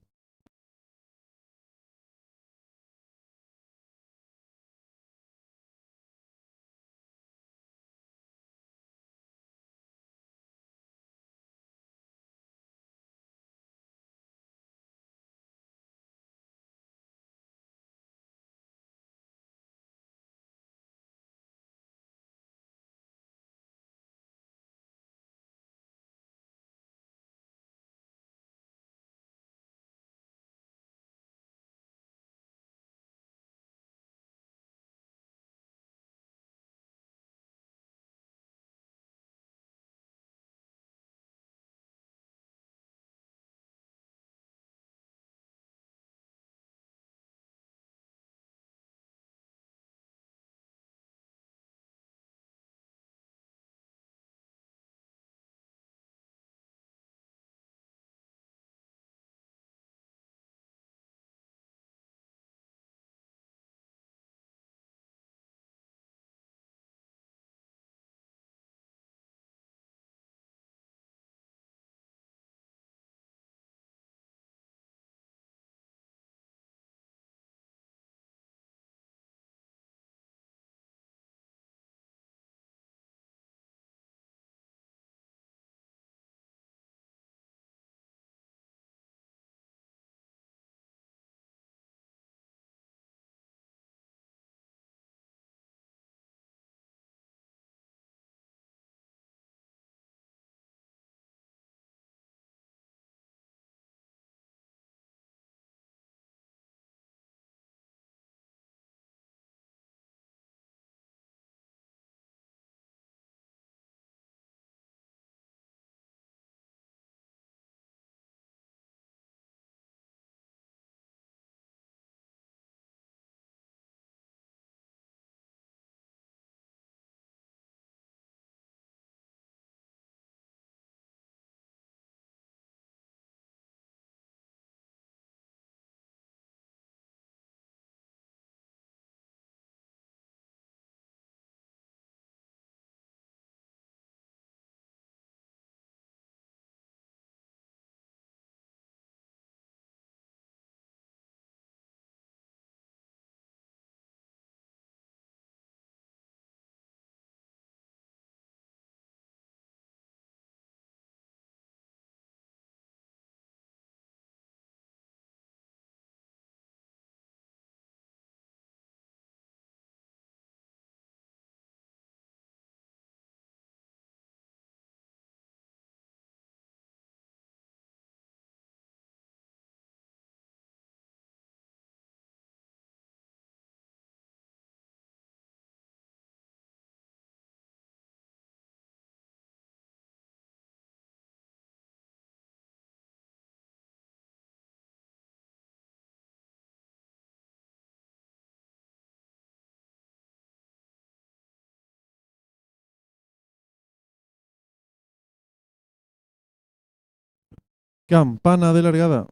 Campana de largada.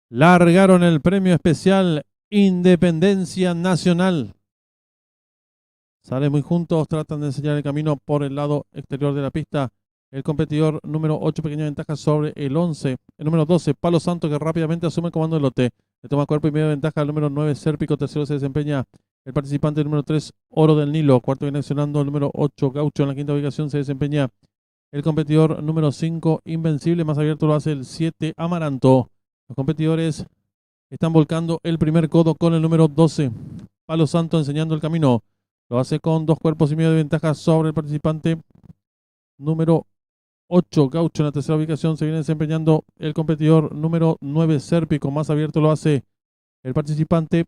Largaron el premio especial Independencia Nacional. Salen muy juntos, tratan de enseñar el camino por el lado exterior de la pista. El competidor número 8, pequeña ventaja sobre el 11. El número 12, Palo Santo, que rápidamente asume el comando del lote. Le toma cuerpo y media ventaja al número 9, Sérpico. Tercero se desempeña el participante número 3, Oro del Nilo. Cuarto viene accionando el número 8, Gaucho. En la quinta ubicación se desempeña el competidor número 5, Invencible. Más abierto lo hace el 7, Amaranto. Los competidores están volcando el primer codo con el número 12, Palo Santo, enseñando el camino. Lo hace con 2 cuerpos y medio de ventaja sobre el participante número 8, Gaucho. En la tercera ubicación se viene desempeñando el competidor número 9, Sérpico. Más abierto lo hace el participante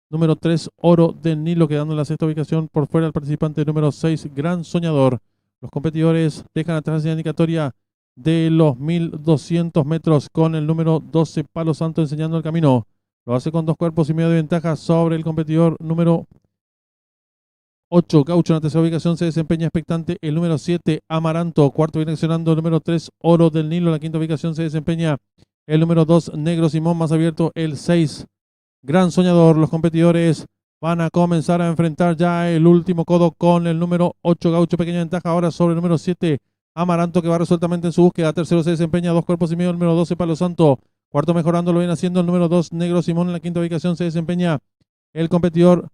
número 3, Oro del Nilo, quedando en la sexta ubicación por fuera el participante número 6, Gran Soñador. Los competidores dejan atrás la indicatoria de los 1200 metros con el número 12, Palo Santo, enseñando el camino. Lo hace con 2 cuerpos y medio de ventaja sobre el competidor número 8, Gaucho en la tercera ubicación se desempeña expectante el número 7, Amaranto. Cuarto viene accionando el número 3, Oro del Nilo. En la quinta ubicación se desempeña el número 2, Negro Simón. Más abierto el 6, Gran Soñador. Los competidores van a comenzar a enfrentar ya el último codo con el número 8, Gaucho. Pequeña ventaja ahora sobre el número 7, Amaranto, que va resueltamente en su búsqueda. Tercero se desempeña 2 cuerpos y medio el número 12, Palo Santo. Cuarto mejorando lo viene haciendo el número 2, Negro Simón. En la quinta ubicación se desempeña el competidor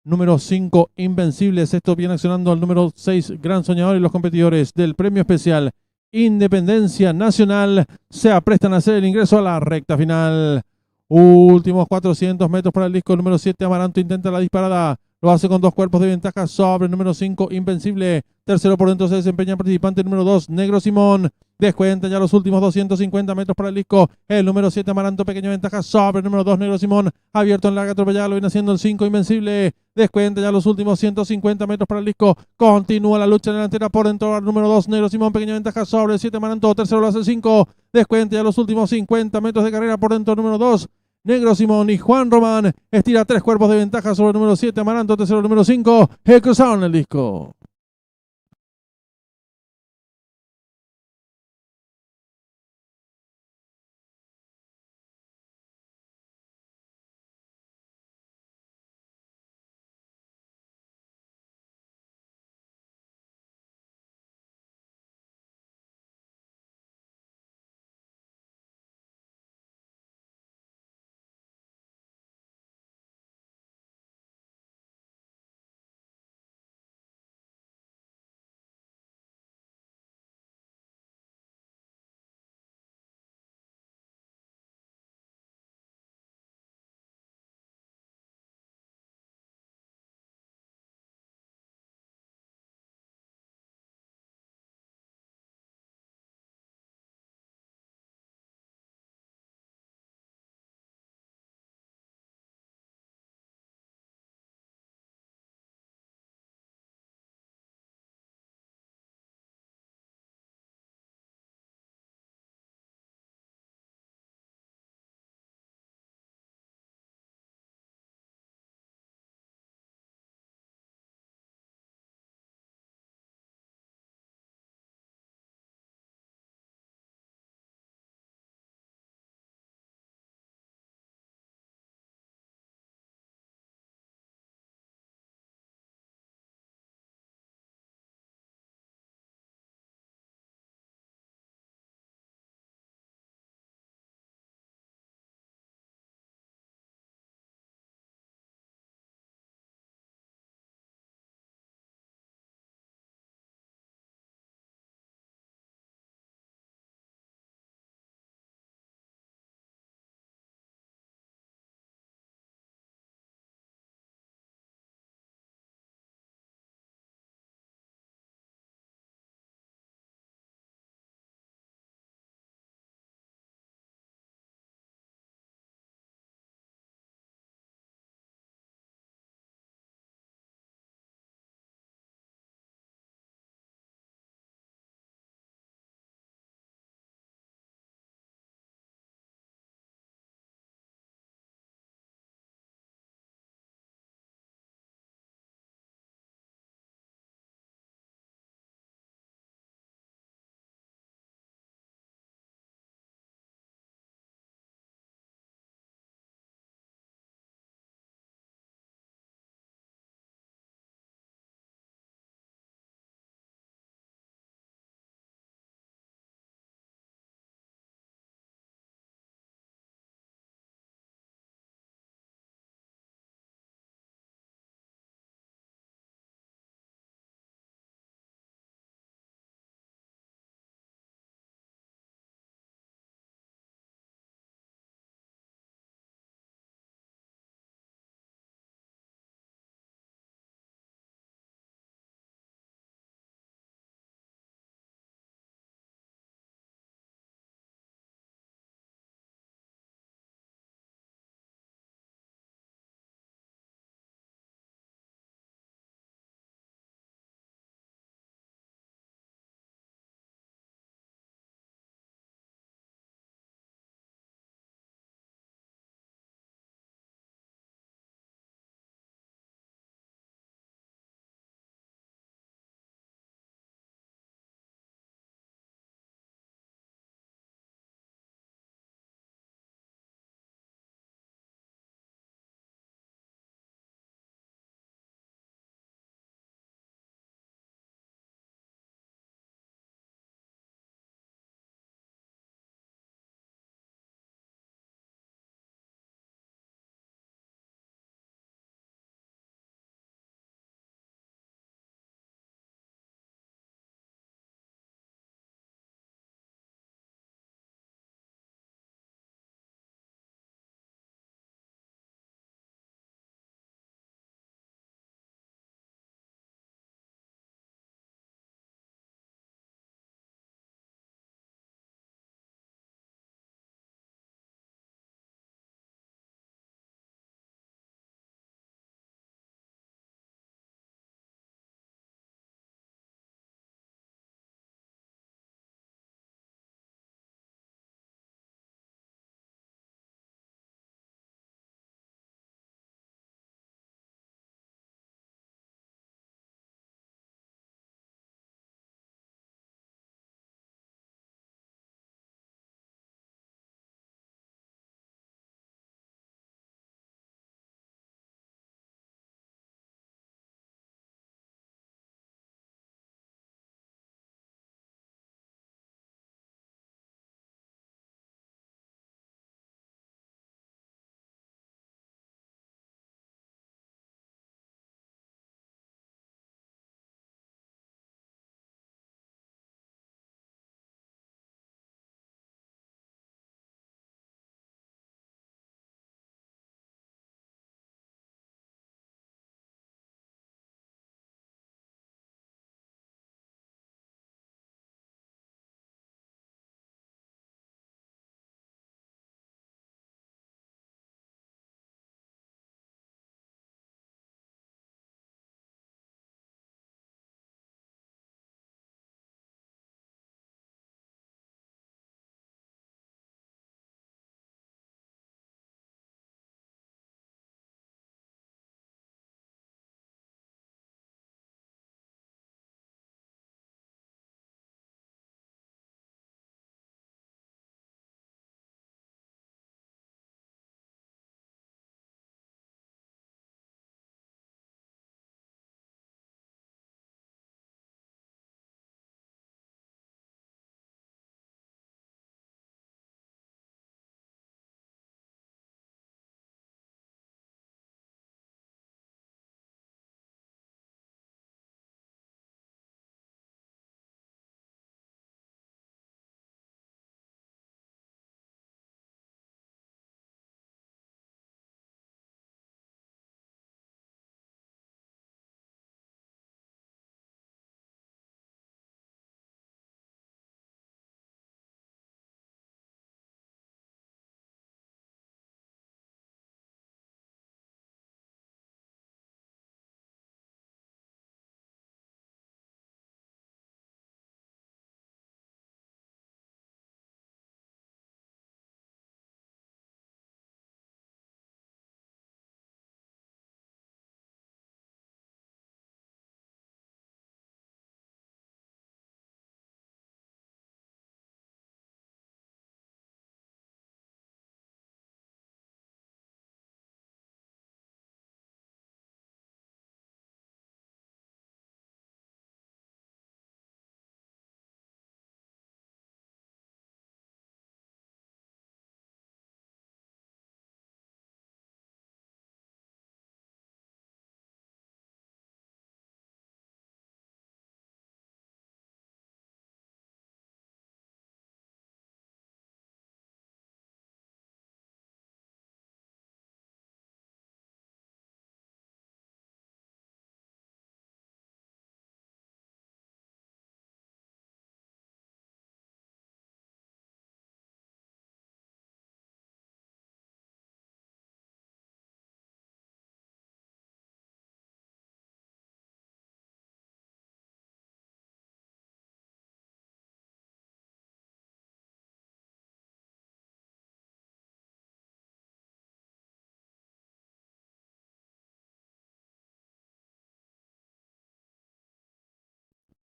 número 5, Invencible. Sexto viene accionando el número 6, Gran Soñador. Y los competidores del premio especial Independencia Nacional se aprestan a hacer el ingreso a la recta final. Últimos 400 metros para el disco número 7, Amaranto intenta la disparada. Lo hace con 2 cuerpos de ventaja sobre el número 5, Invencible. Tercero por dentro se desempeña el participante número 2, Negro Simón. Descuenta ya los últimos 250 metros para el disco. El número 7, Amaranto, pequeña ventaja sobre el número 2, Negro Simón. Abierto en larga atropellada, lo viene haciendo el 5, Invencible. Descuenta ya los últimos 150 metros para el disco. Continúa la lucha delantera por dentro al número 2, Negro Simón. Pequeña ventaja sobre el 7, Amaranto. Tercero lo hace el 5. Descuenta ya los últimos 50 metros de carrera por dentro al número 2, Negro Simón. Y Juan Román estira 3 cuerpos de ventaja sobre el número 7, Amaranto. Tercero, número 5. Cruzaron el disco.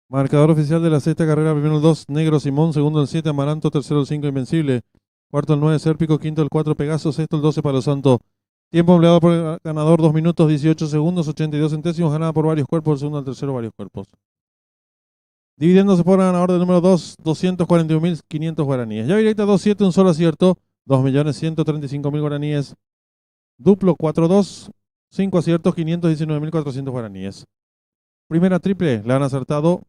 Marcador oficial de la sexta carrera: primero el 2, Negro Simón; segundo el 7, Amaranto; tercero el 5, Invencible; cuarto el 9, Sérpico; quinto el 4, Pegaso; sexto el 12, Palo Santo. Tiempo empleado por el ganador: 2 minutos 18 segundos 82 centésimos, ganada por varios cuerpos, el segundo al tercero varios cuerpos. Dividiéndose por ganador del número 2, 241.500 guaraníes. Ya directa 2-7, un solo acierto, 2.135.000 guaraníes. Duplo 4-2, 5 aciertos, 519.400 guaraníes. Primera triple, le han acertado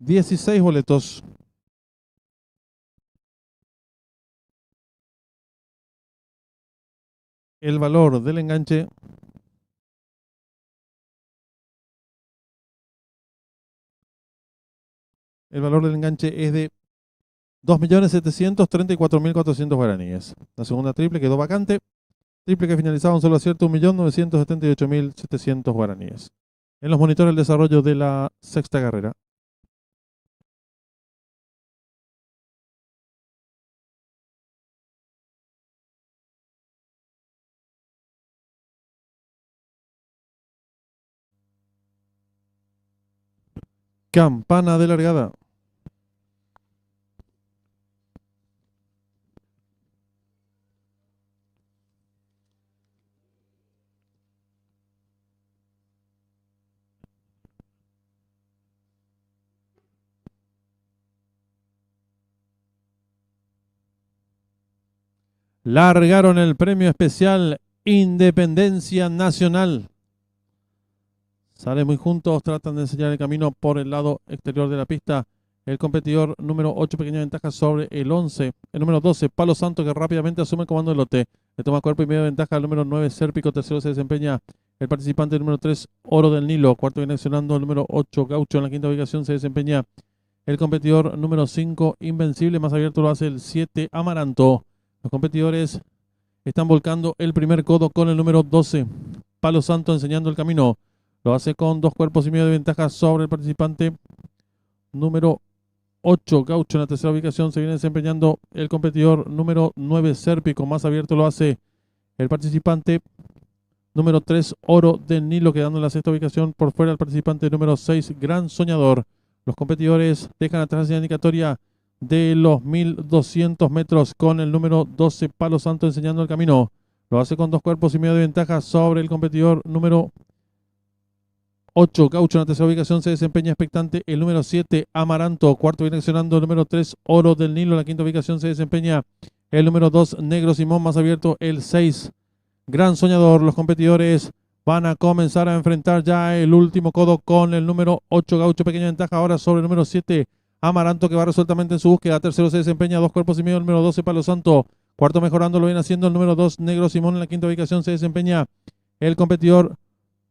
16 boletos. El valor del enganche es de 2.734.400 guaraníes. La segunda triple quedó vacante. Triple que finalizaba un solo acierto, 1.978.700 guaraníes. En los monitores el desarrollo de la sexta carrera. Campana de largada. Largaron el premio especial Independencia Nacional. Salen muy juntos, tratan de enseñar el camino por el lado exterior de la pista. El competidor número 8, pequeña ventaja sobre el 11. El número 12, Palo Santo, que rápidamente asume el comando del lote. Le toma cuerpo y media ventaja al número 9, Sérpico. Tercero se desempeña el participante número 3, Oro del Nilo. Cuarto viene accionando el número 8, Gaucho. En la quinta ubicación se desempeña el competidor número 5, Invencible. Más abierto lo hace el 7, Amaranto. Los competidores están volcando el primer codo con el número 12, Palo Santo, enseñando el camino. Lo hace con 2 cuerpos y medio de ventaja sobre el participante número 8, Gaucho. En la tercera ubicación se viene desempeñando el competidor número 9, Sérpico. Más abierto lo hace el participante número 3, Oro del Nilo, quedando en la sexta ubicación por fuera el participante número 6, Gran Soñador. Los competidores dejan atrás la indicatoria de los 1.200 metros con el número 12, Palo Santo, enseñando el camino. Lo hace con 2 cuerpos y medio de ventaja sobre el competidor número 8, Gaucho. En la tercera ubicación se desempeña expectante el número 7, Amaranto. Cuarto viene accionando el número 3, Oro del Nilo. En la quinta ubicación se desempeña el número 2, Negro Simón. Más abierto el 6, Gran Soñador. Los competidores van a comenzar a enfrentar ya el último codo con el número 8, Gaucho. Pequeña ventaja ahora sobre el número 7, Amaranto, que va resueltamente en su búsqueda. Tercero se desempeña 2 cuerpos y medio el número 12, Palo Santo. Cuarto mejorando lo viene haciendo el número 2, Negro Simón. En la quinta ubicación se desempeña el competidor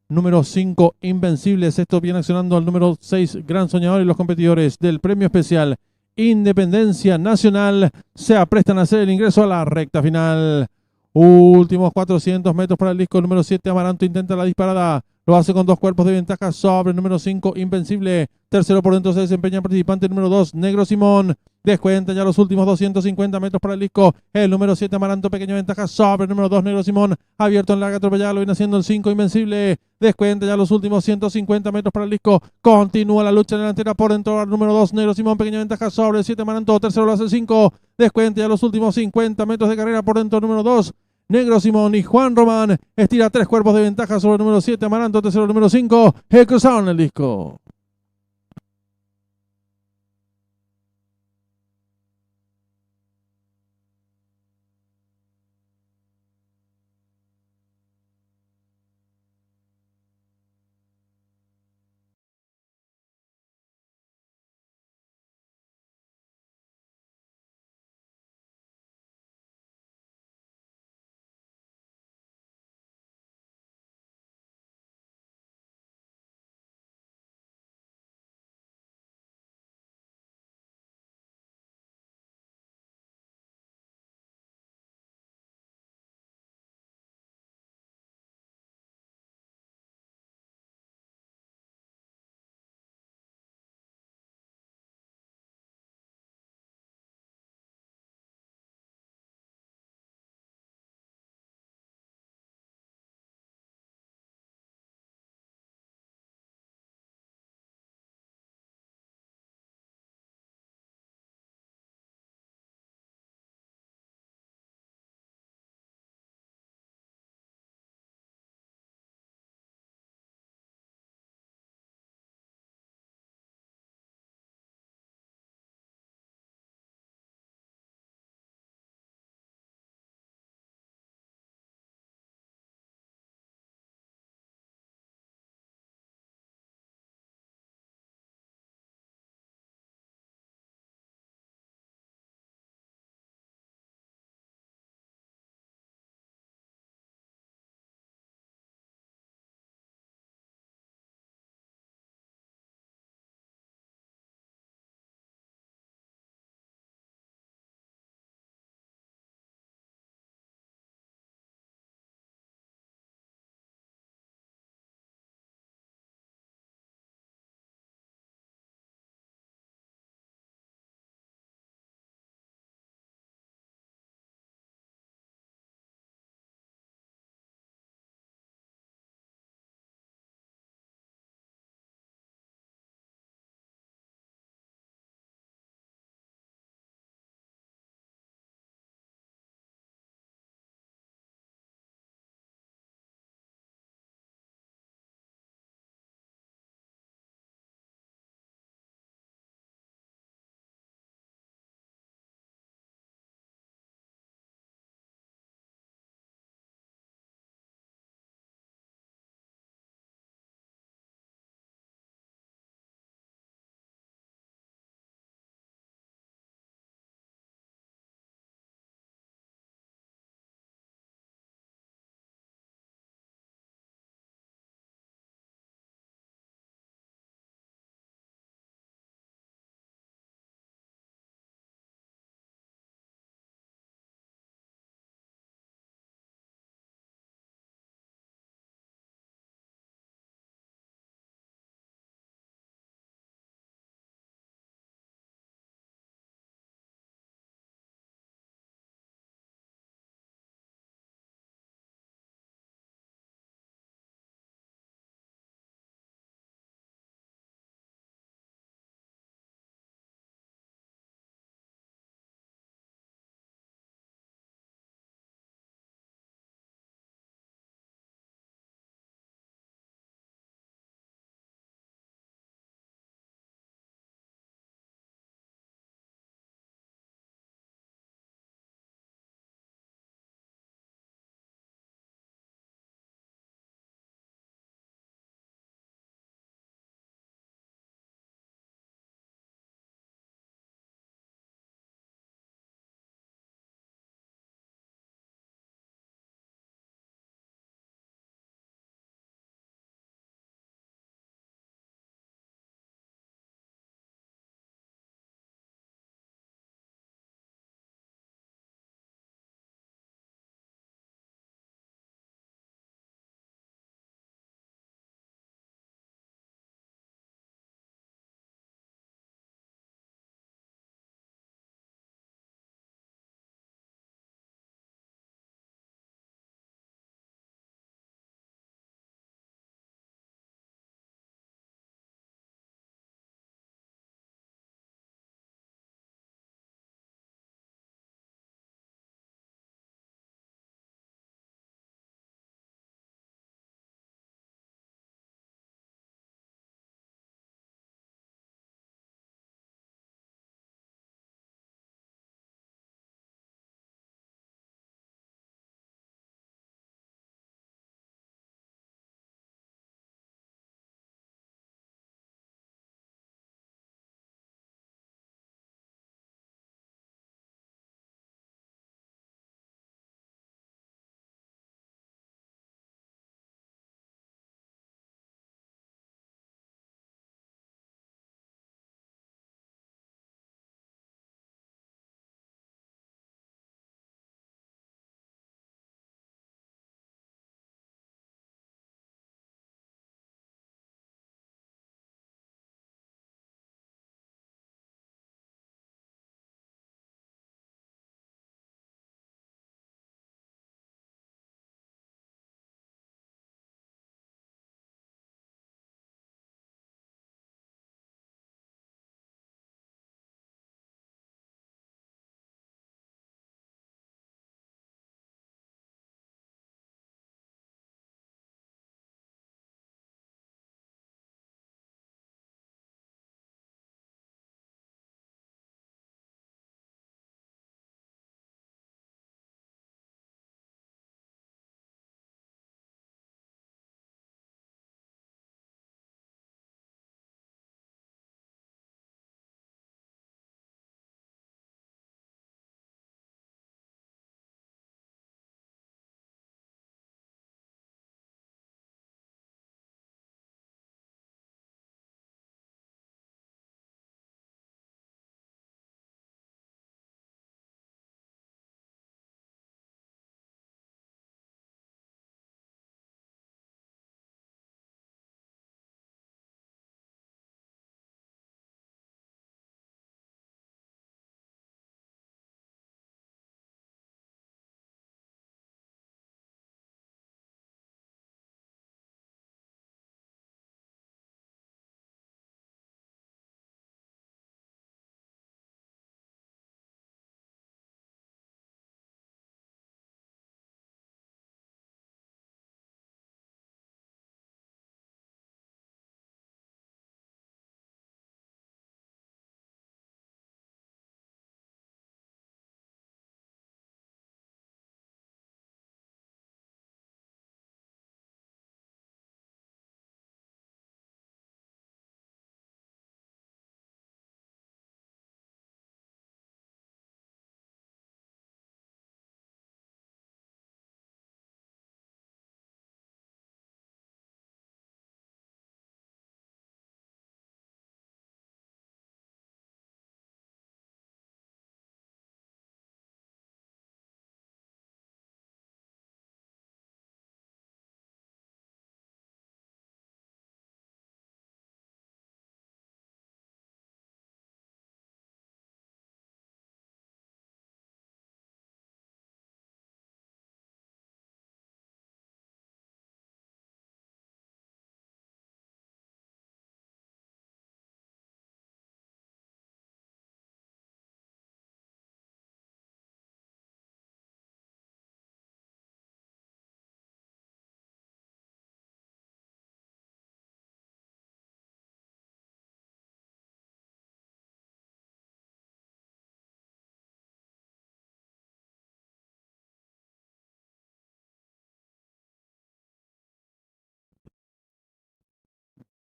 número 5, Invencible. Sexto viene accionando al número 6, Gran Soñador. Y los competidores del premio especial Independencia Nacional se aprestan a hacer el ingreso a la recta final. Últimos 400 metros para el disco número 7, Amaranto intenta la disparada. Lo hace con 2 cuerpos de ventaja sobre el número 5, Invencible. Tercero por dentro se desempeña el participante número 2, Negro Simón. Descuenta ya los últimos 250 metros para el disco. El número 7, Amaranto, pequeña ventaja sobre el número 2, Negro Simón. Abierto en larga atropellada, lo viene haciendo el 5, Invencible. Descuenta ya los últimos 150 metros para el disco. Continúa la lucha delantera por dentro al número 2, Negro Simón. Pequeña ventaja sobre el 7, Amaranto. Tercero lo hace el 5. Descuenta ya los últimos 50 metros de carrera por dentro del número 2, Negro Simón. Y Juan Román estira 3 cuerpos de ventaja sobre el número 7, Amaranto. Tercero el número 5. Cruzaron el disco.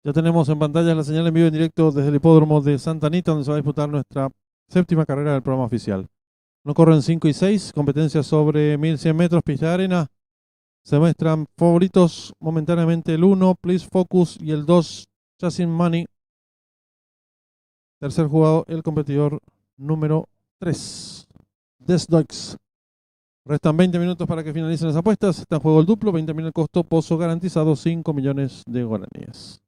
Ya tenemos en pantalla la señal en vivo en directo desde el hipódromo de Santa Anita, donde se va a disputar nuestra séptima carrera del programa oficial. No corren 5 y 6, competencia sobre 1100 metros, pista de arena. Se muestran favoritos momentáneamente el 1, Please Focus, y el 2, Chasing Money. Tercer jugado, el competidor número 3, Desdoix. Restan 20 minutos para que finalicen las apuestas. Está en juego el duplo, 20.000 el costo, pozo garantizado, 5 millones de guaraníes.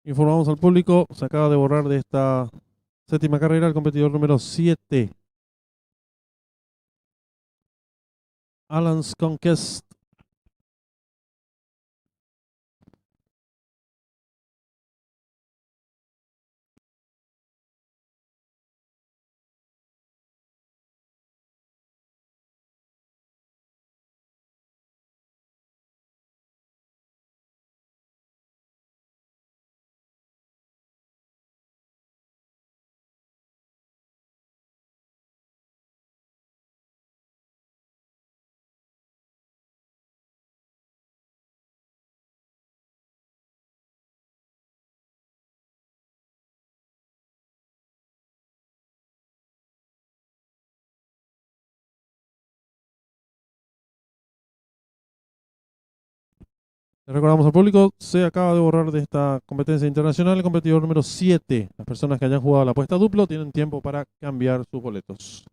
Informamos al público, se acaba de borrar de esta séptima carrera el competidor número 7, Alan's Conquest. Le recordamos al público, se acaba de borrar de esta competencia internacional el competidor número 7. Las personas que hayan jugado la apuesta duplo tienen tiempo para cambiar sus boletos.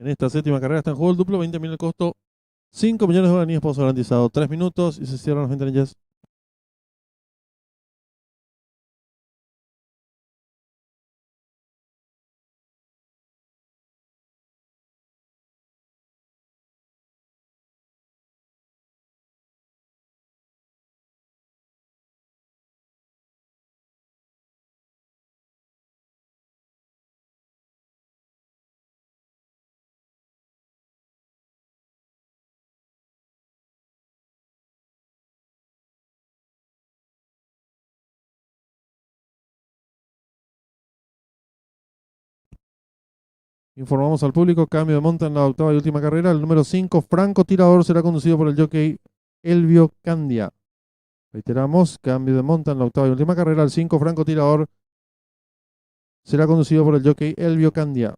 En esta séptima carrera está en juego el duplo, 20.000 el costo, 5 millones de guaraníes por garantizado, 3 minutos y se cierran las ventanillas. Informamos al público, cambio de monta en la octava y última carrera. El número 5, Franco Tirador, será conducido por el jockey Elvio Candia. Reiteramos, cambio de monta en la octava y última carrera. El 5, Franco Tirador, será conducido por el jockey Elvio Candia.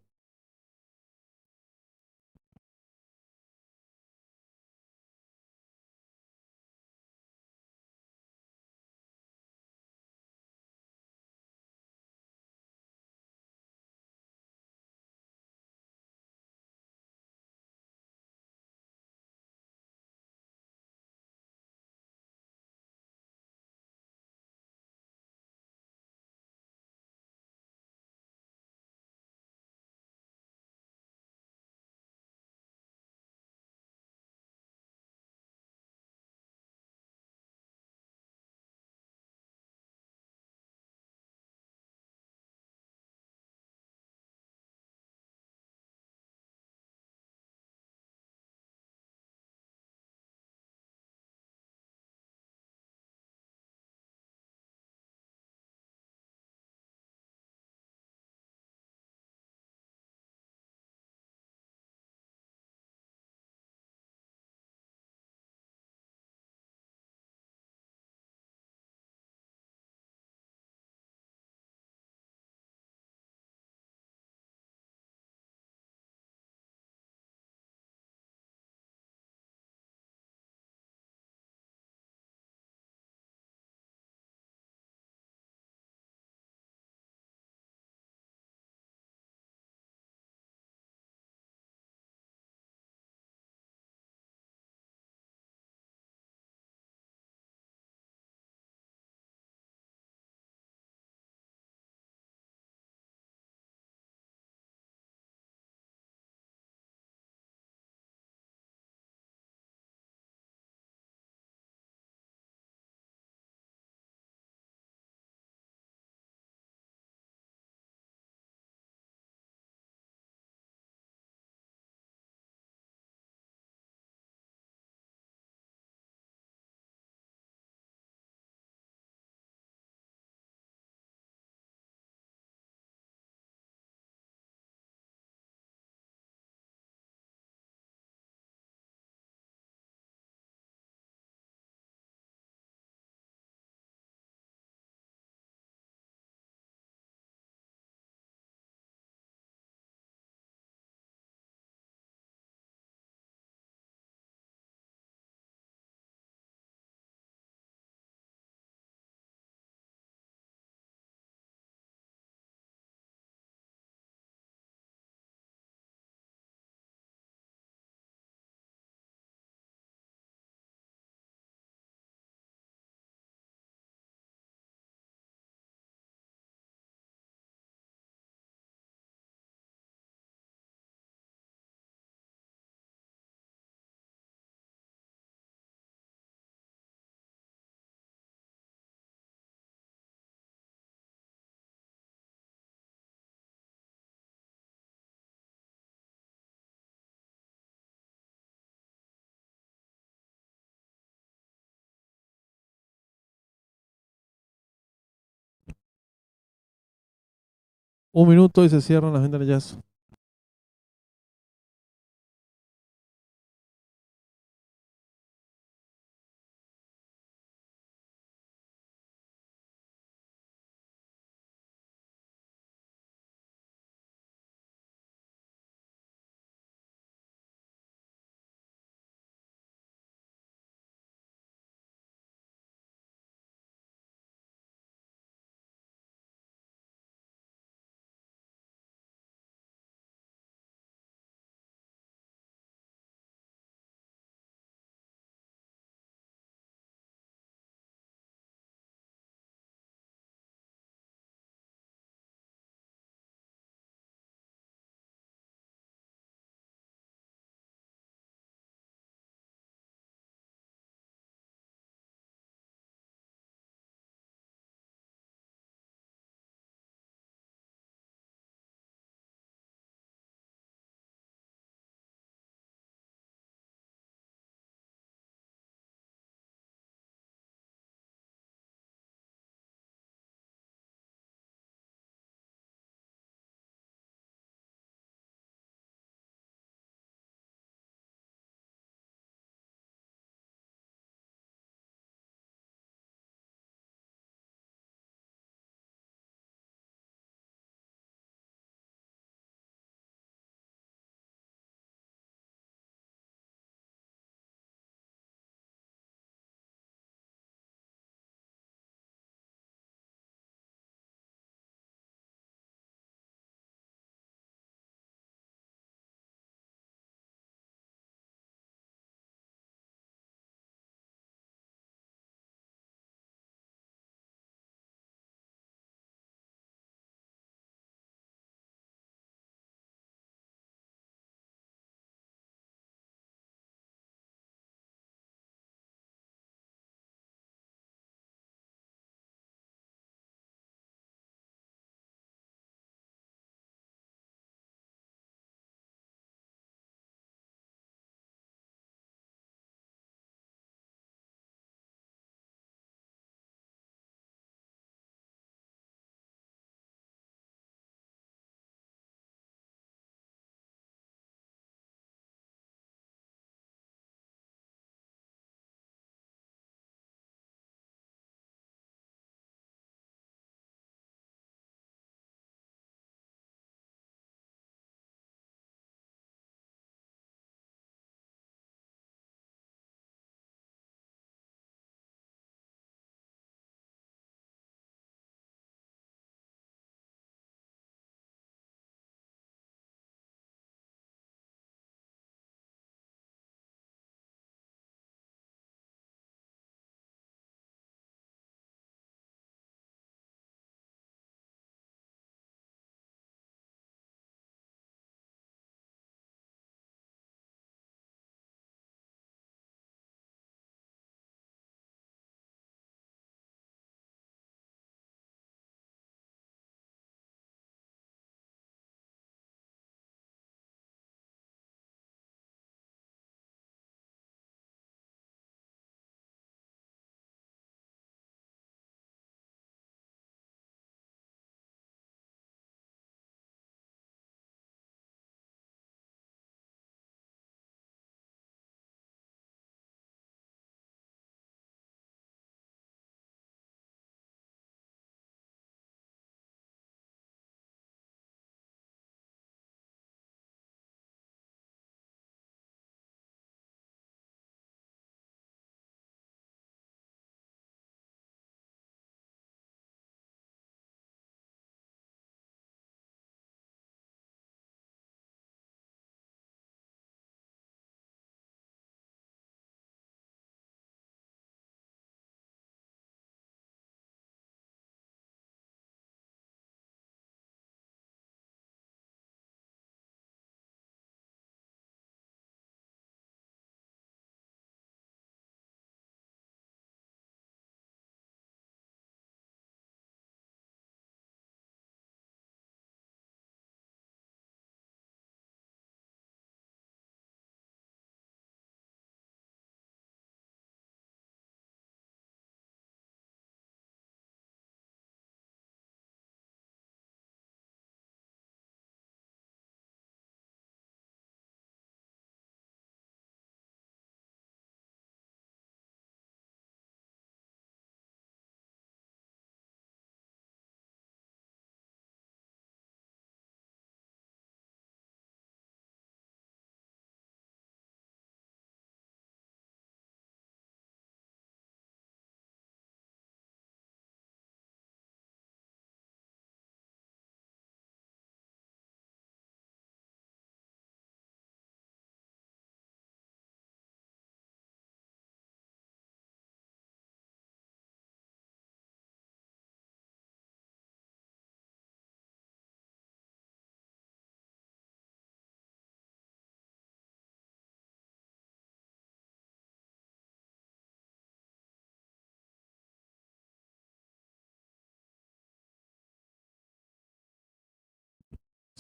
Un minuto y se cierran las ventanillas.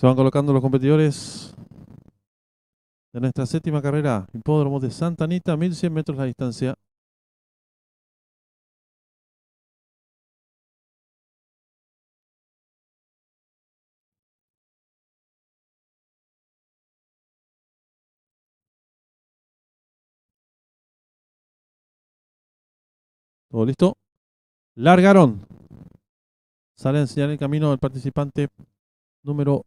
Se van colocando los competidores de nuestra séptima carrera, Hipódromo de Santa Anita, 1100 metros la distancia. ¿Todo listo? Largaron. Sale a enseñar el camino del participante número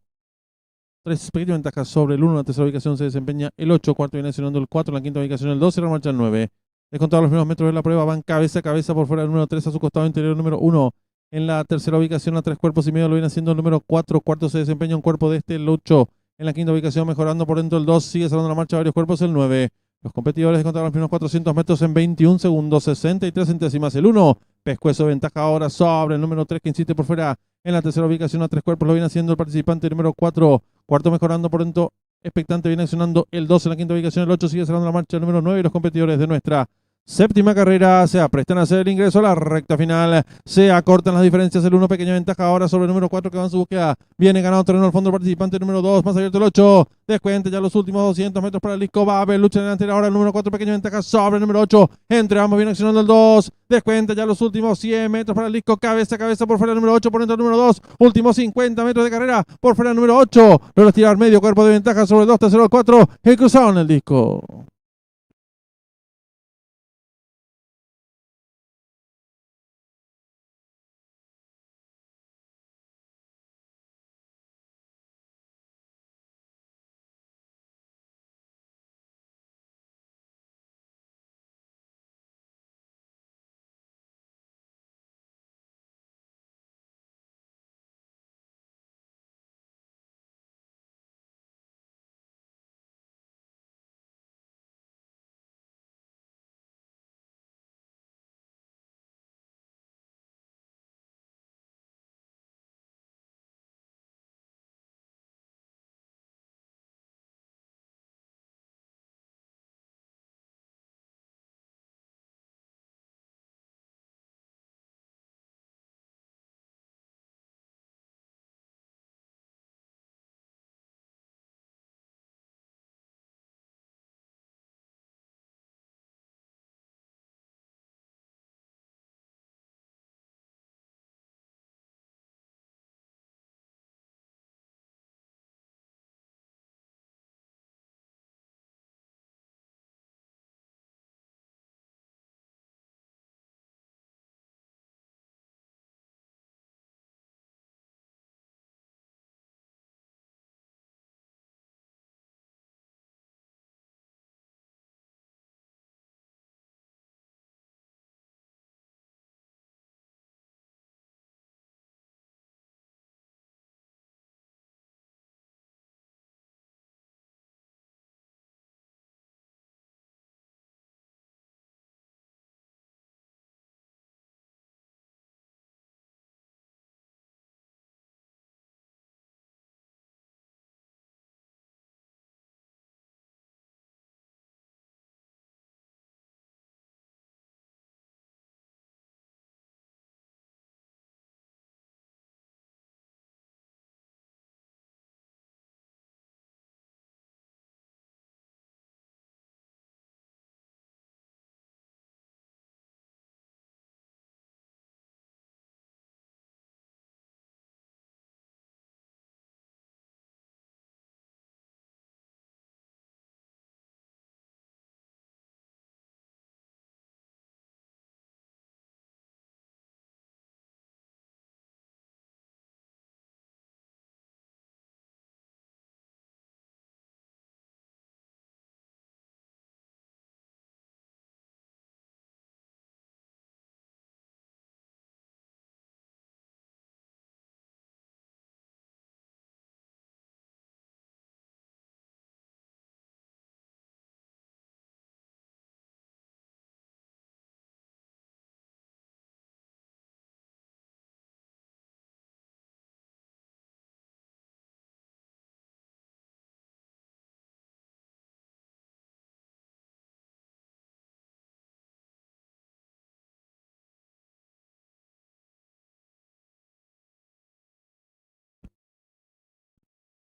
3. Pequeña ventaja sobre el 1. En la tercera ubicación se desempeña el 8. Cuarto viene accionando el 4. En la quinta ubicación el 2. Y la marcha el 9. Descontados los primeros metros de la prueba. Van cabeza a cabeza por fuera el número 3 a su costado interior el número 1. En la tercera ubicación a 3 cuerpos y medio lo viene haciendo el número 4. Cuarto se desempeña un cuerpo de el 8. En la quinta ubicación mejorando por dentro el 2. Sigue cerrando la marcha varios cuerpos el 9. Los competidores descontaron los primeros 400 metros en 21 segundos, 63 centésimas. El 1. Pescuezo ventaja ahora sobre el número 3 que insiste por fuera. En la tercera ubicación a 3 cuerpos lo viene haciendo el participante número 4. Cuarto mejorando por dentro, expectante viene accionando el 2 en la quinta ubicación, el 8 sigue cerrando la marcha el número 9 y los competidores de nuestra séptima carrera se aprestan a hacer el ingreso a la recta final. Se acortan las diferencias, el 1 pequeña ventaja ahora sobre el número 4 que va en su búsqueda. Viene ganando terreno al fondo el participante número 2, más abierto el 8. Descuente ya los últimos 200 metros para el disco. Va a haber lucha delantera ahora el número 4 pequeña ventaja sobre el número 8. Entre ambos viene accionando el 2. Descuenta ya los últimos 100 metros para el disco. Cabeza a cabeza por fuera el número 8, por dentro el número 2. Últimos 50 metros de carrera por fuera el número 8. Logra tirar medio cuerpo de ventaja sobre el 2, tercero el 4. Y cruzaron el disco.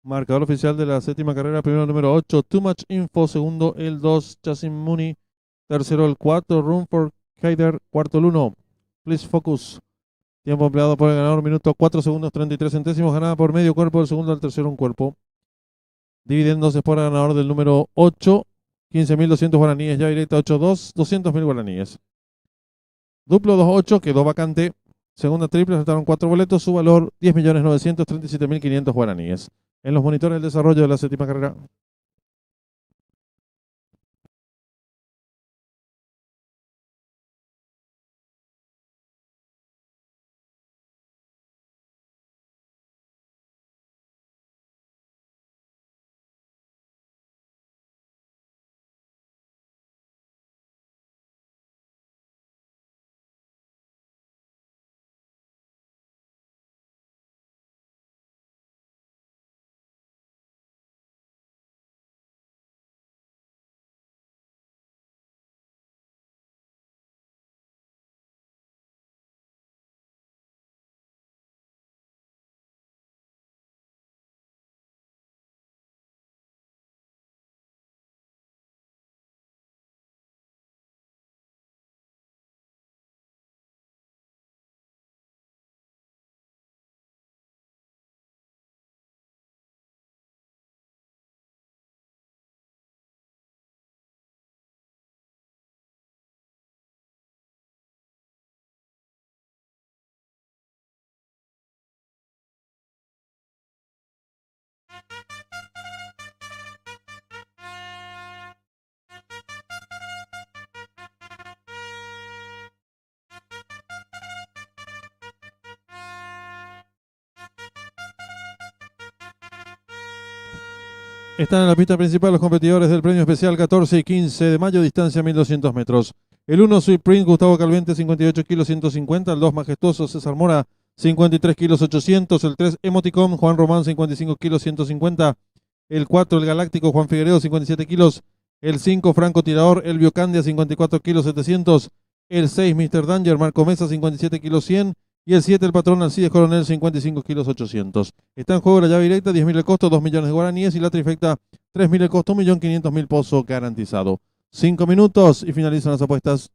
Marcador oficial de la séptima carrera, primero el número 8, Too Much Info, segundo el 2, Chasim Mooney, tercero el 4, Room for Heider, cuarto el 1, Please Focus. Tiempo empleado por el ganador, minuto 4 segundos 33 centésimos, ganada por medio cuerpo, del segundo al tercero un cuerpo. Dividiéndose por el ganador del número 8, 15.200 guaraníes, ya directa 8-2, 200.000 guaraníes. Duplo 2-8, quedó vacante. Segunda triple, faltaron 4 boletos, su valor 10.937.500 guaraníes. En los monitores del desarrollo de la séptima carrera. Están en la pista principal los competidores del premio especial 14 y 15 de mayo, distancia 1200 metros. El 1 Sweet Prince, Gustavo Calvente, 58 kilos 150. El 2 Majestuoso, César Mora, 53 kilos 800. El 3 Emoticon, Juan Román, 55 kilos 150. El 4 El Galáctico, Juan Figueredo, 57 kilos. El 5 Franco Tirador, Elvio Candia, 54 kilos 700. El 6 Mr. Danger, Marco Mesa, 57 kilos 100. Y el 7 el patrón Alcides Coronel, 55 kilos 800. Está en juego la llave directa, 10.000 el costo, 2 millones de guaraníes. Y la trifecta, 3.000 el costo, 1.500.000 pozo garantizado. 5 minutos y finalizan las apuestas.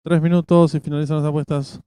3 minutos y finalizan las apuestas.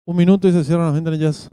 Un minuto y se cierran las ventanillas.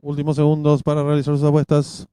Últimos segundos para realizar sus apuestas.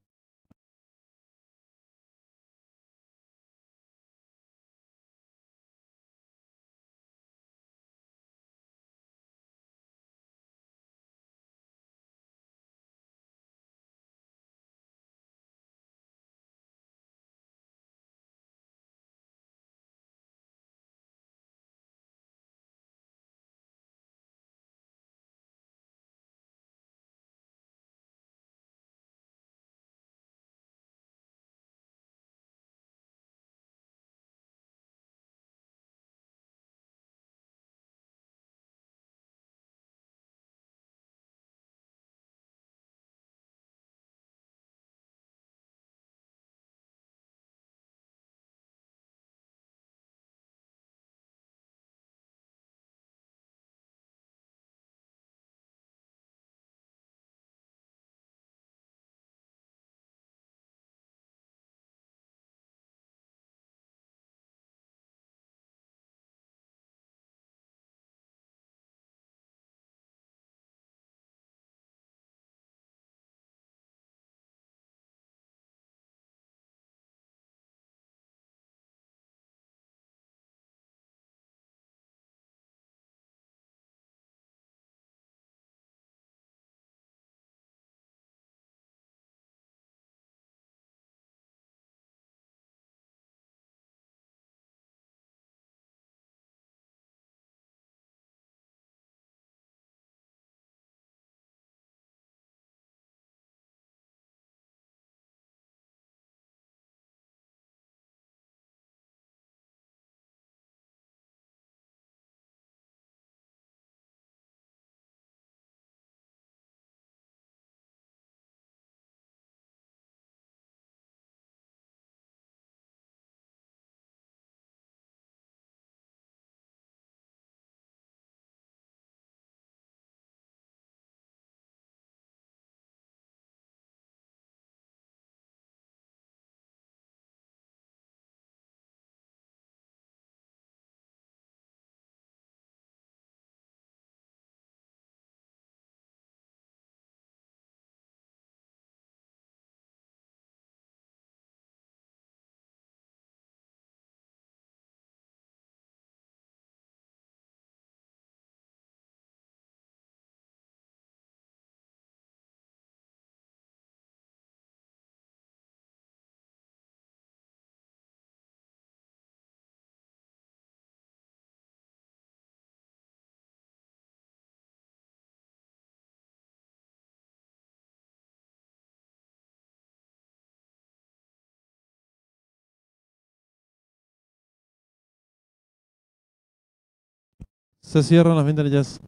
Se cierran las ventanillas.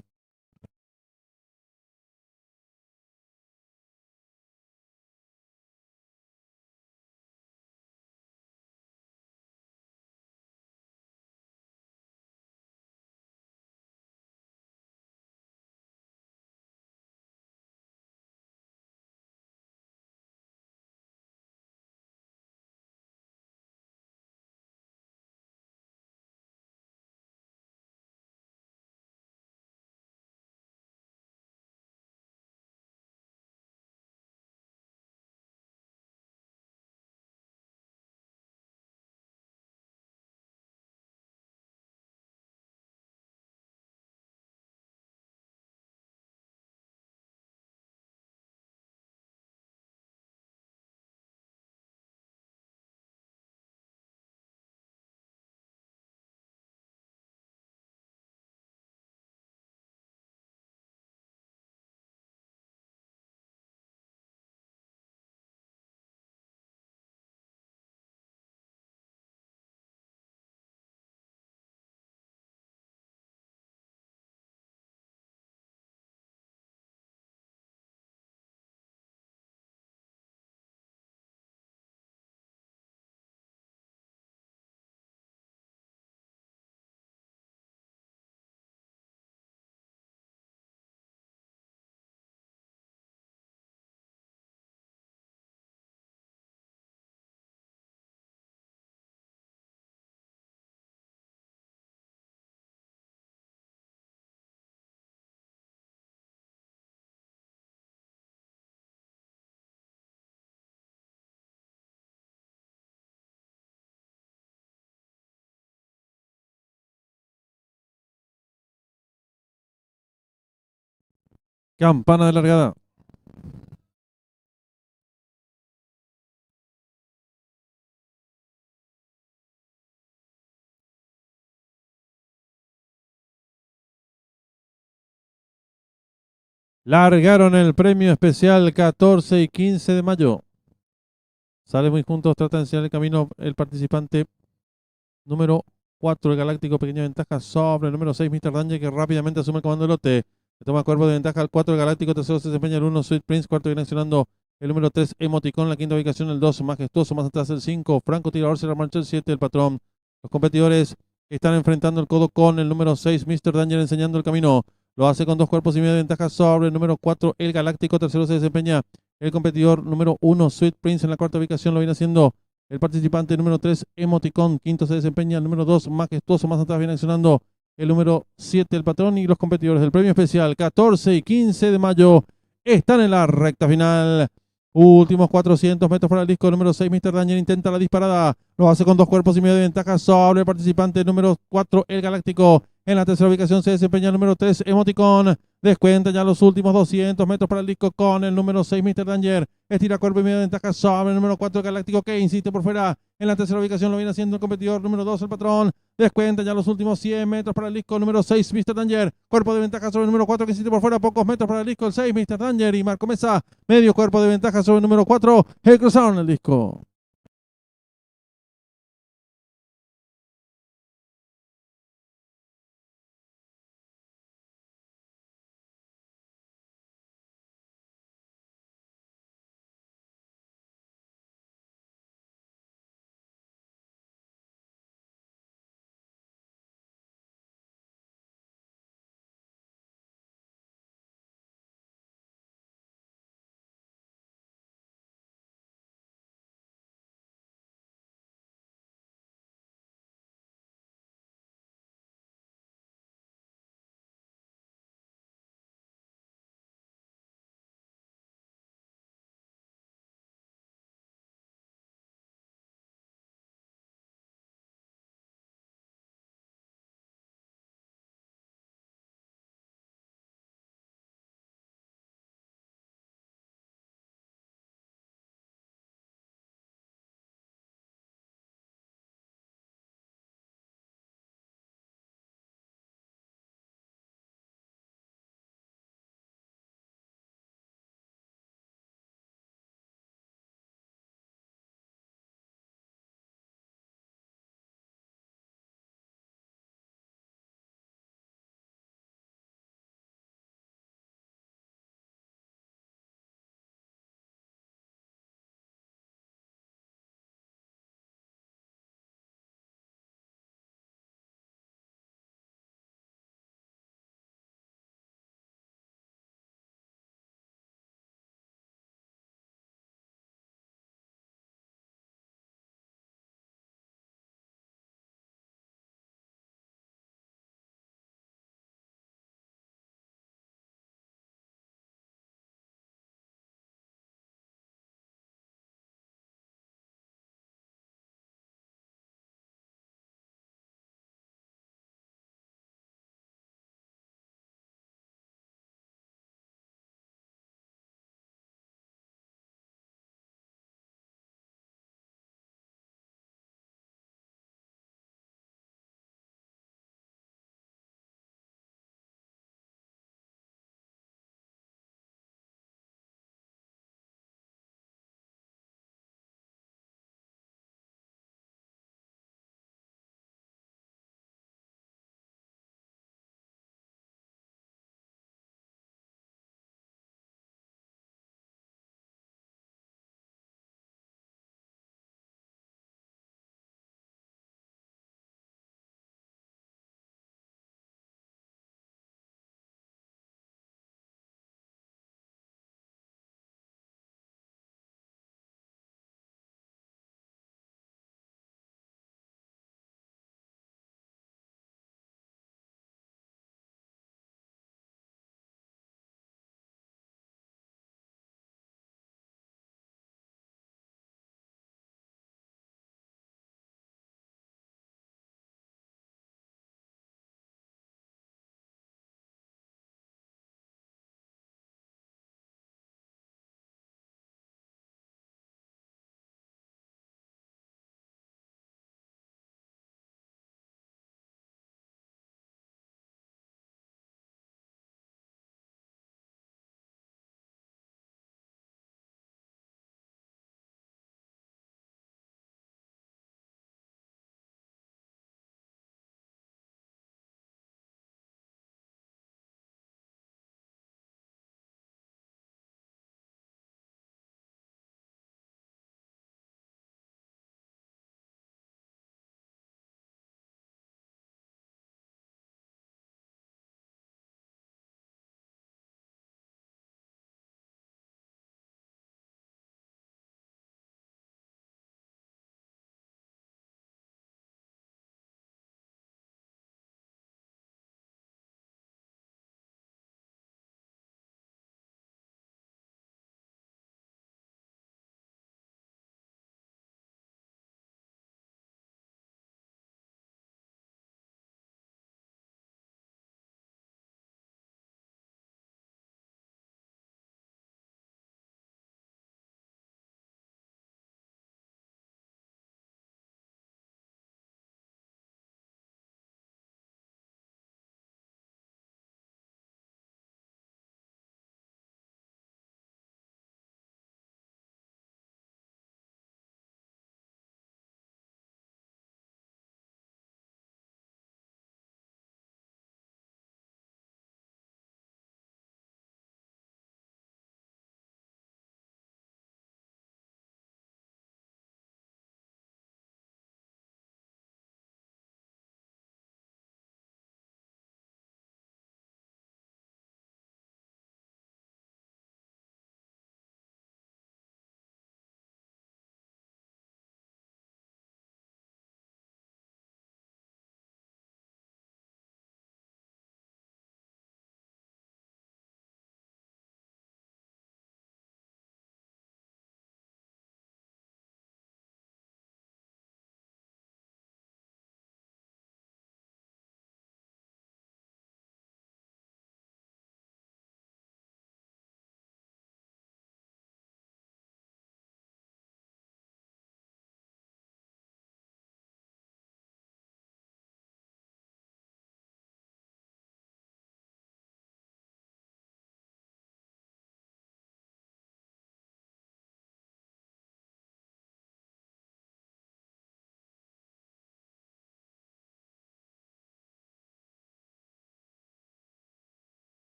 Campana de largada. Largaron el premio especial 14 y 15 de mayo. Sale muy juntos, trata de enseñar el camino el participante número 4, el Galáctico, pequeña ventaja sobre el número 6, Mr. Danger, que rápidamente asume el comando del lote. Le toma cuerpo de ventaja al 4, el Galáctico, tercero se desempeña el 1, Sweet Prince, cuarto viene accionando el número 3, Emoticon, la quinta ubicación el 2, Majestuoso, más atrás el 5, Franco Tirador, se la marcha el 7, el Patrón. Los competidores están enfrentando el codo con el número 6, Mr. Danger, enseñando el camino. Lo hace con 2 cuerpos y medio de ventaja sobre el número 4, el Galáctico, tercero se desempeña el competidor número 1, Sweet Prince, en la cuarta ubicación lo viene haciendo el participante número 3, Emoticon. Quinto se desempeña el número 2, Majestuoso. Más atrás viene accionando el número 7, el Patrón. Y los competidores del premio especial 14 y 15 de mayo están en la recta final. Últimos 400 metros para el disco número 6, Mr. Danger intenta la disparada. Lo hace con 2 cuerpos y medio de ventaja sobre el participante número 4, el Galáctico. En la tercera ubicación se desempeña el número 3, Emoticon. Descuenta ya los últimos 200 metros para el disco con el número 6, Mr. Danger. Estira cuerpo y medio de ventaja sobre el número 4, el Galáctico, que insiste por fuera. En la tercera ubicación lo viene haciendo el competidor número 2, el Patrón. Descuenta ya los últimos 100 metros para el disco número 6, Mr. Danger. Cuerpo de ventaja sobre el número 4, que insiste por fuera. Pocos metros para el disco, el 6, Mr. Danger. Y Marco Mesa, medio cuerpo de ventaja sobre el número 4. El cruzaron el disco.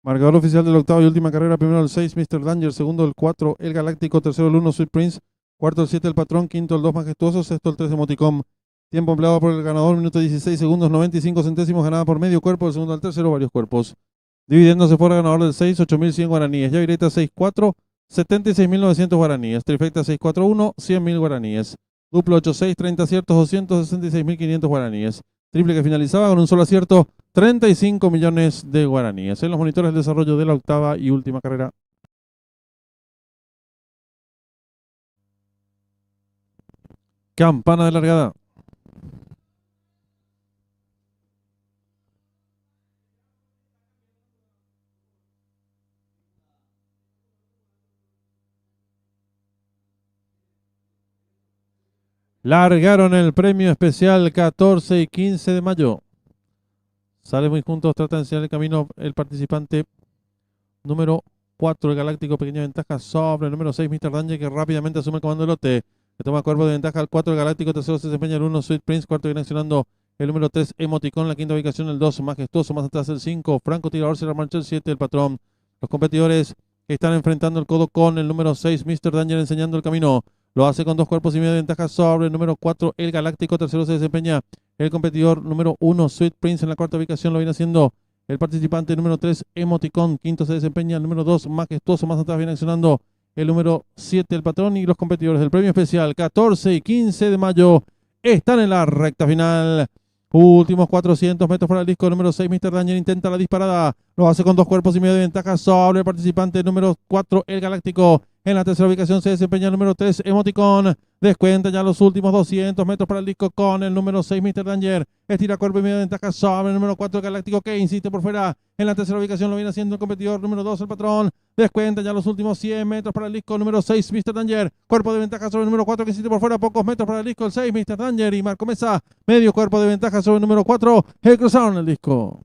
Marcador oficial del octavo y última carrera. Primero el 6, Mr. Danger. Segundo el 4, el Galáctico. Tercero el 1, Sweet Prince. Cuarto el 7, el Patrón. Quinto el 2, Majestuoso. Sexto el 3, Emoticom. Tiempo empleado por el ganador, minuto 16 segundos, 95 centésimos. Ganada por medio cuerpo. Del segundo al tercero, varios cuerpos. Dividiéndose fuera ganador del 6, 8.100 guaraníes. Llave directa 6-4, 76.900 guaraníes. Trifecta 6-4-1, 100.000 guaraníes. Duplo 8-6, 30 aciertos, 266.500 guaraníes. Triple que finalizaba con un solo acierto, 35 millones de guaraníes. En los monitores de desarrollo de la octava y última carrera. Campana de largada. Largaron el premio especial 14 y 15 de mayo. Sale muy juntos, trata de enseñar el camino el participante número 4, el Galáctico, pequeña ventaja sobre el número 6, Mr. Danger, que rápidamente asume el comando del lote. Le toma cuerpo de ventaja al 4, el Galáctico, tercero se desempeña el 1, Sweet Prince, cuarto viene accionando el número 3, Emoticon, la quinta ubicación el 2, Majestuoso, más atrás el 5, Franco Tirador, se la marcha el 7, el Patrón. Los competidores que están enfrentando el codo con el número 6, Mr. Danger, enseñando el camino. Lo hace con 2 cuerpos y medio de ventaja sobre el número 4, el Galáctico, tercero se desempeña el competidor número 1, Sweet Prince, en la cuarta ubicación lo viene haciendo el participante número 3, Emoticon. Quinto se desempeña el número 2, Majestuoso. Más atrás viene accionando el número 7, el Patrón. Y los competidores del premio especial 14 y 15 de mayo están en la recta final. Últimos 400 metros para el disco número 6, Mr. Danger intenta la disparada. Lo hace con 2 cuerpos y medio de ventaja sobre el participante número 4, el Galáctico. En la tercera ubicación se desempeña el número 3, Emoticon. Descuenta ya los últimos 200 metros para el disco con el número 6, Mr. Danger. Estira cuerpo y medio de ventaja sobre el número 4, el Galáctico, que insiste por fuera. En la tercera ubicación lo viene haciendo el competidor número 2, el Patrón. Descuenta ya los últimos 100 metros para el disco número 6, Mr. Danger. Cuerpo de ventaja sobre el número 4, que insiste por fuera. Pocos metros para el disco, el 6, Mr. Danger. Y Marco Mesa, medio cuerpo de ventaja sobre el número 4. El cruzaron el disco.